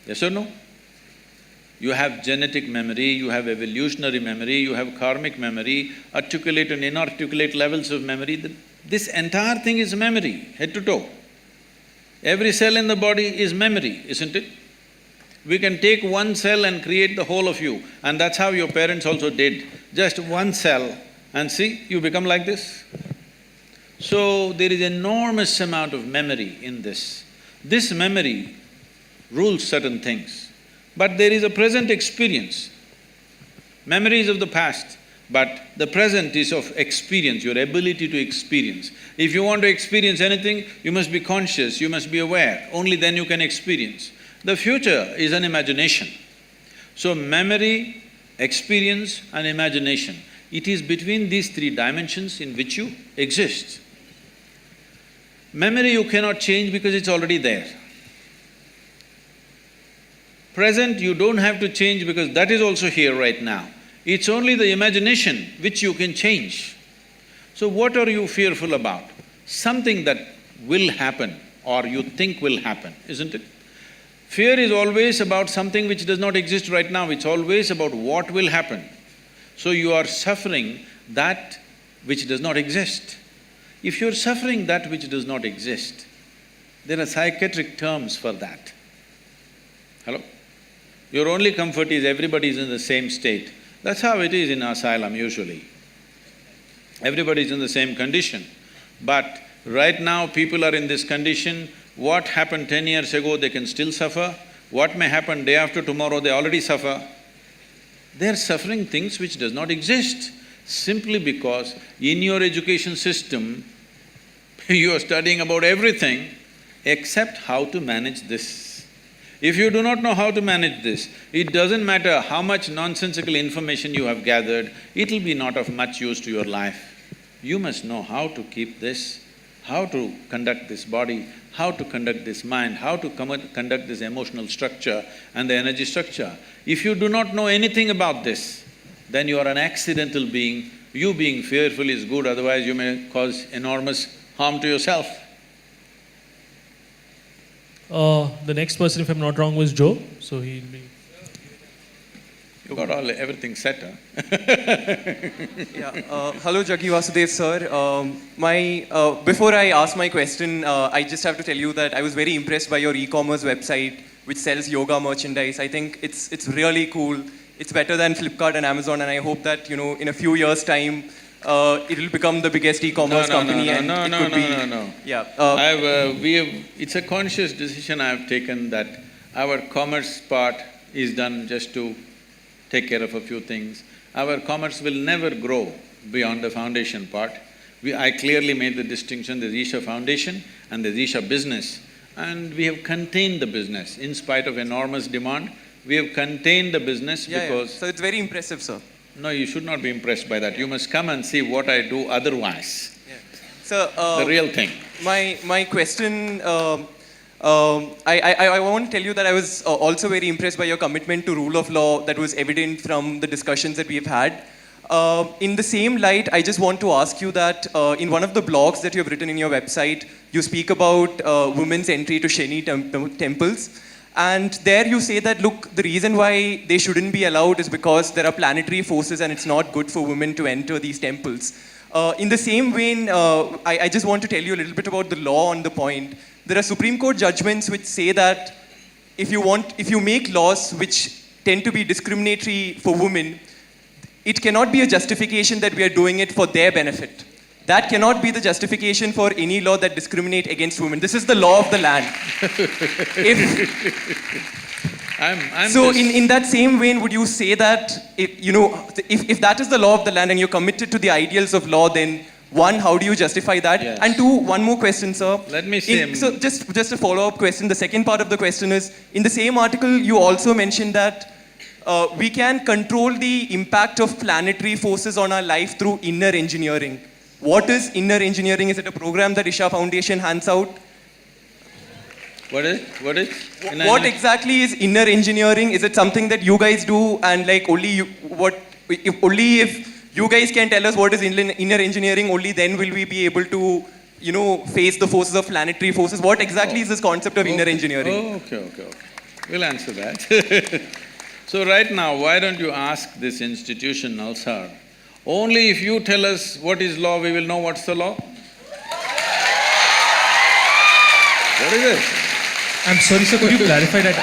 yes or no? You have genetic memory, you have evolutionary memory, you have karmic memory, articulate and inarticulate levels of memory. This entire thing is memory, head to toe. Every cell in the body is memory, isn't it? We can take one cell and create the whole of you, and that's how your parents also did. Just one cell, and see, you become like this. So, there is enormous amount of memory in this. This memory rules certain things, but there is a present experience. Memory is of the past, but the present is of experience, your ability to experience. If you want to experience anything, you must be conscious, you must be aware, only then you can experience. The future is an imagination. So memory, experience and imagination, it is between these 3 dimensions in which you exist. Memory you cannot change because it's already there. Present you don't have to change because that is also here right now. It's only the imagination which you can change. So what are you fearful about? Something that will happen or you think will happen, isn't it? Fear is always about something which does not exist right now, it's always about what will happen. So you are suffering that which does not exist. If you're suffering that which does not exist, there are psychiatric terms for that. Hello? Your only comfort is everybody is in the same state. That's how it is in asylum usually. Everybody is in the same condition. But right now people are in this condition, what happened 10 years ago they can still suffer, what may happen day after tomorrow they already suffer. They're suffering things which does not exist, simply because in your education system, you are studying about everything except how to manage this. If you do not know how to manage this, it doesn't matter how much nonsensical information you have gathered, it'll be not of much use to your life. You must know how to keep this, how to conduct this body, how to conduct this mind, how to conduct this emotional structure and the energy structure. If you do not know anything about this, then you are an accidental being. You being fearful is good, otherwise you may cause enormous harm to yourself. The next person, if I'm not wrong, was Joe, so he'll be… You got everything set, huh? Hello, Jaggi Vasudev sir. Before I ask my question, I just have to tell you that I was very impressed by your e-commerce website, which sells yoga merchandise. I think it's really cool. It's better than Flipkart and Amazon, and I hope that, you know, in a few years' time, it will become the biggest e-commerce company. It's a conscious decision I have taken that our commerce part is done just to take care of a few things. Our commerce will never grow beyond the foundation part. I clearly made the distinction, there's Isha Foundation and there's Isha Business, and we have contained the business. In spite of enormous demand, we have contained the business because… So it's very impressive, sir. No, you should not be impressed by that. You must come and see what I do otherwise. So, the real thing. My question… I want to tell you that I was also very impressed by your commitment to rule of law that was evident from the discussions that we've had. In the same light, I just want to ask you that in one of the blogs that you have written in your website, you speak about women's entry to Shani temples. And there you say that, look, the reason why they shouldn't be allowed is because there are planetary forces and it's not good for women to enter these temples. In the same vein, I just want to tell you a little bit about the law on the point. There are Supreme Court judgments which say that if you make laws which tend to be discriminatory for women, it cannot be a justification that we are doing it for their benefit. That cannot be the justification for any law that discriminates against women. This is the law of the land. In that same vein, would you say that if that is the law of the land and you're committed to the ideals of law, then one, how do you justify that? Yes. And two, one more question, sir. Let me say. So just a follow-up question. The second part of the question is, in the same article, you also mentioned that we can control the impact of planetary forces on our life through inner engineering. What is inner engineering? Is it a program that Isha Foundation hands out? What is? What exactly is inner engineering? Is it something that you guys do, and like only if you guys can tell us what is inner engineering, only then will we be able to, face the forces of planetary forces? What exactly is this concept of inner engineering? Okay. We'll answer that. So right now, why don't you ask this institution, NALSAR? Only if you tell us what is law, we will know what's the law. What is it? I'm sorry, sir, could you clarify that?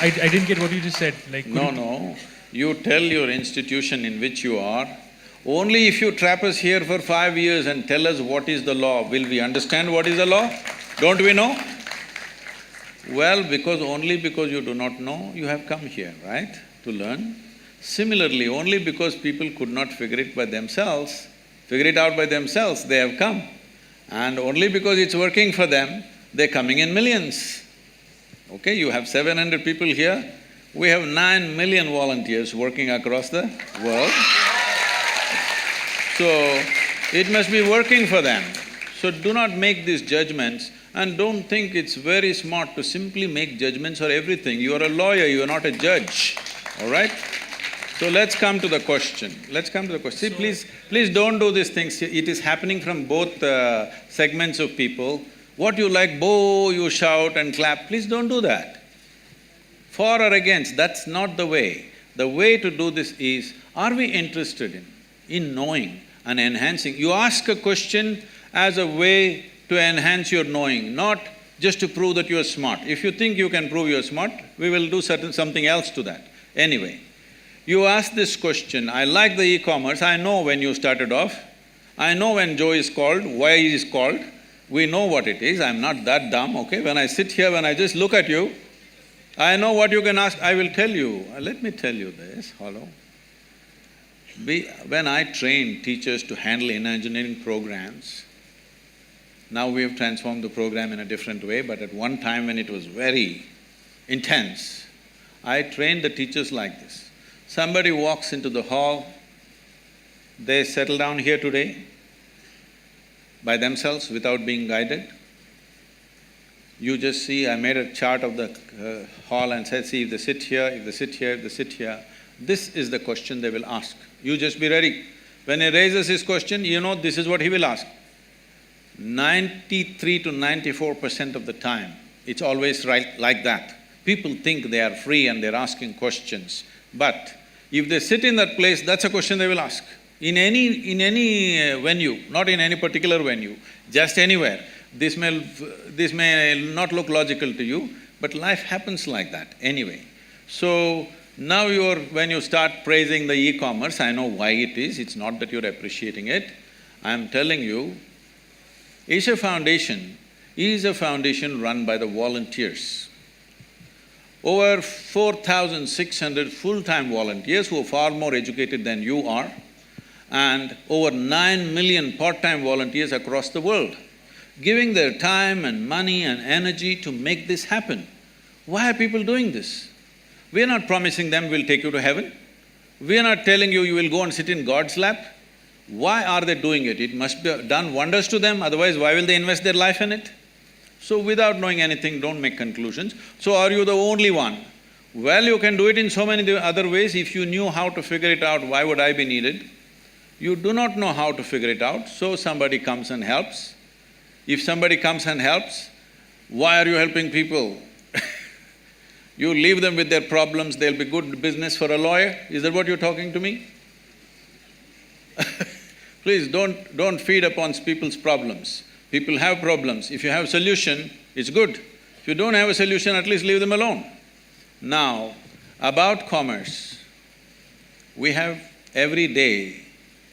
I didn't get what you just said. No. You tell your institution in which you are. Only if you trap us here for 5 years and tell us what is the law, will we understand what is the law? Don't we know? Well, only because you do not know, you have come here, right, to learn. Similarly, only because people could not figure it out by themselves, they have come. And only because it's working for them, they're coming in millions. Okay, you have 700 people here, we have 9 million volunteers working across the world. So, it must be working for them. So do not make these judgments, and don't think it's very smart to simply make judgments for everything. You are a lawyer, you are not a judge, all right? So let's come to the question. See, please don't do these things. It is happening from both segments of people. What you like, you shout and clap, please don't do that. For or against, that's not the way. The way to do this is, are we interested in knowing and enhancing? You ask a question as a way to enhance your knowing, not just to prove that you are smart. If you think you can prove you are smart, we will do something else to that. Anyway, you ask this question, I like the e-commerce, I know when you started off, I know when Joe is called, why he is called, we know what it is, I'm not that dumb, okay? When I sit here, when I just look at you, I know what you can ask, I will tell you. Let me tell you this, hello. When I trained teachers to handle inner engineering programs, now we have transformed the program in a different way, but at one time when it was very intense, I trained the teachers like this. Somebody walks into the hall, they settle down here today by themselves without being guided. You just see, I made a chart of the hall and said, see, if they sit here, if they sit here, if they sit here, this is the question they will ask. You just be ready. When he raises his question, this is what he will ask. 93 to 94% of the time, it's always right like that. People think they are free and they're asking questions. But if they sit in that place, that's a question they will ask. In any venue, not in any particular venue, just anywhere. This may not look logical to you, but life happens like that anyway. So now when you start praising the e-commerce, I know why it is, it's not that you're appreciating it. I'm telling you, Isha Foundation is a foundation run by the volunteers. Over 4,600 full-time volunteers who are far more educated than you are, and over 9 million part-time volunteers across the world, giving their time and money and energy to make this happen. Why are people doing this? We are not promising them we'll take you to heaven. We are not telling you will go and sit in God's lap. Why are they doing it? It must be done wonders to them, otherwise why will they invest their life in it? So without knowing anything, don't make conclusions. So are you the only one? Well, you can do it in so many other ways. If you knew how to figure it out, why would I be needed? You do not know how to figure it out, so somebody comes and helps. If somebody comes and helps, why are you helping people? You leave them with their problems, they'll be good business for a lawyer? Is that what you're talking to me? Please don't feed upon people's problems. People have problems. If you have solution, it's good. If you don't have a solution, at least leave them alone. Now, about commerce, we have every day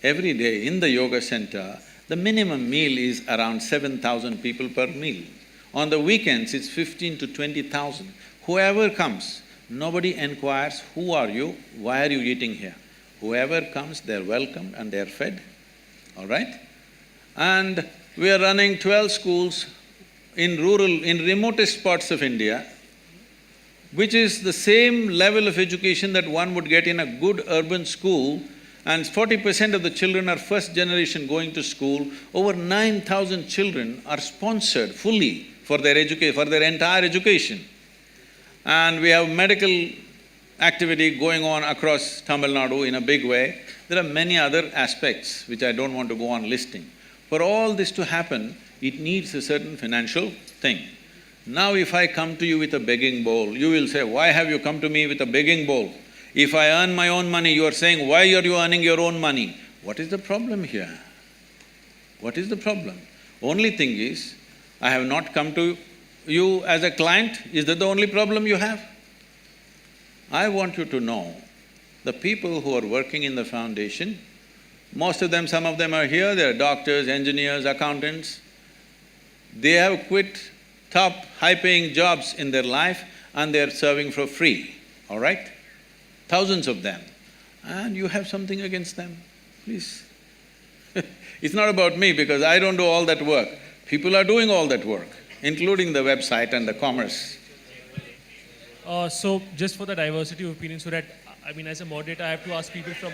in the yoga center, the minimum meal is around 7,000 people per meal. On the weekends, it's 15 to 20,000. Whoever comes, nobody inquires, who are you, why are you eating here? Whoever comes, they're welcomed and they're fed, all right? And we are running 12 schools in remotest parts of India, which is the same level of education that one would get in a good urban school, and 40% of the children are first generation going to school. Over 9,000 children are sponsored fully for their entire education. And we have medical activity going on across Tamil Nadu in a big way. There are many other aspects which I don't want to go on listing. For all this to happen, it needs a certain financial thing. Now if I come to you with a begging bowl, you will say, why have you come to me with a begging bowl? If I earn my own money, you are saying, why are you earning your own money? What is the problem here? What is the problem? Only thing is, I have not come to you as a client. Is that the only problem you have? I want you to know, the people who are working in the foundation, most of them, some of them are here, they're doctors, engineers, accountants. They have quit top, high-paying jobs in their life and they're serving for free, all right? Thousands of them. And you have something against them, please. It's not about me because I don't do all that work. People are doing all that work, including the website and the commerce. So just for the diversity of opinion, so that, as a moderator, I have to ask people from…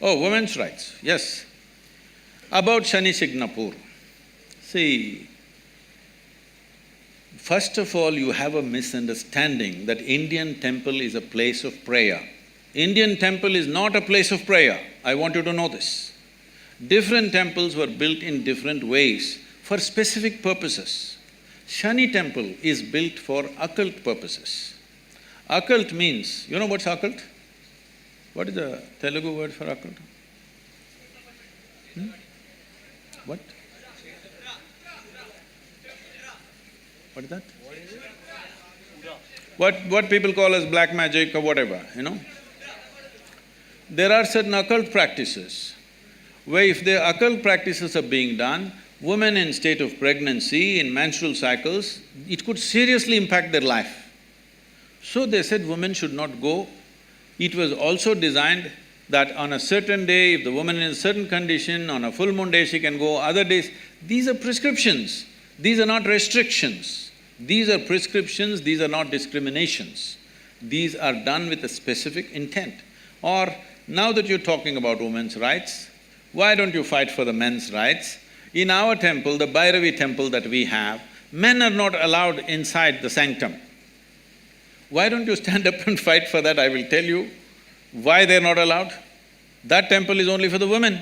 Oh, women's rights, yes. About Shani Signapur. See, first of all, you have a misunderstanding that Indian temple is a place of prayer. Indian temple is not a place of prayer. I want you to know this. Different temples were built in different ways for specific purposes. Shani temple is built for occult purposes. Occult means, you know what's occult? What is the Telugu word for occult? What? What is that? What people call as black magic or whatever, you know? There are certain occult practices where if the occult practices are being done, women in state of pregnancy, in menstrual cycles, it could seriously impact their life. So they said women should not go. It was also designed that on a certain day, if the woman is in a certain condition, on a full moon day she can go, other days… These are prescriptions, these are not restrictions. These are prescriptions, these are not discriminations. These are done with a specific intent. Or, now that you're talking about women's rights, why don't you fight for the men's rights? In our temple, the Bhairavi temple that we have, men are not allowed inside the sanctum. Why don't you stand up and fight for that? I will tell you why they're not allowed. That temple is only for the women.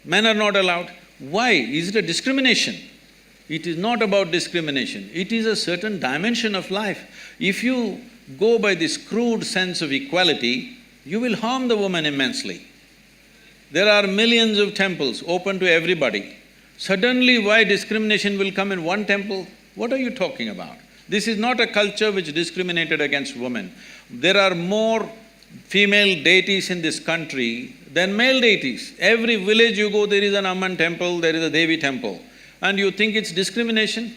Men are not allowed. Why? Is it a discrimination? It is not about discrimination, it is a certain dimension of life. If you go by this crude sense of equality, you will harm the woman immensely. There are millions of temples open to everybody. Suddenly, why discrimination will come in one temple? What are you talking about? This is not a culture which discriminated against women. There are more female deities in this country than male deities. Every village you go, there is an Amman temple, there is a Devi temple. And you think it's discrimination?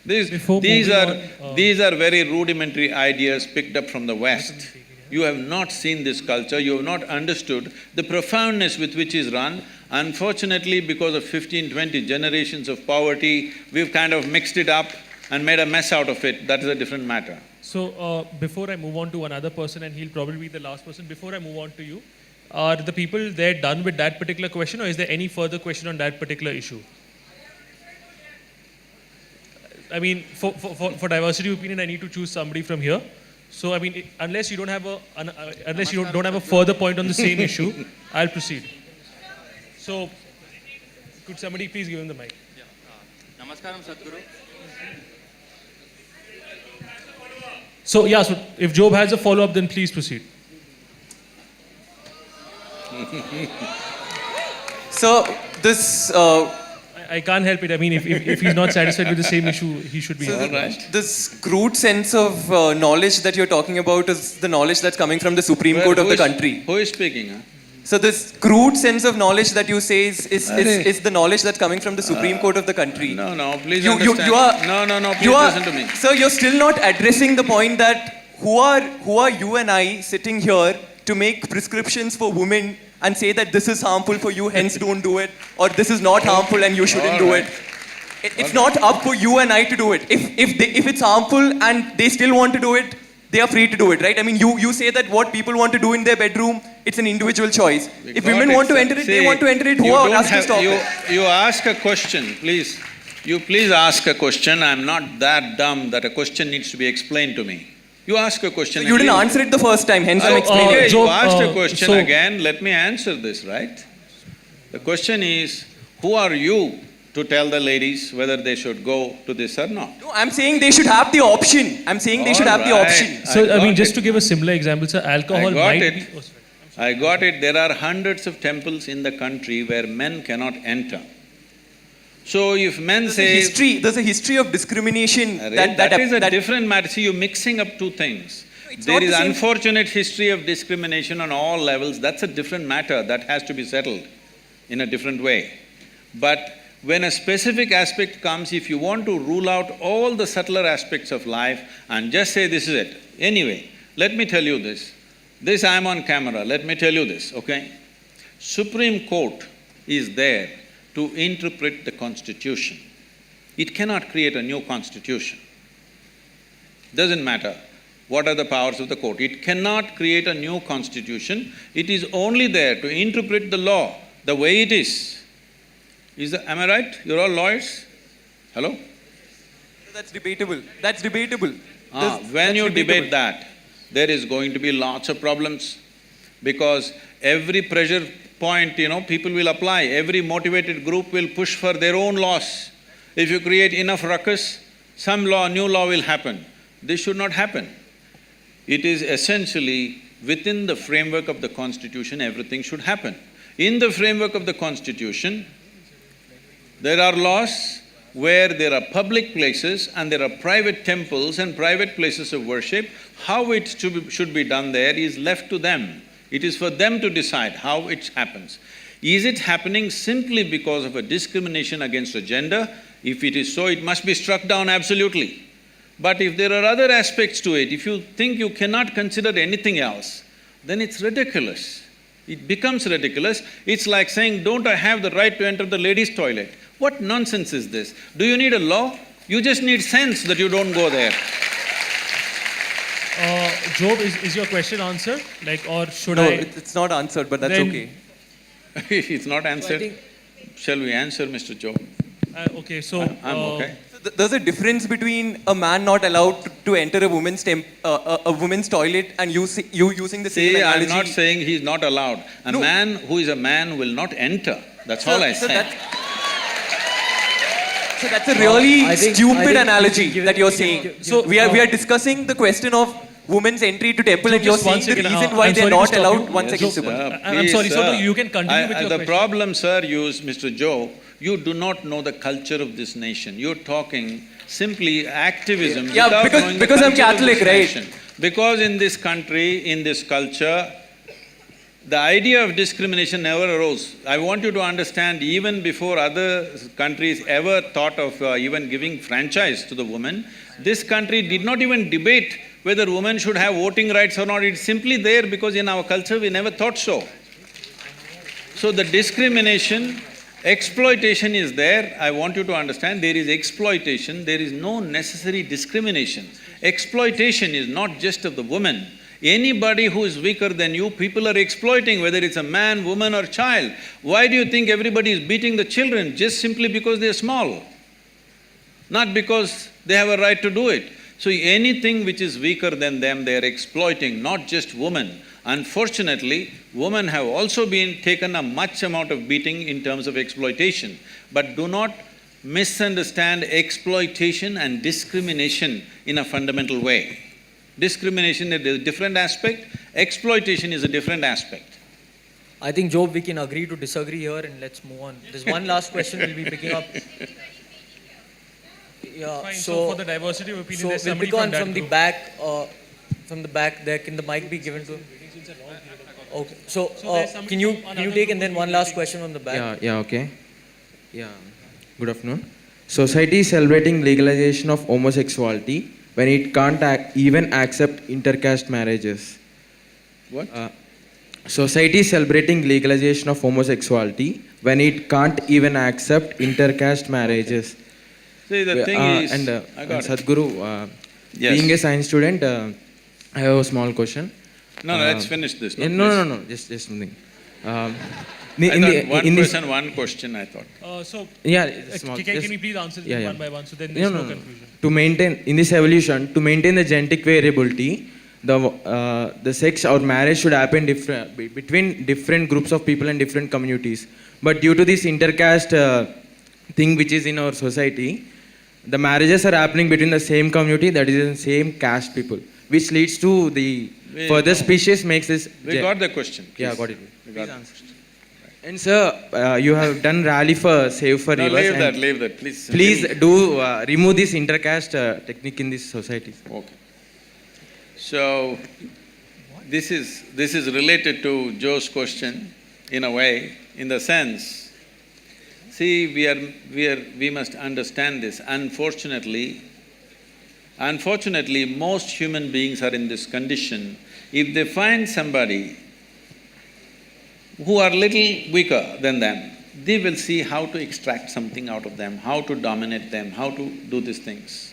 These are very rudimentary ideas picked up from the West. You have not seen this culture, you have not understood the profoundness with which is run. Unfortunately, because of 15, 20 generations of poverty, we've kind of mixed it up and made a mess out of it. That is a different matter. So, before I move on to another person, and he'll probably be the last person, before I move on to you, are the people there done with that particular question, or is there any further question on that particular issue? For diversity of opinion, I need to choose somebody from here. So, unless you don't have a further point on the same issue, I'll proceed. So, could somebody please give him the mic? Namaskaram, Sadhguru. So yeah, so if Job has a follow-up, then please proceed. So this I can't help it. I mean, if he's not satisfied with the same issue, he should be. All right. this crude sense of knowledge that you're talking about is the knowledge that's coming from the Supreme Court of the country. Who is speaking? Huh? So this crude sense of knowledge that you say is the knowledge that's coming from the Supreme Court of the country. No, please You understand. are, No, please listen to me. Sir, you're still not addressing the point that who are you and I sitting here to make prescriptions for women and say that this is harmful for you, hence don't do it, or this is not harmful and you shouldn't do it. It's not up for you and I to do it. If it's harmful and they still want to do it, they are free to do it, right? I mean, you say that what people want to do in their bedroom, it's an individual choice. If women want to enter it, they want to enter it. Who are us to stop it? You ask a question, please. You please ask a question. I'm not that dumb that a question needs to be explained to me. You ask a question. So you didn't answer it the first time, hence I'm explaining Okay, it. you asked a question again. Let me answer this, right? The question is, who are you to tell the ladies whether they should go to this or not? No, I'm saying they should have the option. I'm saying they should have the option. So I mean, just to give a similar example, sir, alcohol might be. Oh, sorry. I got it. There are hundreds of temples in the country where men cannot enter. So if men say… There's a history of discrimination that is a different matter. See, you're mixing up two things. There is unfortunate history of discrimination on all levels. That's a different matter. That has to be settled in a different way. But when a specific aspect comes, if you want to rule out all the subtler aspects of life and just say this is it. Anyway, let me tell you this. This I'm on camera, let me tell you this, okay? Supreme Court is there to interpret the Constitution. It cannot create a new Constitution. Doesn't matter what are the powers of the court. It cannot create a new Constitution. It is only there to interpret the law the way it is. Am I right? You're all lawyers? Hello? That's debatable. That's debatable. When you debate that, there is going to be lots of problems because every pressure point, people will apply. Every motivated group will push for their own laws. If you create enough ruckus, some new law will happen. This should not happen. It is essentially within the framework of the Constitution, everything should happen. In the framework of the Constitution, there are laws where there are public places and there are private temples and private places of worship. How it should be done there is left to them. It is for them to decide how it happens. Is it happening simply because of a discrimination against a gender? If it is so, it must be struck down absolutely. But if there are other aspects to it, if you think you cannot consider anything else, then it's ridiculous. It becomes ridiculous. It's like saying, don't I have the right to enter the ladies' toilet? What nonsense is this? Do you need a law? You just need sense that you don't go there. Job, is your question answered? Or should No, I… it's not answered, but that's Then- okay. It's not answered. Shall we answer, Mr. Job? okay, so… I'm okay. So there's a difference between a man not allowed to enter a woman's toilet and you using the same analogy. I'm not saying he's not allowed. A man who is a man will not enter. That's all I said. So that's a really I think stupid analogy that you're saying. So, we are discussing the question of women's entry to temple and you're just one saying the second, reason why I'm they're sorry to not stop allowed. you. One second, Yes, Subban. I'm sorry, sir. you can continue with your The question. problem, sir, Mr. Joe, you do not know the culture of this nation. You're talking simply activism Yeah, without because- knowing because the I'm culture of Catholic, this right? nation. Because in this country, in this culture, the idea of discrimination never arose. I want you to understand, even before other countries ever thought of even giving franchise to the woman, this country did not even debate whether women should have voting rights or not. It's simply there because in our culture we never thought so. So the discrimination, exploitation is there. I want you to understand, there is exploitation, there is no necessary discrimination. Exploitation is not just of the woman. Anybody who is weaker than you, people are exploiting, whether it's a man, woman or child. Why do you think everybody is beating the children? Just simply because they're small, not because they have a right to do it. So anything which is weaker than them, they are exploiting, not just women. Unfortunately, women have also been taken a much amount of beating in terms of exploitation. But do not misunderstand exploitation and discrimination in a fundamental way. Discrimination is a different aspect, exploitation is a different aspect. I think, Job, we can agree to disagree here and let's move on. There's one last question we'll be picking up. Yeah, Fine, so for the diversity of opinion, so there's we'll somebody pick on that from the group. back. From the back there, can the mic be given to him? Okay, so there's somebody can you from another take group and then who one will last take- question from the back? Yeah, okay. Yeah, good afternoon. Society is celebrating legalization of homosexuality when it can't even accept intercaste marriages. What? Society is celebrating legalization of homosexuality when it can't even accept intercaste marriages. See, the thing is… And I got it. Sadhguru, Yes. being a science student, I have a small question. No, let's finish this. No, just something. One person, one question, I thought. Yeah, it's small. Can Just- we please answer yeah. one by one so then there's no confusion? To maintain, in this evolution, to maintain the genetic variability, the sex or marriage should happen between different groups of people and different communities. But due to this intercaste thing which is in our society, the marriages are happening between the same community, that is the same caste people, which leads to the further species makes this… We got the question. Yeah, please. got it. We got Please it. answer. And sir, you have done rally for Save for No, Rivers. and leave that, please. Please do remove this intercaste technique in this society. Okay. So, this is related to Joe's question, in a way, in the sense, see, we must understand this. Unfortunately, most human beings are in this condition. If they find somebody who are little weaker than them, they will see how to extract something out of them, how to dominate them, how to do these things.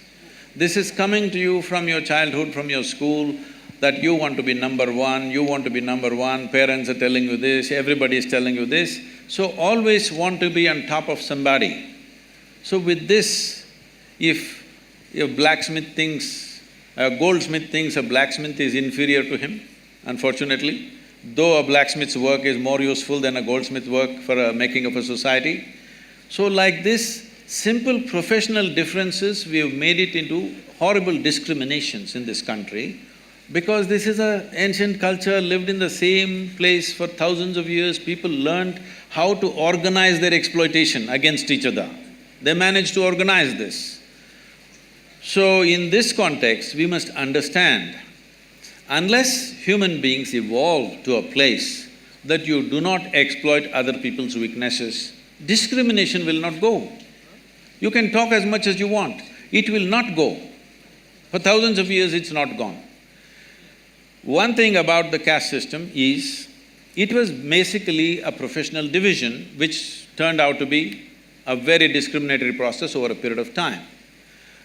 This is coming to you from your childhood, from your school, that you want to be number one, parents are telling you this, everybody is telling you this. So always want to be on top of somebody. So with this, if a blacksmith thinks, a goldsmith thinks a blacksmith is inferior to him, unfortunately, though a blacksmith's work is more useful than a goldsmith's work for making of a society. So like this, simple professional differences, we have made it into horrible discriminations in this country because this is an ancient culture, lived in the same place for thousands of years. People learned how to organize their exploitation against each other. They managed to organize this. So in this context, we must understand, unless human beings evolve to a place that you do not exploit other people's weaknesses, discrimination will not go. You can talk as much as you want, it will not go. For thousands of years, it's not gone. One thing about the caste system is, it was basically a professional division which turned out to be a very discriminatory process over a period of time.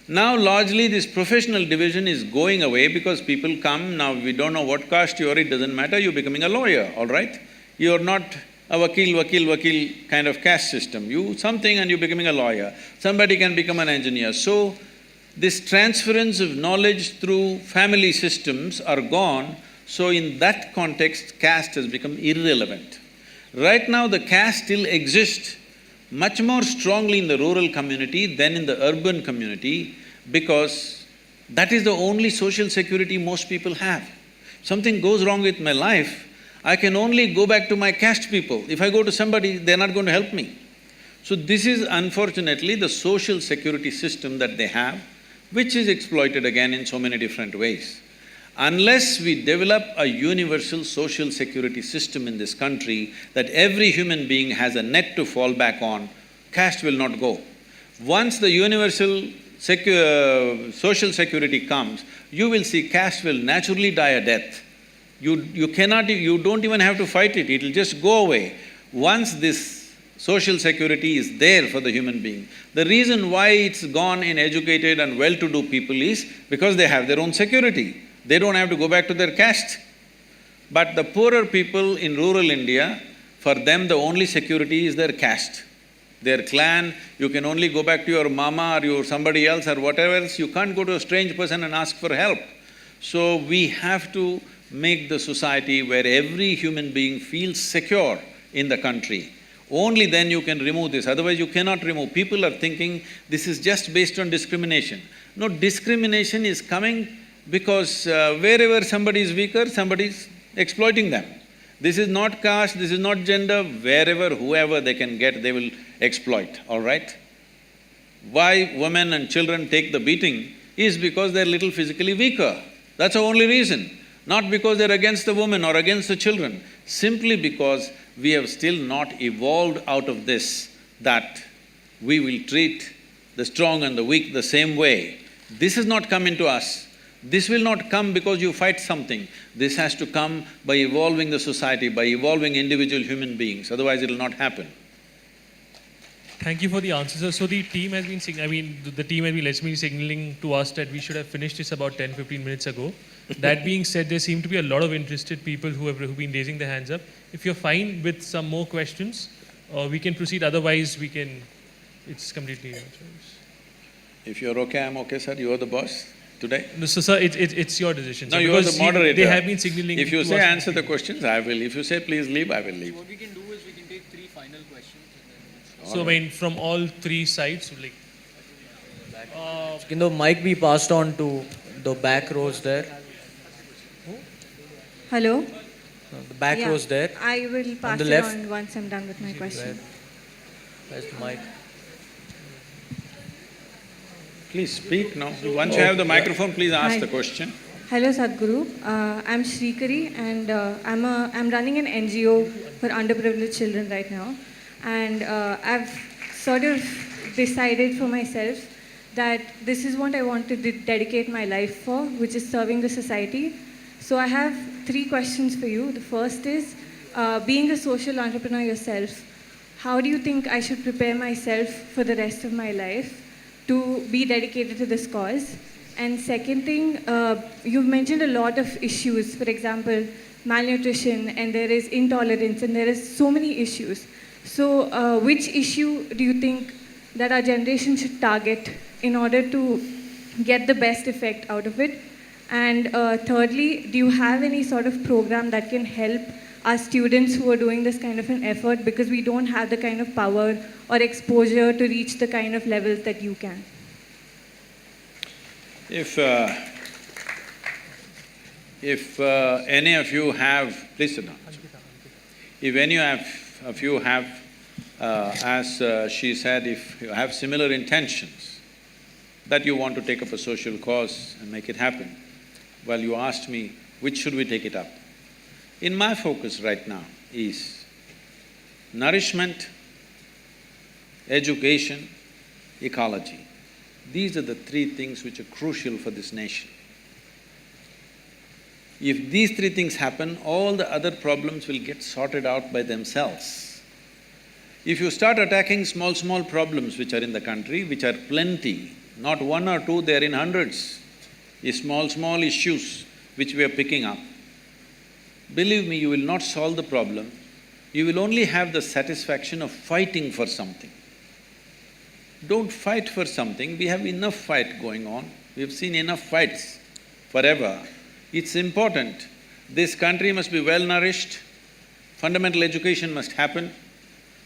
Now largely this professional division is going away because people come, now we don't know what caste you are, it doesn't matter, you're becoming a lawyer, all right? You're not a vakil kind of caste system. You something and you're becoming a lawyer. Somebody can become an engineer. So, this transference of knowledge through family systems are gone, so in that context, caste has become irrelevant. Right now, the caste still exists much more strongly in the rural community than in the urban community because that is the only social security most people have. Something goes wrong with my life, I can only go back to my caste people. If I go to somebody, they're not going to help me. So this is unfortunately the social security system that they have, which is exploited again in so many different ways. Unless we develop a universal social security system in this country that every human being has a net to fall back on, caste will not go. Once the universal social security comes, you will see caste will naturally die a death. You don't even have to fight it, it'll just go away. Once this social security is there for the human being, the reason why it's gone in educated and well-to-do people is because they have their own security. They don't have to go back to their caste. But the poorer people in rural India, for them the only security is their caste, their clan. You can only go back to your mama or your somebody else or whatever else, you can't go to a strange person and ask for help. So we have to make the society where every human being feels secure in the country. Only then you can remove this, otherwise you cannot remove. People are thinking this is just based on discrimination. No, discrimination is coming because wherever somebody is weaker, somebody is exploiting them. This is not caste, this is not gender, wherever, whoever they can get, they will exploit, all right? Why women and children take the beating is because they're little physically weaker. That's the only reason. Not because they're against the women or against the children, simply because we have still not evolved out of this, that we will treat the strong and the weak the same way. This has not come into us. This will not come because you fight something. This has to come by evolving the society, by evolving individual human beings, otherwise it will not happen. Thank you for the answer, sir. So the team has been the team has been literally signaling to us that we should have finished this about 10-15 minutes ago. That being said, there seem to be a lot of interested people who've been raising their hands up. If you're fine with some more questions, we can proceed. Otherwise, we can… It's completely your choice. If you're okay, I'm okay, sir. You are the boss today. No, so sir, it's your decision. No, you are the moderator. They have been signaling. If you to say us answer the questions, I will. If you say please leave, I will leave. What we can do is we can take 3 final questions and then… So I mean, from all 3 sides, like… Can the mic be passed on to the back rows there? Hello? The back rows there. I will pass the it left. on once I'm done with my question. Where's the mic? Please speak now. Once you have the microphone, please ask Hi. the question. Hello, Sadhguru. I'm Shrikari and I'm running an NGO for underprivileged children right now. And I've sort of decided for myself that this is what I want to dedicate my life for, which is serving the society. So I have 3 questions for you. The first is, being a social entrepreneur yourself, how do you think I should prepare myself for the rest of my life to be dedicated to this cause? And second thing, you've mentioned a lot of issues, for example, malnutrition, and there is intolerance, and there is so many issues. So which issue do you think that our generation should target in order to get the best effect out of it? And thirdly, do you have any sort of program that can help our students who are doing this kind of an effort, because we don't have the kind of power or exposure to reach the kind of levels that you can? If any of you have… Please sit down. If any of you have, as she said, if you have similar intentions that you want to take up a social cause and make it happen, well, you asked me, which should we take it up? In my focus right now is nourishment, education, ecology. These are the 3 things which are crucial for this nation. If these 3 things happen, all the other problems will get sorted out by themselves. If you start attacking small problems which are in the country, which are plenty, not 1 or 2, they are in hundreds, small issues which we are picking up, believe me, you will not solve the problem. You will only have the satisfaction of fighting for something. Don't fight for something, we have enough fight going on, we have seen enough fights forever. It's important, this country must be well-nourished, fundamental education must happen,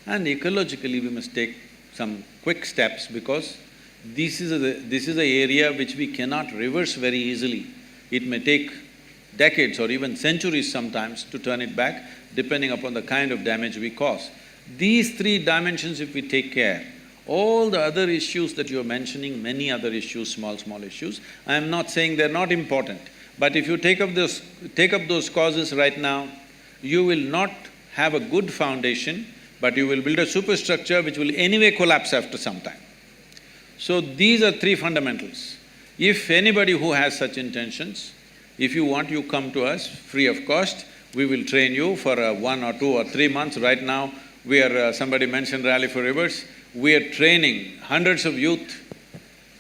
and ecologically we must take some quick steps, because this is an area which we cannot reverse very easily. It may take decades or even centuries sometimes to turn it back, depending upon the kind of damage we cause. These 3 dimensions if we take care, all the other issues that you're mentioning, many other issues, small issues, I am not saying they're not important, but if you take up those causes right now, you will not have a good foundation, but you will build a superstructure which will anyway collapse after some time. So these are 3 fundamentals. If anybody who has such intentions, if you want, you come to us free of cost, we will train you for 1 or 2 or 3 months. Right now, we are… somebody mentioned Rally for Rivers, we are training hundreds of youth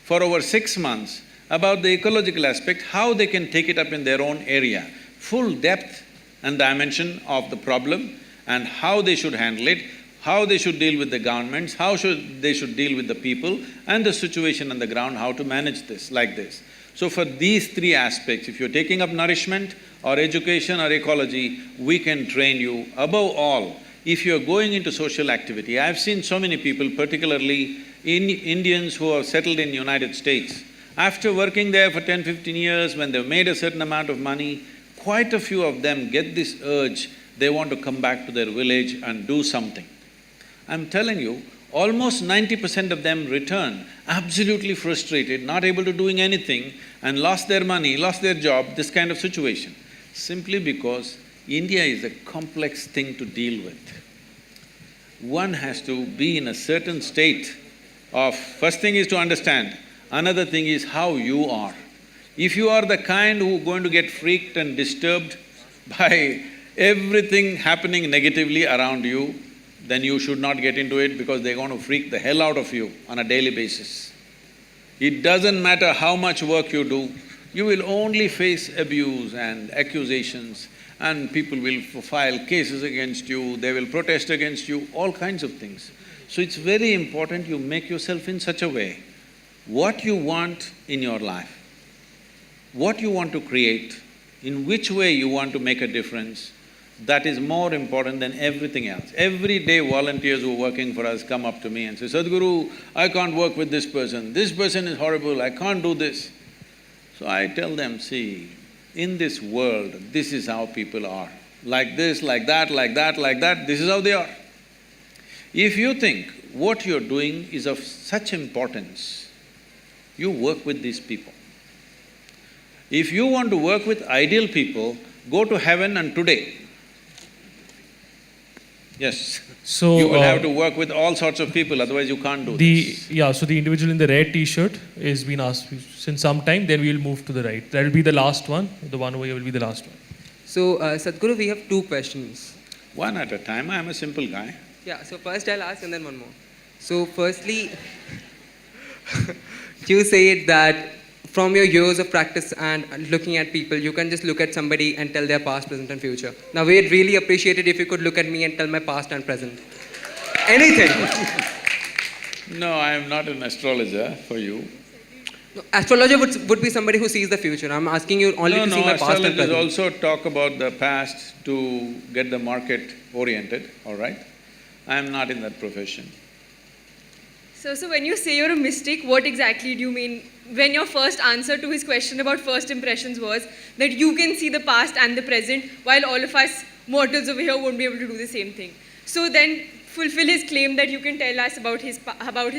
for over 6 months about the ecological aspect, how they can take it up in their own area, full depth and dimension of the problem, and how they should handle it, how they should deal with the governments, how they should deal with the people and the situation on the ground, how to manage this like this. So for these 3 aspects, if you're taking up nourishment or education or ecology, we can train you. Above all, if you're going into social activity, I've seen so many people, particularly Indians who are settled in United States, after working there for 10–15 years, when they've made a certain amount of money, quite a few of them get this urge, they want to come back to their village and do something. I'm telling you, almost 90% of them return absolutely frustrated, not able to doing anything, and lost their money, lost their job, this kind of situation. Simply because India is a complex thing to deal with. One has to be in a certain state of… First thing is to understand, another thing is how you are. If you are the kind who are going to get freaked and disturbed by everything happening negatively around you, then you should not get into it, because they're going to freak the hell out of you on a daily basis. It doesn't matter how much work you do, you will only face abuse and accusations, and people will file cases against you, they will protest against you, all kinds of things. So it's very important you make yourself in such a way, what you want in your life, what you want to create, in which way you want to make a difference, that is more important than everything else. Every day volunteers who are working for us come up to me and say, Sadhguru, I can't work with this person is horrible, I can't do this. So I tell them, see, in this world, this is how people are. Like this, like that, like that, like that, this is how they are. If you think what you're doing is of such importance, you work with these people. If you want to work with ideal people, go to heaven and today. Yes. So you will have to work with all sorts of people, otherwise you can't do this. Yeah, so the individual in the red t-shirt is been asked since some time, then we will move to the right. That will be the last one, the one over here will be the last one. So, Sadhguru, we have two questions. One at a time, I'm a simple guy. Yeah, so first I'll ask and then one more. So firstly, you said that from your years of practice and looking at people, you can just look at somebody and tell their past, present and future. Now we'd really appreciate it if you could look at me and tell my past and present. Anything. No, I am not an astrologer for you. No, astrologer would be somebody who sees the future. I'm asking you only to see my past and present. Astrologers also talk about the past to get the market oriented, all right? I am not in that profession. So when you say you're a mystic, what exactly do you mean? When your first answer to his question about first impressions was that you can see the past and the present, while all of us mortals over here won't be able to do the same thing. So then fulfill his claim that you can tell us about his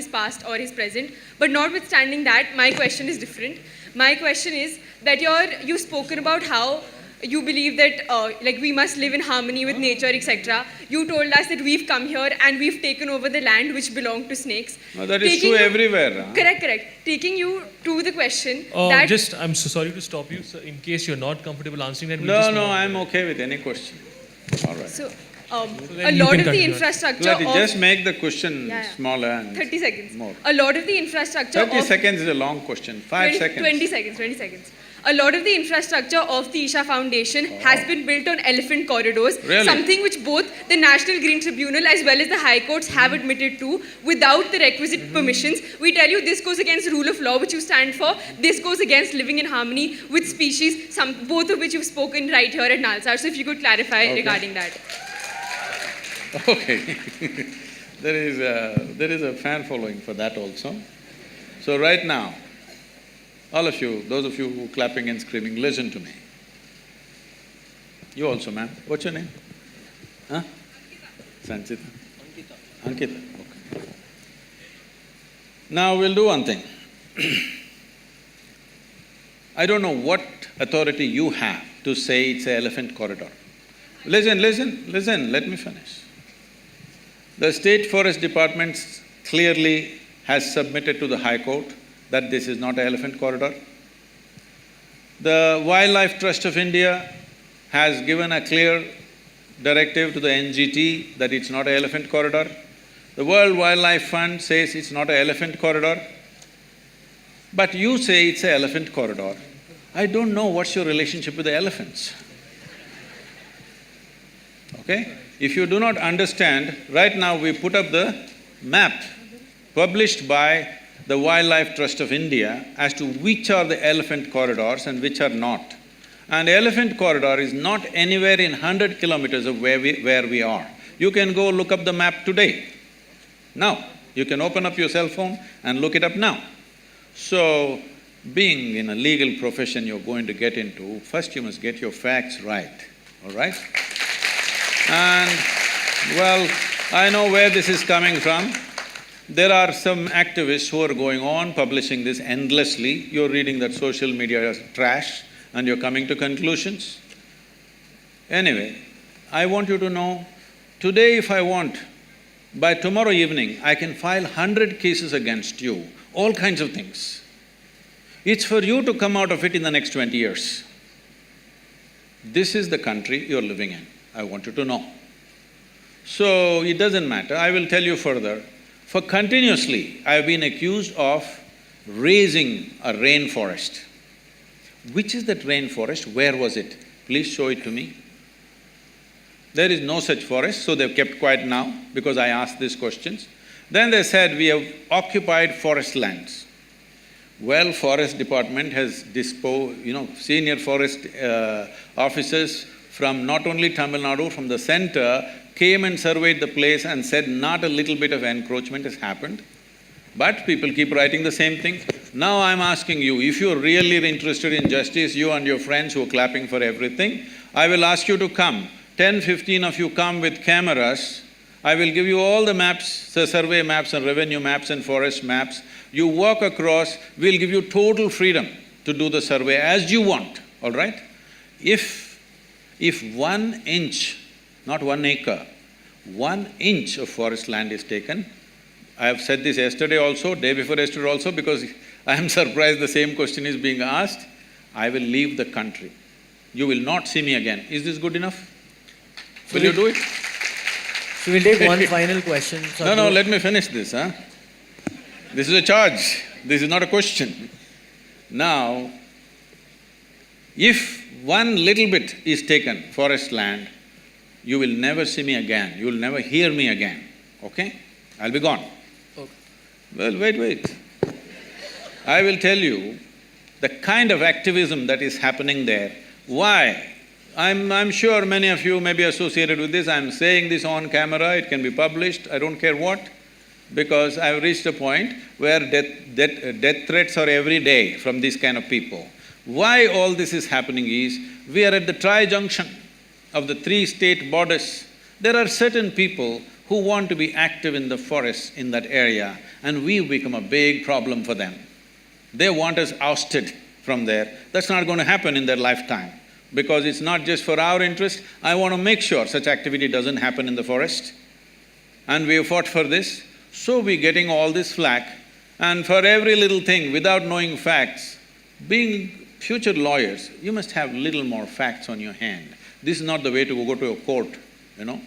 past or his present. But notwithstanding that, my question is different. My question is that you've spoken about how you believe that like we must live in harmony with nature, etc. You told us that we've come here and we've taken over the land which belonged to snakes. No, that is true everywhere. Huh? Correct. Taking you to the question I'm so sorry to stop you, so in case you're not comfortable answering that. No, I'm okay with any question. All right. So, a lot of the infrastructure just make the question smaller and 30 seconds. More. A lot of the infrastructure 30 seconds is a long question. 5 seconds. 20 seconds. A lot of the infrastructure of the Isha Foundation has been built on elephant corridors, really? Something which both the National Green Tribunal as well as the High Courts have admitted to without the requisite permissions. We tell you this goes against rule of law which you stand for, this goes against living in harmony with species, both of which you've spoken right here at NALSAR. So if you could clarify regarding that. Okay. There is a fan following for that also. So right now, all of you, those of you who are clapping and screaming, listen to me. You also, ma'am. What's your name? Huh? Sanchita? Ankita. Okay. Now we'll do one thing. I don't know what authority you have to say it's an elephant corridor. Listen, let me finish. The State Forest Department clearly has submitted to the High Court that this is not an elephant corridor. The Wildlife Trust of India has given a clear directive to the NGT that it's not an elephant corridor. The World Wildlife Fund says it's not an elephant corridor. But you say it's an elephant corridor. I don't know what's your relationship with the elephants. Okay? If you do not understand, right now we put up the map published by the Wildlife Trust of India as to which are the elephant corridors and which are not. And elephant corridor is not anywhere in 100 kilometers of where we are. You can go look up the map today. Now, you can open up your cell phone and look it up now. So, being in a legal profession you're going to get into, first you must get your facts right, all right? And, well, I know where this is coming from. There are some activists who are going on publishing this endlessly. You're reading that social media is trash and you're coming to conclusions. Anyway, I want you to know, today if I want, by tomorrow evening, I can file 100 cases against you, all kinds of things. It's for you to come out of it in the next 20 years. This is the country you're living in, I want you to know. So, it doesn't matter, I will tell you further. For continuously, I've been accused of raising a rainforest. Which is that rainforest? Where was it? Please show it to me. There is no such forest, so they've kept quiet now because I asked these questions. Then they said, we have occupied forest lands. Well, forest department has senior forest officers from not only Tamil Nadu, from the center, came and surveyed the place and said not a little bit of encroachment has happened. But people keep writing the same thing. Now I'm asking you, if you're really interested in justice, you and your friends who are clapping for everything, I will ask you to come. 10, 15 of you come with cameras. I will give you all the maps, the survey maps and revenue maps and forest maps. You walk across, we'll give you total freedom to do the survey as you want, all right? If 1 inch, not 1 acre, 1 inch of forest land is taken, I have said this yesterday also, day before yesterday also, because I am surprised the same question is being asked, I will leave the country. You will not see me again. Is this good enough? Will you do it? So we'll take one final question. No, let me finish this, huh? This is a charge, this is not a question. Now, if 1 little bit is taken, forest land, you will never see me again, you will never hear me again, okay? I'll be gone. Okay. Well, wait. I will tell you the kind of activism that is happening there. Why? I'm sure many of you may be associated with this, I'm saying this on camera, it can be published, I don't care what, because I've reached a point where death threats are every day from these kind of people. Why all this is happening is, we are at the tri-junction of the 3 state borders. There are certain people who want to be active in the forests in that area, and we've become a big problem for them. They want us ousted from there. That's not going to happen in their lifetime, because it's not just for our interest. I want to make sure such activity doesn't happen in the forest. And we have fought for this, so we're getting all this flack. And for every little thing, without knowing facts, being future lawyers, you must have little more facts on your hand. This is not the way to go to a court, you know.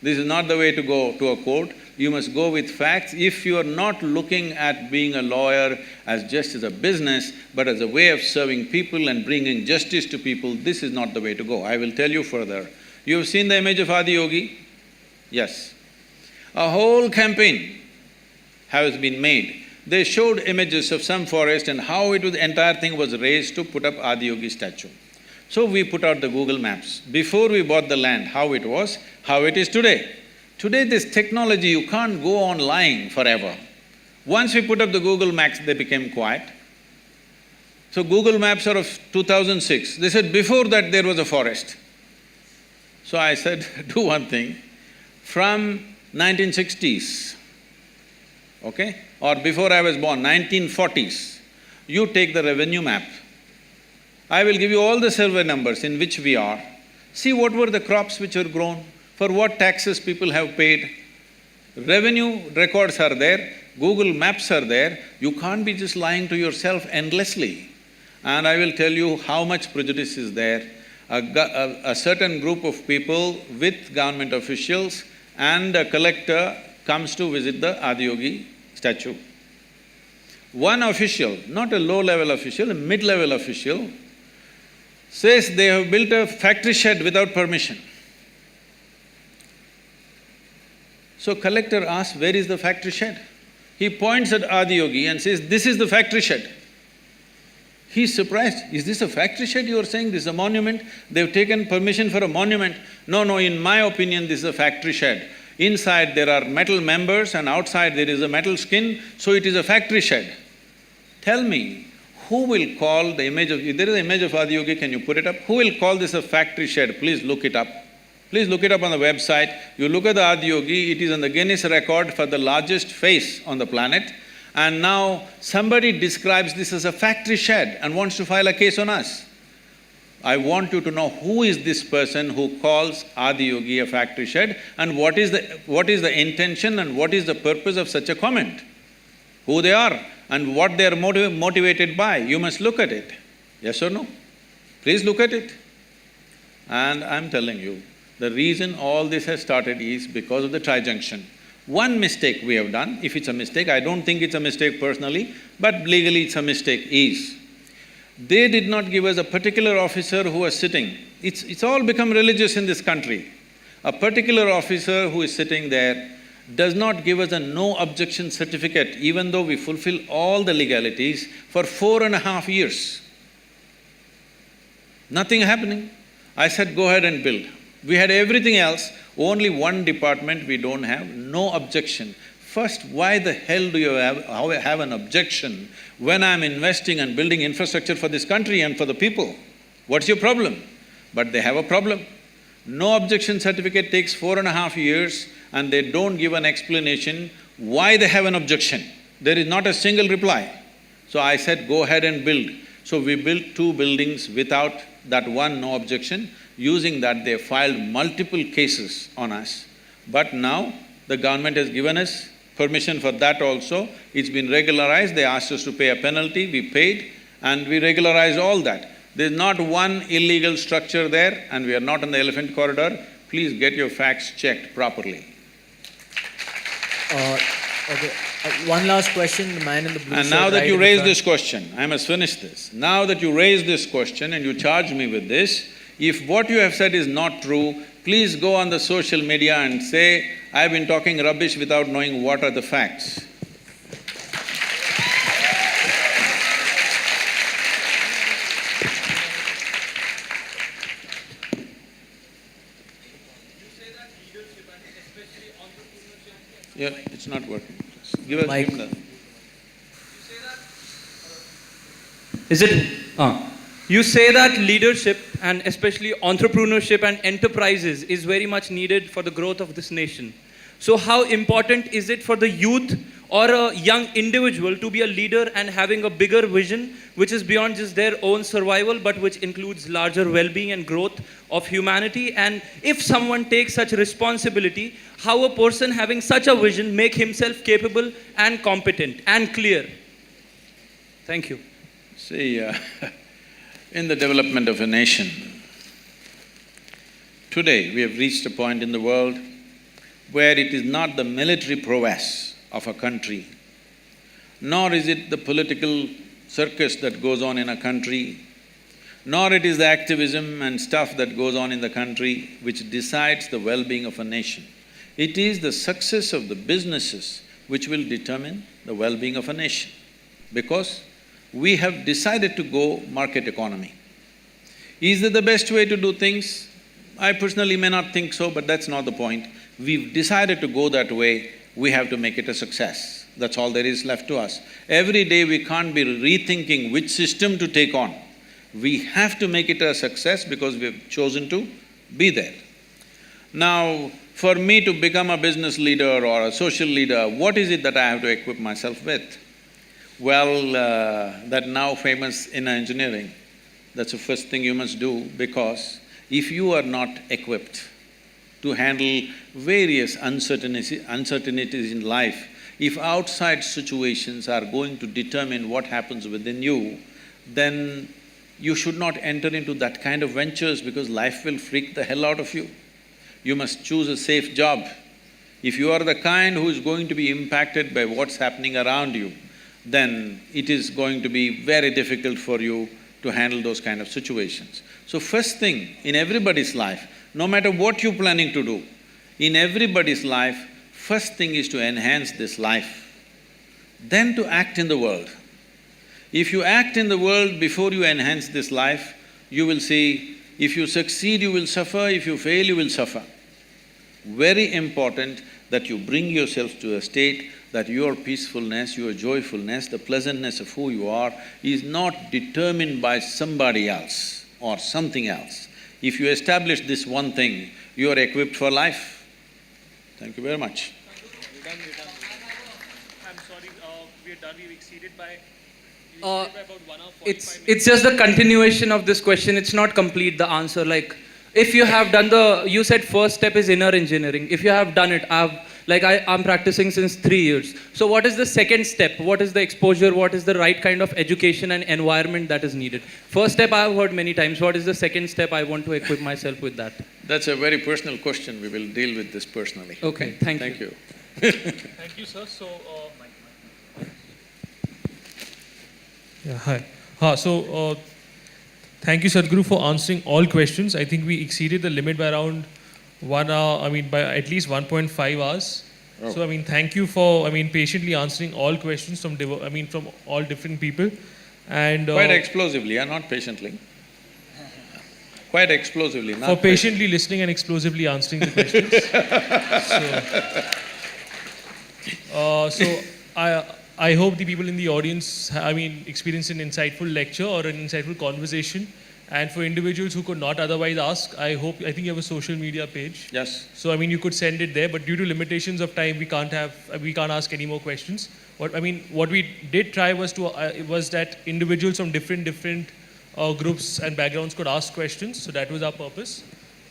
This is not the way to go to a court. You must go with facts. If you are not looking at being a lawyer as just as a business, but as a way of serving people and bringing justice to people, this is not the way to go. I will tell you further. You have seen the image of Adi Yogi? Yes. A whole campaign has been made. They showed images of some forest and how the entire thing was raised to put up Adi Yogi statue. So we put out the Google Maps. Before we bought the land, how it was, how it is today. Today this technology, you can't go on lying forever. Once we put up the Google Maps, they became quiet. So Google Maps are of 2006. They said before that there was a forest. So I said, do one thing, from 1960s, okay, or before I was born, 1940s, you take the revenue map. I will give you all the survey numbers in which we are. See what were the crops which were grown, for what taxes people have paid. Revenue records are there, Google Maps are there, you can't be just lying to yourself endlessly. And I will tell you how much prejudice is there. A certain group of people with government officials and a collector comes to visit the Adi Yogi statue. One official, not a low-level official, a mid-level official, says they have built a factory shed without permission. So collector asks, where is the factory shed? He points at Adi Yogi and says, this is the factory shed. He's surprised, is this a factory shed you are saying, this is a monument? They've taken permission for a monument. No, in my opinion, this is a factory shed. Inside there are metal members and outside there is a metal skin, so it is a factory shed. Tell me, who will call the image of… If there is an image of Adiyogi, can you put it up? Who will call this a factory shed? Please look it up. Please look it up on the website. You look at the Adiyogi, it is on the Guinness record for the largest face on the planet. And now somebody describes this as a factory shed and wants to file a case on us. I want you to know who is this person who calls Adiyogi a factory shed and what is the intention and what is the purpose of such a comment. Who they are and what they are motivated by. You must look at it. Yes or no? Please look at it. And I'm telling you, the reason all this has started is because of the tri-junction. One mistake we have done, if it's a mistake, I don't think it's a mistake personally, but legally it's a mistake, is they did not give us a particular officer who was sitting. It's all become religious in this country. A particular officer who is sitting there does not give us a no objection certificate, even though we fulfill all the legalities for 4.5 years. Nothing happening. I said, go ahead and build. We had everything else, only one department we don't have, no objection. First, why the hell do you have an objection when I'm investing and building infrastructure for this country and for the people? What's your problem? But they have a problem. No objection certificate takes 4.5 years and they don't give an explanation why they have an objection. There is not a single reply. So I said, go ahead and build. So we built 2 buildings without that one no objection. Using that, they filed multiple cases on us. But now, the government has given us permission for that also. It's been regularized, they asked us to pay a penalty, we paid, and we regularized all that. There's not one illegal structure there, and we are not in the elephant corridor. Please get your facts checked properly. Okay. One last question, the man in the blue shirt. And now that you raised this question, I must finish this. Now that you raised this question and you charge me with this, if what you have said is not true, please go on the social media and say, I've been talking rubbish without knowing what are the facts. Yeah, it's not working. Give us… Mike. give the… Is it… You say that leadership and especially entrepreneurship and enterprises is very much needed for the growth of this nation. So how important is it for the youth or a young individual to be a leader and having a bigger vision which is beyond just their own survival but which includes larger well-being and growth of humanity? And if someone takes such responsibility, how a person having such a vision make himself capable and competent and clear? Thank you. See, in the development of a nation, today we have reached a point in the world where it is not the military prowess of a country, nor is it the political circus that goes on in a country, nor it is the activism and stuff that goes on in the country which decides the well-being of a nation. It is the success of the businesses which will determine the well-being of a nation, because we have decided to go market economy. Is it the best way to do things? I personally may not think so, but that's not the point. We've decided to go that way, we have to make it a success. That's all there is left to us. Every day we can't be rethinking which system to take on. We have to make it a success because we've chosen to be there. Now, for me to become a business leader or a social leader, what is it that I have to equip myself with? Well, that now famous inner engineering, that's the first thing you must do, because if you are not equipped to handle various uncertainties in life, if outside situations are going to determine what happens within you, then you should not enter into that kind of ventures because life will freak the hell out of you. You must choose a safe job. If you are the kind who is going to be impacted by what's happening around you, then it is going to be very difficult for you to handle those kind of situations. So first thing in everybody's life, no matter what you're planning to do, in everybody's life, first thing is to enhance this life, then to act in the world. If you act in the world before you enhance this life, you will see, if you succeed, you will suffer, if you fail, you will suffer. Very important that you bring yourself to a state that your peacefulness, your joyfulness, the pleasantness of who you are is not determined by somebody else or something else. If you establish this one thing, you are equipped for life. Thank you very much. We're done. I'm sorry, we're done, we've exceeded by… about 1 hour 45 minutes. It's just the continuation of this question. It's not complete, the answer. Like, if you have done you said first step is inner engineering. If you have done it, I'm practicing since 3 years. So what is the second step? What is the exposure? What is the right kind of education and environment that is needed? First step I have heard many times. What is the second step? I want to equip myself with that. That's a very personal question. We will deal with this personally. Okay, thank you. Thank you, sir. So, yeah, hi. Thank you, Sadhguru, for answering all questions. I think we exceeded the limit by around 1 hour, by at least 1.5 hours. Oh. So, thank you for, patiently answering all questions from all different people. And Quite explosively, not patiently. Quite explosively, not for patiently listening and explosively answering the questions. I hope the people in the audience, experience an insightful lecture or an insightful conversation. And for individuals who could not otherwise ask, I think you have a social media page. Yes. So you could send it there, but due to limitations of time, we can't ask any more questions. What we did try was that individuals from different groups and backgrounds could ask questions. So that was our purpose.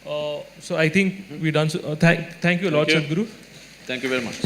So I think we're done. So, thank you a lot, Sadhguru. Thank you very much.